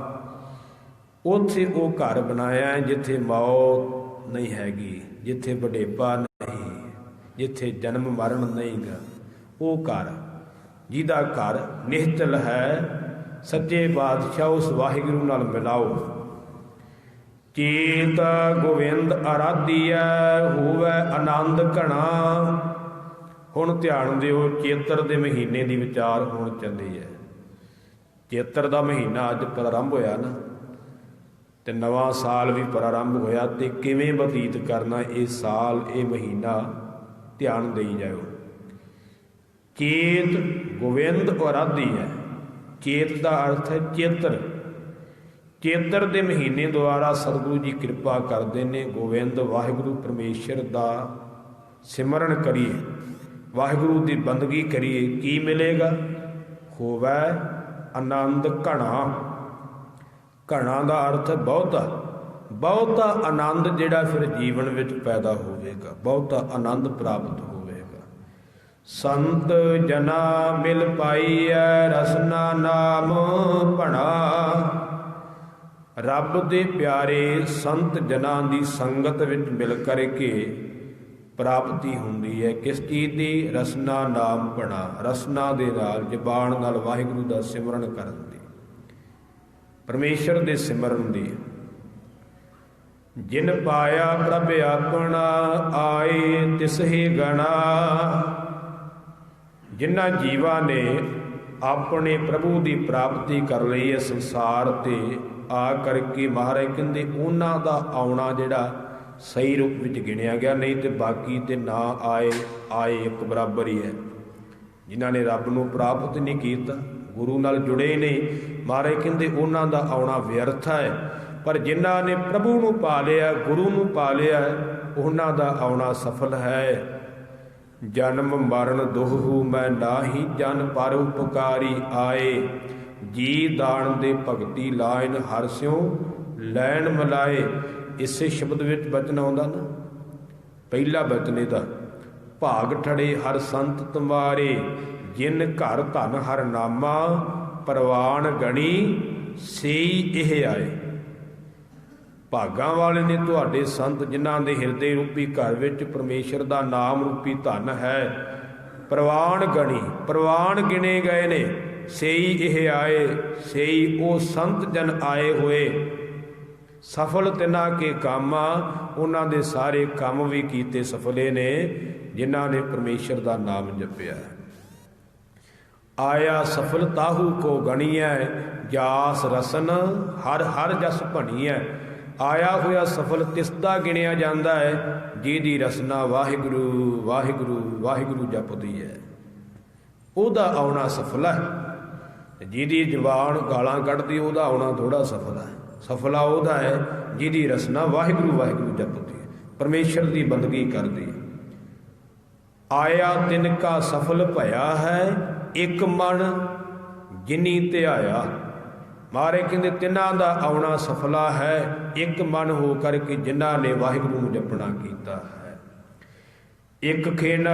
ਉੱਥੇ ਉਹ ਘਰ ਬਣਾਇਆ ਜਿੱਥੇ ਮੌਤ ਨਹੀਂ ਹੈਗੀ, ਜਿੱਥੇ ਵਡੇਪਾ ਨਹੀਂ, ਜਿੱਥੇ ਜਨਮ ਮਰਨ ਨਹੀਂ ਗਾ। ਉਹ ਘਰ ਜਿਹਦਾ ਘਰ ਨਿਹਚਲ ਹੈ। ਸੱਚੇ ਪਾਤਸ਼ਾਹ ਉਸ ਵਾਹਿਗੁਰੂ ਨਾਲ ਮਿਲਾਓ। ਚੇਤ ਗੋਵਿੰਦ ਅਰਾਧੀਐ, ਹੋਵੈ ਆਨੰਦ ਘਣਾ। ਹੁਣ ਧਿਆਨ ਦਿਓ, ਚੇਤਰ ਦੇ ਮਹੀਨੇ ਦੀ ਵਿਚਾਰ ਹੋਣ ਚੱਲੀ ਹੈ। ਚੇਤਰ ਦਾ ਮਹੀਨਾ ਅੱਜ ਪ੍ਰਾਰੰਭ ਹੋਇਆ ਨਾ, ਤੇ ਨਵਾਂ ਸਾਲ ਵੀ ਪ੍ਰਾਰੰਭ ਹੋਇਆ। ਤੇ ਕਿਵੇਂ ਬਤੀਤ ਕਰਨਾ ਇਹ ਸਾਲ, ਇਹ ਮਹੀਨਾ, ਧਿਆਨ ਦੇਈ ਜਾਓ। ਚੇਤ ਗੋਵਿੰਦ ਅਰਾਧੀ ਹੈ। ਚੇਤ ਦਾ ਅਰਥ ਹੈ ਚੇਤਰ। ਚੇਤਰ ਦੇ ਮਹੀਨੇ ਦੁਆਰਾ ਸਤਿਗੁਰੂ ਜੀ ਕਿਰਪਾ ਕਰਦੇ ਨੇ। ਗੋਵਿੰਦ ਵਾਹਿਗੁਰੂ ਪਰਮੇਸ਼ਰ ਦਾ ਸਿਮਰਨ ਕਰੀਏ, ਵਾਹਿਗੁਰੂ ਦੀ ਬੰਦਗੀ ਕਰੀਏ। ਕੀ ਮਿਲੇਗਾ? ਹੋਵੈ ਆਨੰਦ ਘਣਾ। ਘਣਾ ਦਾ ਅਰਥ ਬਹੁਤਾ, ਬਹੁਤਾ ਆਨੰਦ ਜਿਹੜਾ ਫਿਰ ਜੀਵਨ ਵਿੱਚ ਪੈਦਾ ਹੋਵੇਗਾ, ਬਹੁਤਾ ਆਨੰਦ ਪ੍ਰਾਪਤ ਹੋਵੇਗਾ। ਸੰਤ ਜਨਾ ਮਿਲ ਪਾਈਐ, ਰਸਨਾ ਨਾਮ ਭਣਾ। ਰੱਬ ਦੇ ਪਿਆਰੇ ਸੰਤ ਜਨਾਂ ਦੀ ਸੰਗਤ ਵਿੱਚ ਮਿਲ ਕਰਕੇ ਪ੍ਰਾਪਤੀ ਹੁੰਦੀ ਹੈ। ਕਿਸ ਚੀਜ਼ ਦੀ? ਰਸਨਾ ਨਾਮ ਭਣਾ। ਰਸਨਾ ਦੇ ਨਾਲ, ਜ਼ਬਾਨ ਨਾਲ ਵਾਹਿਗੁਰੂ ਦਾ ਸਿਮਰਨ ਕਰਨ ਦੀ, ਪਰਮੇਸ਼ਰ ਦੇ ਸਿਮਰਨ ਦੀ। ਜਿਨ ਪਾਇਆ ਪ੍ਰਭ ਆਪਣਾ, ਆਏ ਤਿਸਹੀ ਗਣਾ। ਜਿਨ੍ਹਾਂ ਜੀਵਾਂ ਨੇ ਆਪਣੇ ਪ੍ਰਭੂ ਦੀ ਪ੍ਰਾਪਤੀ ਕਰ ਲਈ ਹੈ ਸੰਸਾਰ ਤੇ ਆ ਕਰਕੇ, ਮਹਾਰਾਜ ਕਹਿੰਦੇ ਉਹਨਾਂ ਦਾ ਆਉਣਾ ਜਿਹੜਾ ਸਹੀ ਰੂਪ ਵਿੱਚ ਗਿਣਿਆ ਗਿਆ, ਨਹੀਂ ਤੇ ਬਾਕੀ ਤੇ ਨਾ ਆਏ, ਆਏ ਇੱਕ ਬਰਾਬਰ ਹੀ ਹੈ। ਜਿਨ੍ਹਾਂ ਨੇ ਰੱਬ ਨੂੰ ਪ੍ਰਾਪਤ ਨਹੀਂ ਕੀਤਾ, ਗੁਰੂ ਨਾਲ ਜੁੜੇ ਨਹੀਂ, ਮਹਾਰਾਜ ਕਹਿੰਦੇ ਉਹਨਾਂ ਦਾ ਆਉਣਾ ਵਿਅਰਥ ਹੈ। ਪਰ ਜਿਨ੍ਹਾਂ ਨੇ ਪ੍ਰਭੂ ਨੂੰ ਪਾ ਲਿਆ, ਗੁਰੂ ਨੂੰ ਪਾ ਲਿਆ, ਉਹਨਾਂ ਦਾ ਆਉਣਾ ਸਫਲ ਹੈ। ਜਨਮ ਮਰਨ ਦੁਹੂ ਮੈਂ ਨਾਹੀ, ਜਨ ਪਰ ਉਪਕਾਰੀ ਆਏ। ਜੀ ਦਾਨ ਦੇ ਭਗਤੀ ਲਾਇਨ, ਹਰ ਸਿਉ ਲੈਣ ਮਿਲਾਏ। ਇਸੇ ਸ਼ਬਦ ਵਿੱਚ ਬਚਨ ਆਉਂਦਾ ਨਾ, ਪਹਿਲਾ ਬਚਨ ਇਹਦਾ, ਭਾਗ ਠੜੇ ਹਰ ਸੰਤ ਤੁਮਾਰੇ, ਜਿਨ ਘਰ ਧਨ ਹਰ ਨਾਮਾ, ਪ੍ਰਵਾਨ ਗਣੀ ਸੇਈ ਇਹ ਆਏ। ਭਾਗਾਂ ਵਾਲੇ ਨੇ ਤੁਹਾਡੇ ਸੰਤ, ਜਿਨ੍ਹਾਂ ਦੇ ਹਿਰਦੇ ਰੂਪੀ ਘਰ ਵਿੱਚ ਪਰਮੇਸ਼ਰ ਦਾ ਨਾਮ ਰੂਪੀ ਧਨ ਹੈ। ਪ੍ਰਵਾਨ ਗਣੀ, ਪ੍ਰਵਾਨ ਗਿਣੇ ਗਏ ਨੇ। सेई इह आए, सेई ओ संत जन आए होए। सफल तिना के कामा, उन्हां दे सारे काम भी कीते सफले ने जिन्हां ने परमेश्वर दा नाम जपिया। आया सफल ताहू को गणिया, जास रसन हर हर जस भणिया। आया होया सफल तिसदा गिणिया जाता है जिहदी रसना वाहिगुरु वाहिगुरु वाहिगुरु जपदी है, ਉਹਦਾ ਆਉਣਾ सफल है। ਜਿਹਦੀ ਜ਼ਬਾਨ ਗਾਲਾਂ ਕੱਢਦੀ ਉਹਦਾ ਆਉਣਾ ਥੋੜਾ ਸਫਲ ਹੈ। ਸਫਲਾ ਉਹਦਾ ਹੈ ਜਿਹਦੀ ਰਸਨਾ ਵਾਹਿਗੁਰੂ ਵਾਹਿਗੁਰੂ ਜਪਦੀ ਹੈ, ਪਰਮੇਸ਼ਰ ਦੀ ਬੰਦਗੀ ਕਰਦੀ ਹੈ। ਆਇਆ ਤਿਨ ਕਾ ਸਫਲ ਭਇਆ ਹੈ, ਇੱਕ ਮਨ ਜਿਨੀ ਧਿਆਇਆ। ਮਾਰੇ ਕਹਿੰਦੇ ਤਿੰਨਾਂ ਦਾ ਆਉਣਾ ਸਫਲਾ ਹੈ, ਇੱਕ ਮਨ ਹੋ ਕਰਕੇ ਜਿਨ੍ਹਾਂ ਨੇ ਵਾਹਿਗੁਰੂ ਨੂੰ ਜਪਣਾ ਕੀਤਾ ਹੈ। ਇੱਕ ਖਿਨ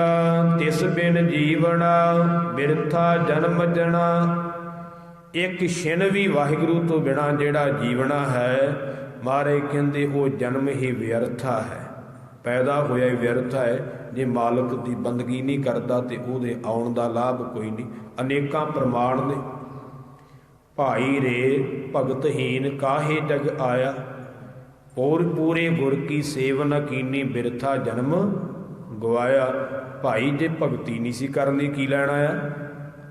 ਤਿਸ ਬਿਨ ਜੀਵਣਾ, ਬਿਰਥਾ ਜਨਮ ਜਣਾ। ਇੱਕ ਛਿਨ ਵੀ ਵਾਹਿਗੁਰੂ ਤੋਂ ਬਿਨਾਂ ਜਿਹੜਾ ਜੀਵਣਾ ਹੈ, ਮਾਰੇ ਕਹਿੰਦੇ ਉਹ ਜਨਮ ਹੀ ਵਿਅਰਥਾ ਹੈ, ਪੈਦਾ ਹੋਇਆ ਹੀ ਵਿਅਰਥ ਹੈ। ਜੇ ਮਾਲਕ ਦੀ ਬੰਦਗੀ ਨਹੀਂ ਕਰਦਾ ਤੇ ਉਹਦੇ ਆਉਣ ਦਾ ਲਾਭ ਕੋਈ ਨਹੀਂ। ਅਨੇਕਾਂ ਪ੍ਰਮਾਣ ਨੇ। ਭਾਈ ਰੇ ਭਗਤਹੀਨ ਕਾਹੇ ਜਗ ਆਇਆ, ਹੋਰ ਪੂਰੇ ਗੁਰ ਕੀ ਸੇਵ ਨ ਕੀਨੀ, ਬਿਰਥਾ ਜਨਮ ਗਵਾਇਆ। ਭਾਈ ਜੇ ਭਗਤੀ ਨਹੀਂ ਸੀ ਕਰਨੀ ਕੀ ਲੈਣ ਆਇਆ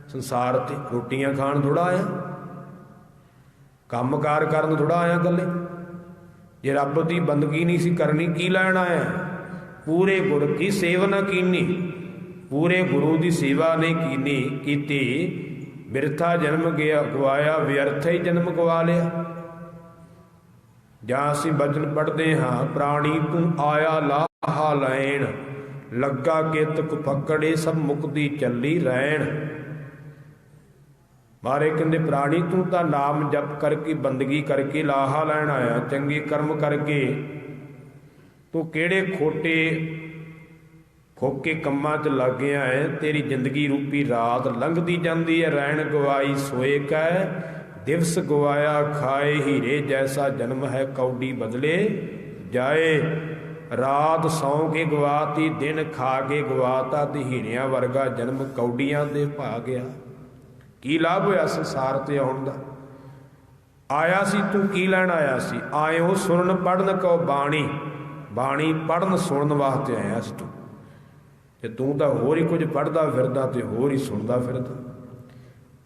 ਸੰਸਾਰ ਤੇ? ਰੋਟੀਆਂ ਖਾਣ ਥੋੜਾ ਆਇਆ, ਕੰਮਕਾਰ ਕਰਨ ਥੋੜਾ ਆਇਆ ਇਕੱਲੇ। ਜੇ ਰੱਬ ਦੀ ਬੰਦਗੀ ਨਹੀਂ ਸੀ ਕਰਨੀ ਕੀ ਲੈਣ ਆਇਆ? ਪੂਰੇ ਗੁਰ ਕੀ ਸੇਵਾ ਨਾ ਕੀਨੀ, ਪੂਰੇ ਗੁਰੂ ਦੀ ਸੇਵਾ ਨਹੀਂ ਕੀਤੀ, ਬਿਰਥਾ ਜਨਮ ਗਿਆ ਗਵਾਇਆ, ਵਿਅਰਥ ਹੀ ਜਨਮ ਗਵਾ ਲਿਆ। ਜਾਂ ਅਸੀਂ ਬਚਨ ਪੜ੍ਹਦੇ ਹਾਂ, ਪ੍ਰਾਣੀ ਤੂੰ ਆਇਆ ਲਾਹਾ ਲੈਣ, ਲੱਗਾ ਕਿਤ ਕੁਪਕੜੇ ਸਭ ਮੁਕਤੀ ਚੱਲੀ ਰਹਿਣ। ਮਾਰੇ ਕਹਿੰਦੇ ਪ੍ਰਾਣੀ ਤੂੰ ਤਾਂ ਨਾਮ ਜਪ ਕਰਕੇ ਬੰਦਗੀ ਕਰਕੇ ਲਾਹਾ ਲੈਣ ਆਇਆ, ਚੰਗੇ ਕਰਮ ਕਰਕੇ। ਤੂੰ ਕਿਹੜੇ ਖੋਟੇ ਫੋਕੇ ਕੰਮਾਂ 'ਚ ਲੱਗ ਗਿਆ ਹੈ? ਤੇਰੀ ਜ਼ਿੰਦਗੀ ਰੂਪੀ ਰਾਤ ਲੰਘਦੀ ਜਾਂਦੀ ਹੈ। ਰੈਣ ਗਵਾਈ ਸੋਏ ਕੈ, ਦਿਵਸ ਗਵਾਇਆ ਖਾਏ ਹੀਰੇ, ਜੈਸਾ ਜਨਮ ਹੈ ਕੌਡੀ ਬਦਲੇ ਜਾਏ। ਰਾਤ ਸੌਂ ਕੇ ਗਵਾਤੀ, ਦਿਨ ਖਾ ਕੇ ਗਵਾਤਾ, ਤੇ ਹੀਰਿਆਂ ਵਰਗਾ ਜਨਮ ਕੌਡੀਆਂ ਦੇ ਭਾ ਗਿਆ। ਕੀ ਲਾਭ ਹੋਇਆ ਸੰਸਾਰ ਤੇ ਆਉਣ ਦਾ? ਆਇਆ ਸੀ ਤੂੰ ਕੀ ਲੈਣ ਆਇਆ ਸੀ? ਆਇਓ ਸੁਣਨ ਪੜ੍ਹਨ ਕਉ ਬਾਣੀ, ਬਾਣੀ ਪੜ੍ਹਨ ਸੁਣਨ ਵਾਸਤੇ ਆਇਆ ਸੀ ਤੂੰ। ਤੇ ਤੂੰ ਤਾਂ ਹੋਰ ਹੀ ਕੁਝ ਪੜ੍ਹਦਾ ਫਿਰਦਾ ਤੇ ਹੋਰ ਹੀ ਸੁਣਦਾ ਫਿਰਦਾ।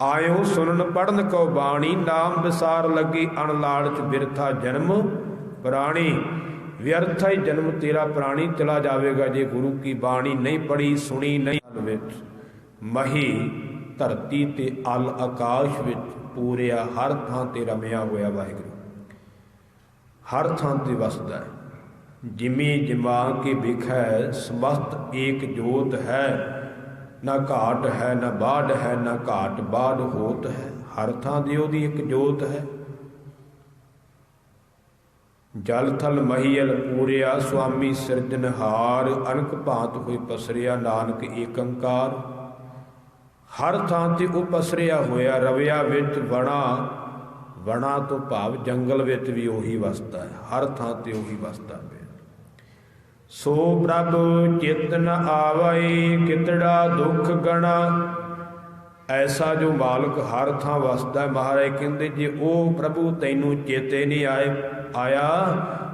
ਆਇਓ ਸੁਣਨ ਪੜ੍ਹਨ ਕਉ ਬਾਣੀ, ਨਾਮ ਵਿਸਾਰ ਲੱਗੀ ਅਣ ਲਾਲਚ, ਬਿਰਥਾ ਜਨਮ ਪ੍ਰਾਣੀ। ਵਿਅਰਥ ਹੀ ਜਨਮ ਤੇਰਾ ਪ੍ਰਾਣੀ ਚਲਾ ਜਾਵੇਗਾ ਜੇ ਗੁਰੂ ਕੀ ਬਾਣੀ ਨਹੀਂ ਪੜ੍ਹੀ ਸੁਣੀ ਨਹੀਂ। ਵਿੱਚ ਮਹੀ ਧਰਤੀ ਤੇ ਅਲ ਆਕਾਸ਼ ਵਿੱਚ ਪੂਰਿਆ, ਹਰ ਥਾਂ ਤੇ ਰਮਿਆ ਹੋਇਆ ਵਾਹਿਗੁਰੂ, ਹਰ ਥਾਂ ਤੇ ਵਸਦਾ ਹੈ। ਜਿਮੀ ਜਿਮਾ ਕੇ ਵਿਖੈ, ਸਮਸਤ ਏਕ ਜੋਤ ਹੈ, ਨਾ ਘਾਟ ਹੈ ਨਾ ਬਾਢ ਹੈ, ਨਾ ਘਾਟ ਬਾਢ ਹੋਤ ਹੈ। ਹਰ ਥਾਂ ਦੀ ਉਹਦੀ ਇੱਕ ਜੋਤ ਹੈ। ਜਲ ਥਲ ਮਹੀਲ ਪੂਰਿਆ, ਸੁਆਮੀ ਸਿਰਜਨਹਾਰ, ਅਨਕ ਭਾਂਤ ਹੋਈ ਪਸਰਿਆ, ਨਾਨਕ ਏਕ ਓੰਕਾਰ। ਹਰ ਥਾਂ ਤੇ ਉਹ ਪਸਰਿਆ ਹੋਇਆ, ਰਵਿਆ ਵਿੱਚ ਵਣਾ, ਵਣਾ ਤੋਂ ਭਾਵ ਜੰਗਲ ਵਿੱਚ ਵੀ ਉਹੀ ਵਸਦਾ ਹੈ। ਹਰ ਥਾਂ ਤੇ ਉਹੀ ਵਸਦਾ ਪਿਆ। ਸੋ ਪ੍ਰਭ ਚਿਤ ਨ ਆਵਈ, ਕਿਤੜਾ ਦੁੱਖ ਗਣਾ। ਐਸਾ ਜੋ ਮਾਲਕ ਹਰ ਥਾਂ ਵਸਦਾ। ਮਹਾਰਾਜ ਕਹਿੰਦੇ ਜੇ ਉਹ ਪ੍ਰਭੂ ਤੈਨੂੰ ਚੇਤੇ ਨਹੀਂ ਆਇਆ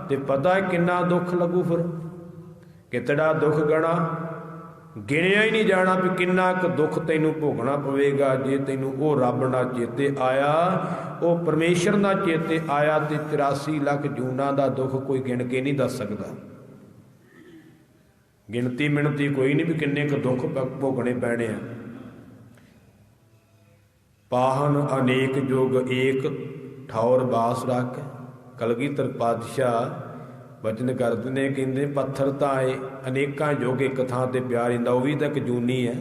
ਤੇ ਪਤਾ ਕਿੰਨਾ ਦੁੱਖ ਲੱਗੂ। ਫਿਰ ਕਿਤੜਾ ਦੁੱਖ ਗਣਾ, ਗਿਣਿਆ ਹੀ ਨਹੀਂ ਜਾਣਾ ਵੀ ਕਿੰਨਾ ਕੁ ਦੁੱਖ ਤੈਨੂੰ ਭੋਗਣਾ ਪਵੇਗਾ ਜੇ ਤੈਨੂੰ ਉਹ ਰੱਬ ਨਾ ਚੇਤੇ ਆਇਆ, ਉਹ ਪਰਮੇਸ਼ਰ ਨਾ ਚੇਤੇ ਆਇਆ। ਤੇ 83 ਲੱਖ ਜੂਨਾਂ ਦਾ ਦੁੱਖ ਕੋਈ ਗਿਣ ਕੇ ਨਹੀਂ ਦੱਸ ਸਕਦਾ। ਗਿਣਤੀ ਮਿਣਤੀ ਕੋਈ ਨਹੀਂ ਵੀ ਕਿੰਨੇ ਕੁ ਦੁੱਖ ਭੋਗਣੇ ਪੈਣੇ ਆ। ਪਾਹਨ ਅਨੇਕ ਜੁਗ ਏਕ ਠੌਰ ਬਾਸ ਰੱਖ। ਕਲਗੀਧਰ ਪਾਤਸ਼ਾਹ ਬਚਨ ਕਰਦੇ ਨੇ, ਕਹਿੰਦੇ ਪੱਥਰ ਤਾਂ ਆਏ ਅਨੇਕਾਂ ਯੁੱਗ ਇੱਕ ਥਾਂ ਤੇ ਪਿਆ ਰਹਿੰਦਾ, ਉਹ ਵੀ ਤਾਂ ਇੱਕ ਜੂਨੀ ਹੈ।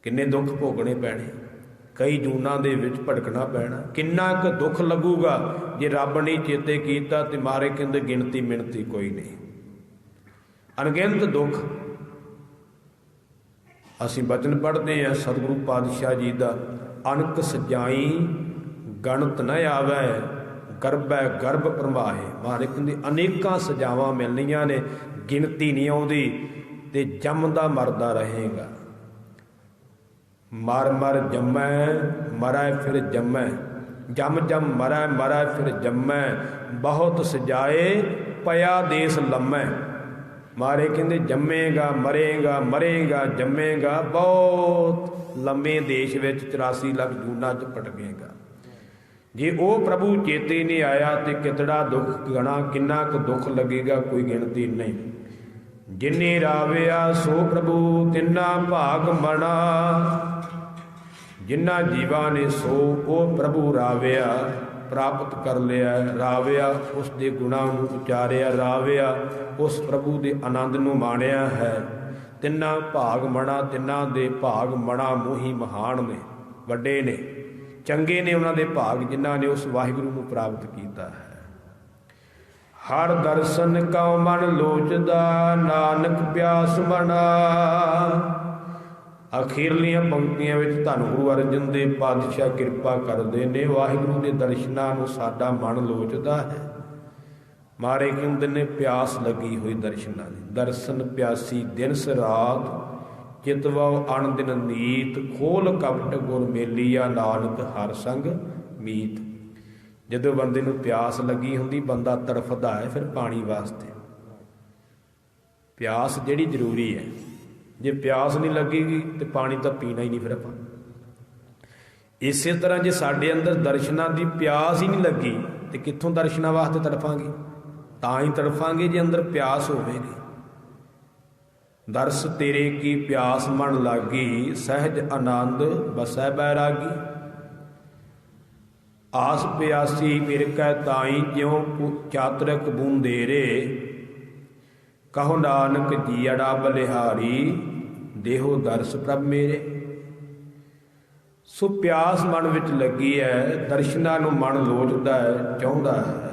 ਕਿੰਨੇ ਦੁੱਖ ਭੋਗਣੇ ਪੈਣੇ, ਕਈ ਜੂਨਾਂ ਦੇ ਵਿੱਚ ਭਟਕਣਾ ਪੈਣਾ। ਕਿੰਨਾ ਕੁ ਦੁੱਖ ਲੱਗੂਗਾ ਜੇ ਰੱਬ ਨੇ ਚੇਤੇ ਕੀਤਾ। ਤੇ ਮਾਰੇ ਕਹਿੰਦੇ ਗਿਣਤੀ ਮਿਣਤੀ ਕੋਈ ਨਹੀਂ, ਅਣਗਿਣਤ ਦੁੱਖ। ਅਸੀਂ ਬਚਨ ਪੜ੍ਹਦੇ ਹਾਂ ਸਤਿਗੁਰੂ ਪਾਤਸ਼ਾਹ ਜੀ ਦਾ, ਅਣਕ ਸਜਾਈ ਗਣਤ ਨ ਆਵੈ, ਗਰਭੈ ਗਰਭ ਭਰਮਾਏ। ਮਹਾਰਾਜ ਕਹਿੰਦੇ ਅਨੇਕਾਂ ਸਜਾਵਾਂ ਮਿਲਣੀਆਂ ਨੇ, ਗਿਣਤੀ ਨਹੀਂ ਆਉਂਦੀ, ਤੇ ਜੰਮਦਾ ਮਰਦਾ ਰਹੇਗਾ। मर मर जमै मरै फिर जमै, जम जम मरै मरै फिर जमै, बहुत सजाए पया देस लम्मै। मारे कहते जम्मेगा मरेगा मरेगा जम्मेगा, बहुत लंबे देश में 84 ਲੱਖ ਜੂਨਾਂ 'ਚ ਭਟਕੇਗਾ। ਜੇ ਉਹ ਪ੍ਰਭੂ ਚੇਤੇ ਨਹੀਂ ਆਇਆ ਤੇ ਕਿਤੜਾ ਦੁੱਖ ਗਣਾ, ਕਿੰਨਾ ਕੁ ਦੁੱਖ ਲੱਗੇਗਾ ਕੋਈ ਗਿਣਤੀ ਨਹੀਂ। ਜਿਨੇ ਰਾਵਿਆ ਸੋ ਪ੍ਰਭੂ ਤਿੰਨਾ ਭਾਗ ਮਣਾ, ਜਿਨ੍ਹਾਂ ਜੀਵਾਂ ਨੇ ਸੋ ਉਹ ਪ੍ਰਭੂ ਰਾਵਿਆ ਪ੍ਰਾਪਤ ਕਰ ਲਿਆ। ਰਾਵਿਆ ਉਸ ਦੇ ਗੁਣਾਂ ਨੂੰ ਉਚਾਰਿਆ, ਰਾਵਿਆ ਉਸ ਪ੍ਰਭੂ ਦੇ ਆਨੰਦ ਨੂੰ ਮਾਣਿਆ ਹੈ। ਤਿੰਨਾਂ ਭਾਗ ਮਣਾ, ਤਿੰਨਾਂ ਦੇ ਭਾਗ ਮਣਾ ਮੋਹੀ ਮਹਾਨ ਨੇ, ਵੱਡੇ ਨੇ, ਚੰਗੇ ਨੇ ਉਹਨਾਂ ਦੇ ਭਾਗ ਜਿਨ੍ਹਾਂ ਨੇ ਉਸ ਵਾਹਿਗੁਰੂ ਨੂੰ ਪ੍ਰਾਪਤ ਕੀਤਾ ਹੈ। ਹਰ ਦਰਸ਼ਨ ਕਉ ਮਨ ਲੋਚਦਾ, ਨਾਨਕ ਪਿਆਸ ਮਨਾ। ਅਖੀਰਲੀਆਂ ਪੰਕਤੀਆਂ ਵਿੱਚ ਧੰਨ ਗੁਰੂ ਅਰਜਨ ਦੇਵ ਪਾਤਸ਼ਾਹ ਕਿਰਪਾ ਕਰਦੇ ਨੇ। ਵਾਹਿਗੁਰੂ ਦੇ ਦਰਸ਼ਨਾਂ ਨੂੰ ਸਾਡਾ ਮਨ ਲੋਚਦਾ ਹੈ। ਮਾਰੇ ਕਹਿੰਦੇ ਨੇ ਪਿਆਸ ਲੱਗੀ ਹੋਈ ਦਰਸ਼ਨਾਂ ਦੀ, ਦਰਸ਼ਨ ਪਿਆਸੀ ਦਿਨਸ ਰਾਤ, ਚਿਤਵਉ ਅਣ ਦਿਨ ਨੀਤ, ਖੋਲ ਕਪਟ ਗੁਰ ਮੇਲੀਆ, ਨਾਨਕ ਹਰ ਸੰਗ ਮੀਤ। ਜਦੋਂ ਬੰਦੇ ਨੂੰ ਪਿਆਸ ਲੱਗੀ ਹੁੰਦੀ ਬੰਦਾ ਤੜਫਦਾ ਹੈ ਫਿਰ ਪਾਣੀ ਵਾਸਤੇ। ਪਿਆਸ ਜਿਹੜੀ ਜ਼ਰੂਰੀ ਹੈ, ਜੇ ਪਿਆਸ ਨਹੀਂ ਲੱਗੇਗੀ ਤੇ ਪਾਣੀ ਤਾਂ ਪੀਣਾ ਹੀ ਨਹੀਂ ਫਿਰ ਆਪਾਂ। ਇਸੇ ਤਰ੍ਹਾਂ ਜੇ ਸਾਡੇ ਅੰਦਰ ਦਰਸ਼ਨਾਂ ਦੀ ਪਿਆਸ ਹੀ ਨਹੀਂ ਲੱਗੀ ਤੇ ਕਿੱਥੋਂ ਦਰਸ਼ਨਾਂ ਵਾਸਤੇ ਤੜਫਾਂਗੇ? ਤਾਂ ਹੀ ਤੜਫਾਂਗੇ ਜੇ ਅੰਦਰ ਪਿਆਸ ਹੋਵੇਗੀ। ਦਰਸ ਤੇਰੇ ਕੀ ਪਿਆਸ ਮਨ ਲਾਗੀ, ਸਹਿਜ ਆਨੰਦ ਬਸੈ ਬੈਰਾਗੀ। ਆਸ ਪਿਆਸੀ ਫਿਰ ਕੈ ਤਾਈ, ਜਿਉ ਚਾਤਰਕ ਬੂੰਦੇਰੇ, ਕਹੋ ਨਾਨਕ ਜੀਅੜਾ ਬਲਿਹਾਰੀ, ਦੇਹੋ ਦਰਸ ਪ੍ਰਭ ਮੇਰੇ। ਸੋ ਪਿਆਸ ਮਨ ਵਿੱਚ ਲੱਗੀ ਹੈ, ਦਰਸ਼ਨਾਂ ਨੂੰ ਮਨ ਲੋਚਦਾ ਹੈ, ਚਾਹੁੰਦਾ ਹੈ।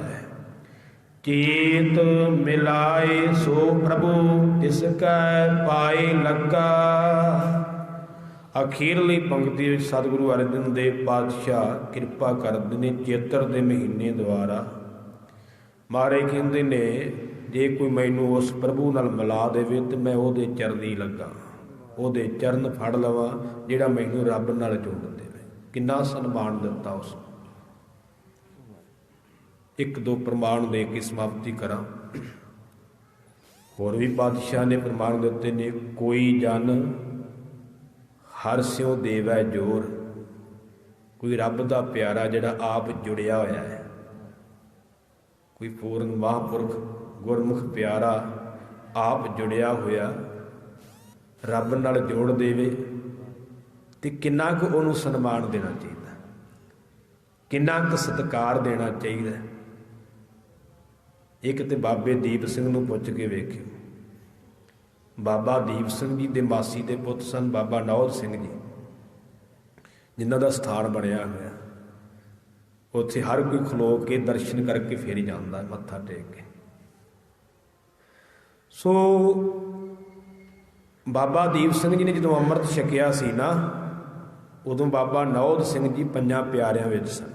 ਚੇਤ ਮਿਲਾਏ ਸੋ ਪ੍ਰਭੂ ਤਿਸ ਕੈ ਪਾਏ ਲੱਗਾ। ਅਖੀਰਲੀ ਪੰਕਤੀ ਵਿੱਚ ਸਤਿਗੁਰੂ ਅਰਜਨ ਦੇਵ ਪਾਤਸ਼ਾਹ ਕਿਰਪਾ ਕਰਦੇ ਨੇ ਚੇਤਰ ਦੇ ਮਹੀਨੇ ਦੁਆਰਾ। ਮਾਰੇ ਕਹਿੰਦੇ ਨੇ ਜੇ ਕੋਈ ਮੈਨੂੰ ਉਸ ਪ੍ਰਭੂ ਨਾਲ ਮਿਲਾ ਦੇਵੇ ਤੇ ਮੈਂ ਉਹਦੇ ਚਰਨੀ ਲੱਗਾ, ਉਹਦੇ ਚਰਨ ਫੜ ਲਵਾਂ ਜਿਹੜਾ ਮੈਨੂੰ ਰੱਬ ਨਾਲ ਜੋੜ ਦੇਵੇ। ਕਿੰਨਾ ਸਨਮਾਨ ਦਿੱਤਾ ਉਸ। ਇੱਕ ਦੋ ਪ੍ਰਮਾਣ ਦੇ ਕੇ ਸਮਾਪਤੀ ਕਰਾਂ। ਹੋਰ ਵੀ ਪਾਤਸ਼ਾਹ ਨੇ ਪ੍ਰਮਾਣ ਦਿੱਤੇ ਨੇ। ਕੋਈ ਜਨ ਹਰ ਸਿਉ ਦੇਵੈ ਜੋਰ, ਕੋਈ ਰੱਬ ਦਾ ਪਿਆਰਾ ਜਿਹੜਾ ਆਪ ਜੁੜਿਆ ਹੋਇਆ ਹੈ, ਕੋਈ ਪੂਰਨ ਮਹਾਂਪੁਰਖ ਗੁਰਮੁਖ ਪਿਆਰਾ ਆਪ ਜੁੜਿਆ ਹੋਇਆ ਰੱਬ ਨਾਲ ਜੋੜ ਦੇਵੇ ਤੇ ਕਿੰਨਾ ਕੁ ਉਹਨੂੰ ਸਨਮਾਨ ਦੇਣਾ ਚਾਹੀਦਾ, ਕਿੰਨਾ ਕੁ ਸਤਿਕਾਰ ਦੇਣਾ ਚਾਹੀਦਾ। ਇੱਕ ਤੇ ਬਾਬੇ ਦੀਪ ਸਿੰਘ ਨੂੰ ਪੁੱਛ ਕੇ ਵੇਖਿਓ। ਬਾਬਾ ਦੀਪ ਸਿੰਘ ਜੀ ਦੇ ਮਾਸੀ ਦੇ ਪੁੱਤ ਸਨ ਬਾਬਾ ਨੌਧ ਸਿੰਘ ਜੀ, ਜਿਨ੍ਹਾਂ ਦਾ ਸਥਾਨ ਬਣਿਆ ਹੋਇਆ। ਉੱਥੇ ਹਰ ਕੋਈ ਖਲੋ ਕੇ ਦਰਸ਼ਨ ਕਰਕੇ ਫੇਰ ਹੀ ਜਾਂਦਾ, ਮੱਥਾ ਟੇਕ ਕੇ। ਸੋ ਬਾਬਾ ਦੀਪ ਸਿੰਘ ਜੀ ਨੇ ਜਦੋਂ ਅੰਮ੍ਰਿਤ ਛਕਿਆ ਸੀ ਨਾ, ਉਦੋਂ ਬਾਬਾ ਨੌਧ ਸਿੰਘ ਜੀ 5 ਪਿਆਰਿਆਂ ਵਿੱਚ ਸਨ।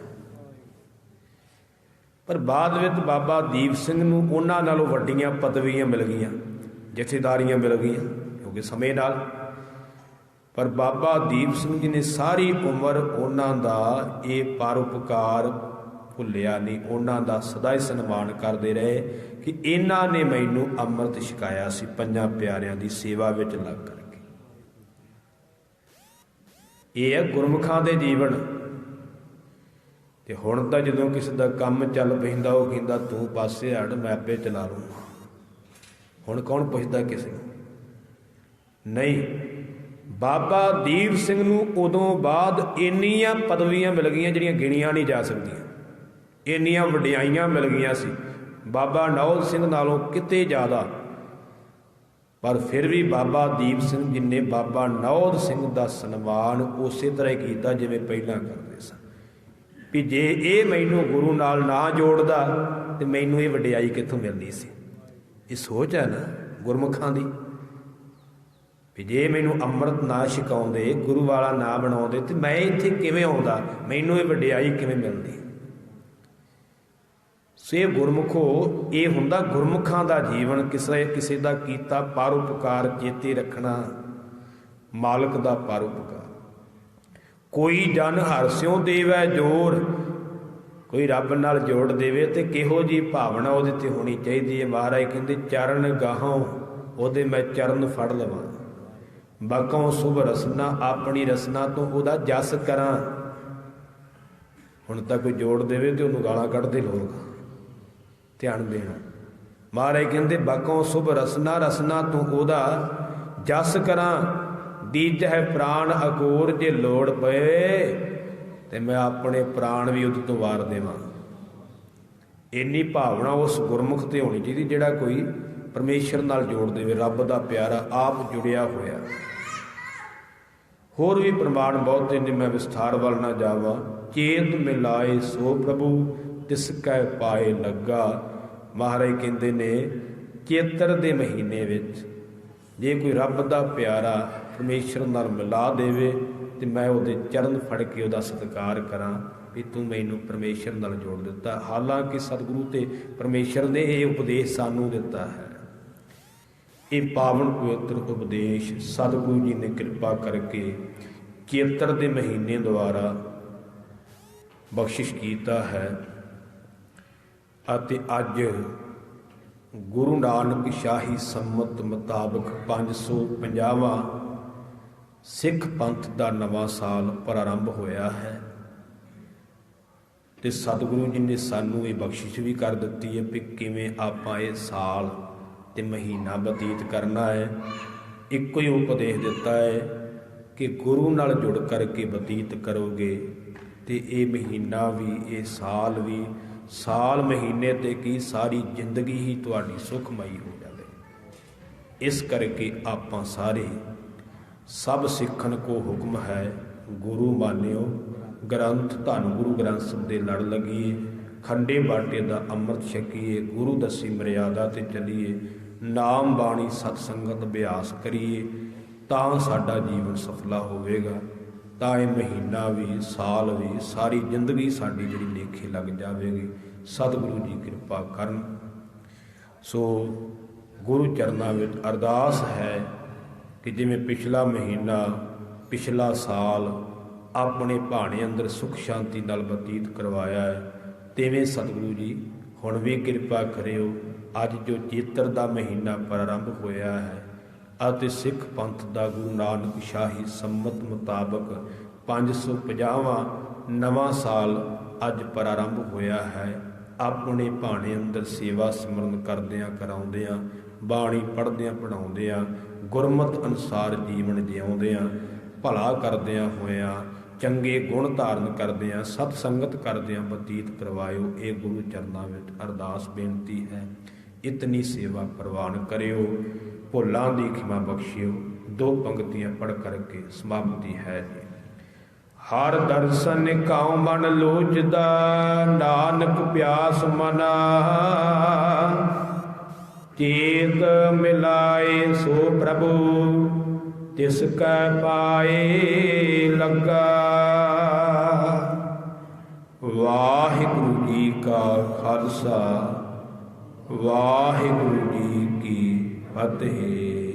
ਪਰ ਬਾਅਦ ਵਿੱਚ ਬਾਬਾ ਦੀਪ ਸਿੰਘ ਨੂੰ ਉਹਨਾਂ ਨਾਲੋਂ ਵੱਡੀਆਂ ਪਦਵੀਆਂ ਮਿਲ ਗਈਆਂ, ਜਥੇਦਾਰੀਆਂ ਮਿਲ ਗਈਆਂ ਕਿਉਂਕਿ ਸਮੇਂ ਨਾਲ। ਪਰ ਬਾਬਾ ਦੀਪ ਸਿੰਘ ਜੀ ਨੇ ਸਾਰੀ ਉਮਰ ਉਹਨਾਂ ਦਾ ਇਹ ਪਰਉਪਕਾਰ ਭੁੱਲਿਆ ਨਹੀਂ, ਉਹਨਾਂ ਦਾ ਸਦਾ ਹੀ ਸਨਮਾਨ ਕਰਦੇ ਰਹੇ ਕਿ ਇਹਨਾਂ ਨੇ ਮੈਨੂੰ ਅੰਮ੍ਰਿਤ ਛਕਾਇਆ ਸੀ 5 ਪਿਆਰਿਆਂ ਦੀ ਸੇਵਾ ਵਿੱਚ ਲੱਗ ਕਰਕੇ। ਇਹ ਹੈ ਗੁਰਮੁਖਾਂ ਦੇ ਜੀਵਨ। ਤੇ ਹੁਣ ਤਾਂ ਜਦੋਂ ਕਿਸੇ ਦਾ ਕੰਮ ਚੱਲ ਪੈਂਦਾ ਉਹ ਕਹਿੰਦਾ ਤੂੰ ਪਾਸੇ ਹਟ, ਮੈਂ ਆਪੇ ਚਲਾ ਲੂੰਗਾ। ਹੁਣ ਕੌਣ ਪੁੱਛਦਾ ਕਿਸੇ ਨੂੰ? ਨਹੀਂ। ਬਾਬਾ ਦੀਪ ਸਿੰਘ ਨੂੰ ਉਦੋਂ ਬਾਅਦ ਇੰਨੀਆਂ ਪਦਵੀਆਂ ਮਿਲ ਗਈਆਂ ਜਿਹੜੀਆਂ ਗਿਣੀਆਂ ਨਹੀਂ ਜਾ ਸਕਦੀਆਂ, ਇੰਨੀਆਂ ਵਡਿਆਈਆਂ ਮਿਲ ਗਈਆਂ ਸੀ ਬਾਬਾ ਨੌਧ ਸਿੰਘ ਨਾਲੋਂ ਕਿਤੇ ਜ਼ਿਆਦਾ। ਪਰ ਫਿਰ ਵੀ ਬਾਬਾ ਦੀਪ ਸਿੰਘ ਜੀ ਨੇ ਬਾਬਾ ਨੌਧ ਸਿੰਘ ਦਾ ਸਨਮਾਨ ਉਸੇ ਤਰ੍ਹਾਂ ਹੀ ਕੀਤਾ ਜਿਵੇਂ ਪਹਿਲਾਂ ਕਰਦੇ ਸਨ। ਵੀ ਜੇ ਇਹ ਮੈਨੂੰ ਗੁਰੂ ਨਾਲ ਨਾ ਜੋੜਦਾ ਤੇ ਮੈਨੂੰ ਇਹ ਵਡਿਆਈ ਕਿੱਥੋਂ ਮਿਲਦੀ ਸੀ। ਇਹ ਸੋਚ ਹੈ ਨਾ ਗੁਰਮੁਖਾਂ ਦੀ, ਵੀ ਜੇ ਮੈਨੂੰ ਅੰਮ੍ਰਿਤ ਨਾ ਛਕਾਉਂਦੇ, ਗੁਰੂ ਵਾਲਾ ਨਾ ਬਣਾਉਂਦੇ ਤੇ ਮੈਂ ਇੱਥੇ ਕਿਵੇਂ ਆਉਂਦਾ, ਮੈਨੂੰ ਇਹ ਵਡਿਆਈ ਕਿਵੇਂ ਮਿਲਦੀ। ਸੋ ਇਹ ਗੁਰਮੁਖੋ, ਇਹ ਹੁੰਦਾ ਗੁਰਮੁਖਾਂ ਦਾ ਜੀਵਨ। ਕਿਸੇ ਦਾ ਕੀਤਾ ਪਰਉਪਕਾਰ ਚੇਤੇ ਰੱਖਣਾ, ਮਾਲਕ ਦਾ ਪਰਉਪਕਾਰ। कोई जन हर स्यों देवै जोर, कोई रब नाल जोड़ देवे तो किहो जी भावना ਉਹਦੇ ਤੇ होनी चाहिए है। महाराज कहते चरण गाहों ਉਹਦੇ मैं चरण फड़ लवां, बकों शुभ रसना अपनी रसना तो ਉਹਦਾ जस करा। ਹੁਣ ਤਾਂ ਕੋਈ जोड़ देवे तो ਉਹਨੂੰ गालां ਕੱਢਦੇ लोग, ध्यान देना। महाराज कहते बकों शुभ रसना रसना तो ਉਹਦਾ जस करा, दीज है प्राण अगोर जे लोड़ पए, ਤੇ मैं अपने प्राण भी ਉਹਦੇ ਤੋਂ ਵਾਰ ਦੇਵਾਂ। ਇੰਨੀ ਭਾਵਨਾ ਉਸ ਗੁਰਮੁਖ ਤੇ ਹੋਣੀ ਚਾਹੀਦੀ ਜਿਹੜਾ ਕੋਈ ਪਰਮੇਸ਼ਰ ਨਾਲ ਜੋੜ ਦੇਵੇ, ਰੱਬ ਦਾ ਪਿਆਰਾ ਆਪ ਜੁੜਿਆ ਹੋਇਆ। ਹੋਰ ਵੀ ਪ੍ਰਮਾਣ ਬਹੁਤੇ ਨੇ, ਮੈਂ ਵਿਸਥਾਰ ਵੱਲ ਨਾ ਜਾਵਾਂ। ਚੇਤ ਮਿਲਾਏ ਸੋ ਪ੍ਰਭੂ ਤਿਸ ਕੈ ਪਾਏ ਲੱਗਾ। ਮਹਾਰਾਜ ਕਹਿੰਦੇ ਨੇ ਚੇਤਰ ਦੇ ਮਹੀਨੇ ਵਿੱਚ ਜੇ ਕੋਈ ਰੱਬ ਦਾ ਪਿਆਰਾ ਪਰਮੇਸ਼ਰ ਨਾਲ ਮਿਲਾ ਦੇਵੇ ਤੇ ਮੈਂ ਉਹਦੇ ਚਰਨ ਫੜ ਕੇ ਉਹਦਾ ਸਤਿਕਾਰ ਕਰਾਂ ਵੀ ਤੂੰ ਮੈਨੂੰ ਪਰਮੇਸ਼ਰ ਨਾਲ ਜੋੜ ਦਿੱਤਾ। ਹਾਲਾਂਕਿ ਸਤਿਗੁਰੂ ਤੇ ਪਰਮੇਸ਼ਰ ਨੇ ਇਹ ਉਪਦੇਸ਼ ਸਾਨੂੰ ਦਿੱਤਾ ਹੈ। ਇਹ ਪਾਵਨ ਪਵਿੱਤਰ ਉਪਦੇਸ਼ ਸਤਿਗੁਰੂ ਜੀ ਨੇ ਕਿਰਪਾ ਕਰਕੇ ਚੇਤਰ ਦੇ ਮਹੀਨੇ ਦੁਆਰਾ ਬਖਸ਼ਿਸ਼ ਕੀਤਾ ਹੈ। ਅਤੇ ਅੱਜ ਗੁਰੂ ਨਾਨਕ ਸ਼ਾਹੀ ਸੰਮਤ ਮੁਤਾਬਕ 550ਵਾਂ ਸਿੱਖ ਪੰਥ ਦਾ ਨਵਾਂ ਸਾਲ ਪ੍ਰਾਰੰਭ ਹੋਇਆ ਹੈ। ਤੇ ਸਤਿਗੁਰੂ ਜੀ ਨੇ ਸਾਨੂੰ ਇਹ ਬਖਸ਼ਿਸ਼ ਵੀ ਕਰ ਦਿੱਤੀ ਹੈ ਵੀ ਕਿਵੇਂ ਆਪਾਂ ਇਹ ਸਾਲ ਤੇ ਮਹੀਨਾ ਬਤੀਤ ਕਰਨਾ ਹੈ। ਇੱਕੋ ਹੀ ਉਪਦੇਸ਼ ਦਿੱਤਾ ਹੈ ਕਿ ਗੁਰੂ ਨਾਲ ਜੁੜ ਕਰਕੇ ਬਤੀਤ ਕਰੋਗੇ ਤੇ ਇਹ ਮਹੀਨਾ ਵੀ, ਇਹ ਸਾਲ ਵੀ, ਸਾਲ ਮਹੀਨੇ ਤੇ ਕੀ ਸਾਰੀ ਜ਼ਿੰਦਗੀ ਹੀ ਤੁਹਾਡੀ ਸੁਖਮਈ ਹੋ ਜਾਵੇ। ਇਸ ਕਰਕੇ ਆਪਾਂ ਸਾਰੇ ਸਭ ਸਿੱਖਣ ਕੋ ਹੁਕਮ ਹੈ ਗੁਰੂ ਮਾਨਿਓ, ਗ੍ਰੰਥ ਧੰਨ ਗੁਰੂ ਗ੍ਰੰਥ ਸਾਹਿਬ ਦੇ ਲੜ ਲੱਗੀਏ, ਖੰਡੇ ਬਾਟੇ ਦਾ ਅੰਮ੍ਰਿਤ ਛਕੀਏ, ਗੁਰੂ ਦੱਸੀ ਮਰਿਆਦਾ ਤੇ ਚੱਲੀਏ, ਨਾਮ ਬਾਣੀ ਸਤ ਸੰਗਤ ਅਭਿਆਸ ਕਰੀਏ, ਤਾਂ ਸਾਡਾ ਜੀਵਨ ਸਫਲਾ ਹੋਵੇਗਾ। ਤਾਂ ਇਹ ਮਹੀਨਾ ਵੀ, ਸਾਲ ਵੀ, ਸਾਰੀ ਜ਼ਿੰਦਗੀ ਸਾਡੀ ਜਿਹੜੀ ਲੇਖੇ ਲੱਗ ਜਾਵੇਗੀ। ਸਤਿਗੁਰੂ ਜੀ ਕਿਰਪਾ ਕਰਨ। ਸੋ ਗੁਰੂ ਚਰਨਾਂ ਵਿੱਚ ਅਰਦਾਸ ਹੈ ਕਿ ਜਿਵੇਂ ਪਿਛਲਾ ਮਹੀਨਾ, ਪਿਛਲਾ ਸਾਲ ਆਪਣੇ ਭਾਣੇ ਅੰਦਰ ਸੁਖ ਸ਼ਾਂਤੀ ਨਾਲ ਬਤੀਤ ਕਰਵਾਇਆ ਹੈ, ਤਿਵੇਂ ਸਤਿਗੁਰੂ ਜੀ ਹੁਣ ਵੀ ਕਿਰਪਾ ਕਰਿਓ। ਅੱਜ ਜੋ ਚੇਤਰ ਦਾ ਮਹੀਨਾ ਪ੍ਰਾਰੰਭ ਹੋਇਆ ਹੈ ਅਤੇ ਸਿੱਖ ਪੰਥ ਦਾ ਗੁਰੂ ਨਾਨਕ ਸ਼ਾਹੀ ਸੰਮਤ ਮੁਤਾਬਕ 550ਵਾਂ ਨਵਾਂ ਸਾਲ ਅੱਜ ਪ੍ਰਾਰੰਭ ਹੋਇਆ ਹੈ। ਆਪਣੇ ਭਾਣੇ ਅੰਦਰ ਸੇਵਾ ਸਿਮਰਨ ਕਰਦਿਆਂ ਕਰਾਉਂਦਿਆਂ, ਬਾਣੀ ਪੜ੍ਹਦਿਆਂ ਪੜ੍ਹਾਉਂਦਿਆਂ, ਗੁਰਮਤਿ ਅਨੁਸਾਰ ਜੀਵਨ ਜਿਉਂਦਿਆਂ, ਭਲਾ ਕਰਦਿਆਂ ਹੋਇਆਂ, ਚੰਗੇ ਗੁਣ ਧਾਰਨ ਕਰਦਿਆਂ, ਸਤ ਸੰਗਤ ਕਰਦਿਆਂ ਬਤੀਤ ਕਰਵਾਇਓ। ਇਹ ਗੁਰੂ ਚਰਨਾਂ ਵਿੱਚ ਅਰਦਾਸ ਬੇਨਤੀ ਹੈ। ਇਤਨੀ ਸੇਵਾ ਪ੍ਰਵਾਨ ਕਰਿਓ। ਭੁੱਲਾਂ ਦੀ ਖਿਮਾ ਬਖਸ਼ਿਓ। 2 ਪੰਕਤੀਆਂ ਪੜ੍ਹ ਕਰਕੇ ਸਮਾਪਤੀ ਹੈ ਜੀ। ਹਰ ਦਰਸ਼ਨ ਕਾਉ ਮਨ ਲੋਚਦਾ, ਨਾਨਕ ਪਿਆਸ ਮਨਾ, ਚੇਤ ਮਿਲਾਏ ਸੋ ਪ੍ਰਭੂ ਤਿਸ ਕੈ ਪਾਏ ਲੱਗਾ। ਵਾਹਿਗੁਰੂ ਜੀ ਕਾ ਖਾਲਸਾ, ਵਾਹਿਗੁਰੂ ਜੀ ਕੀ ਫਤਿਹ।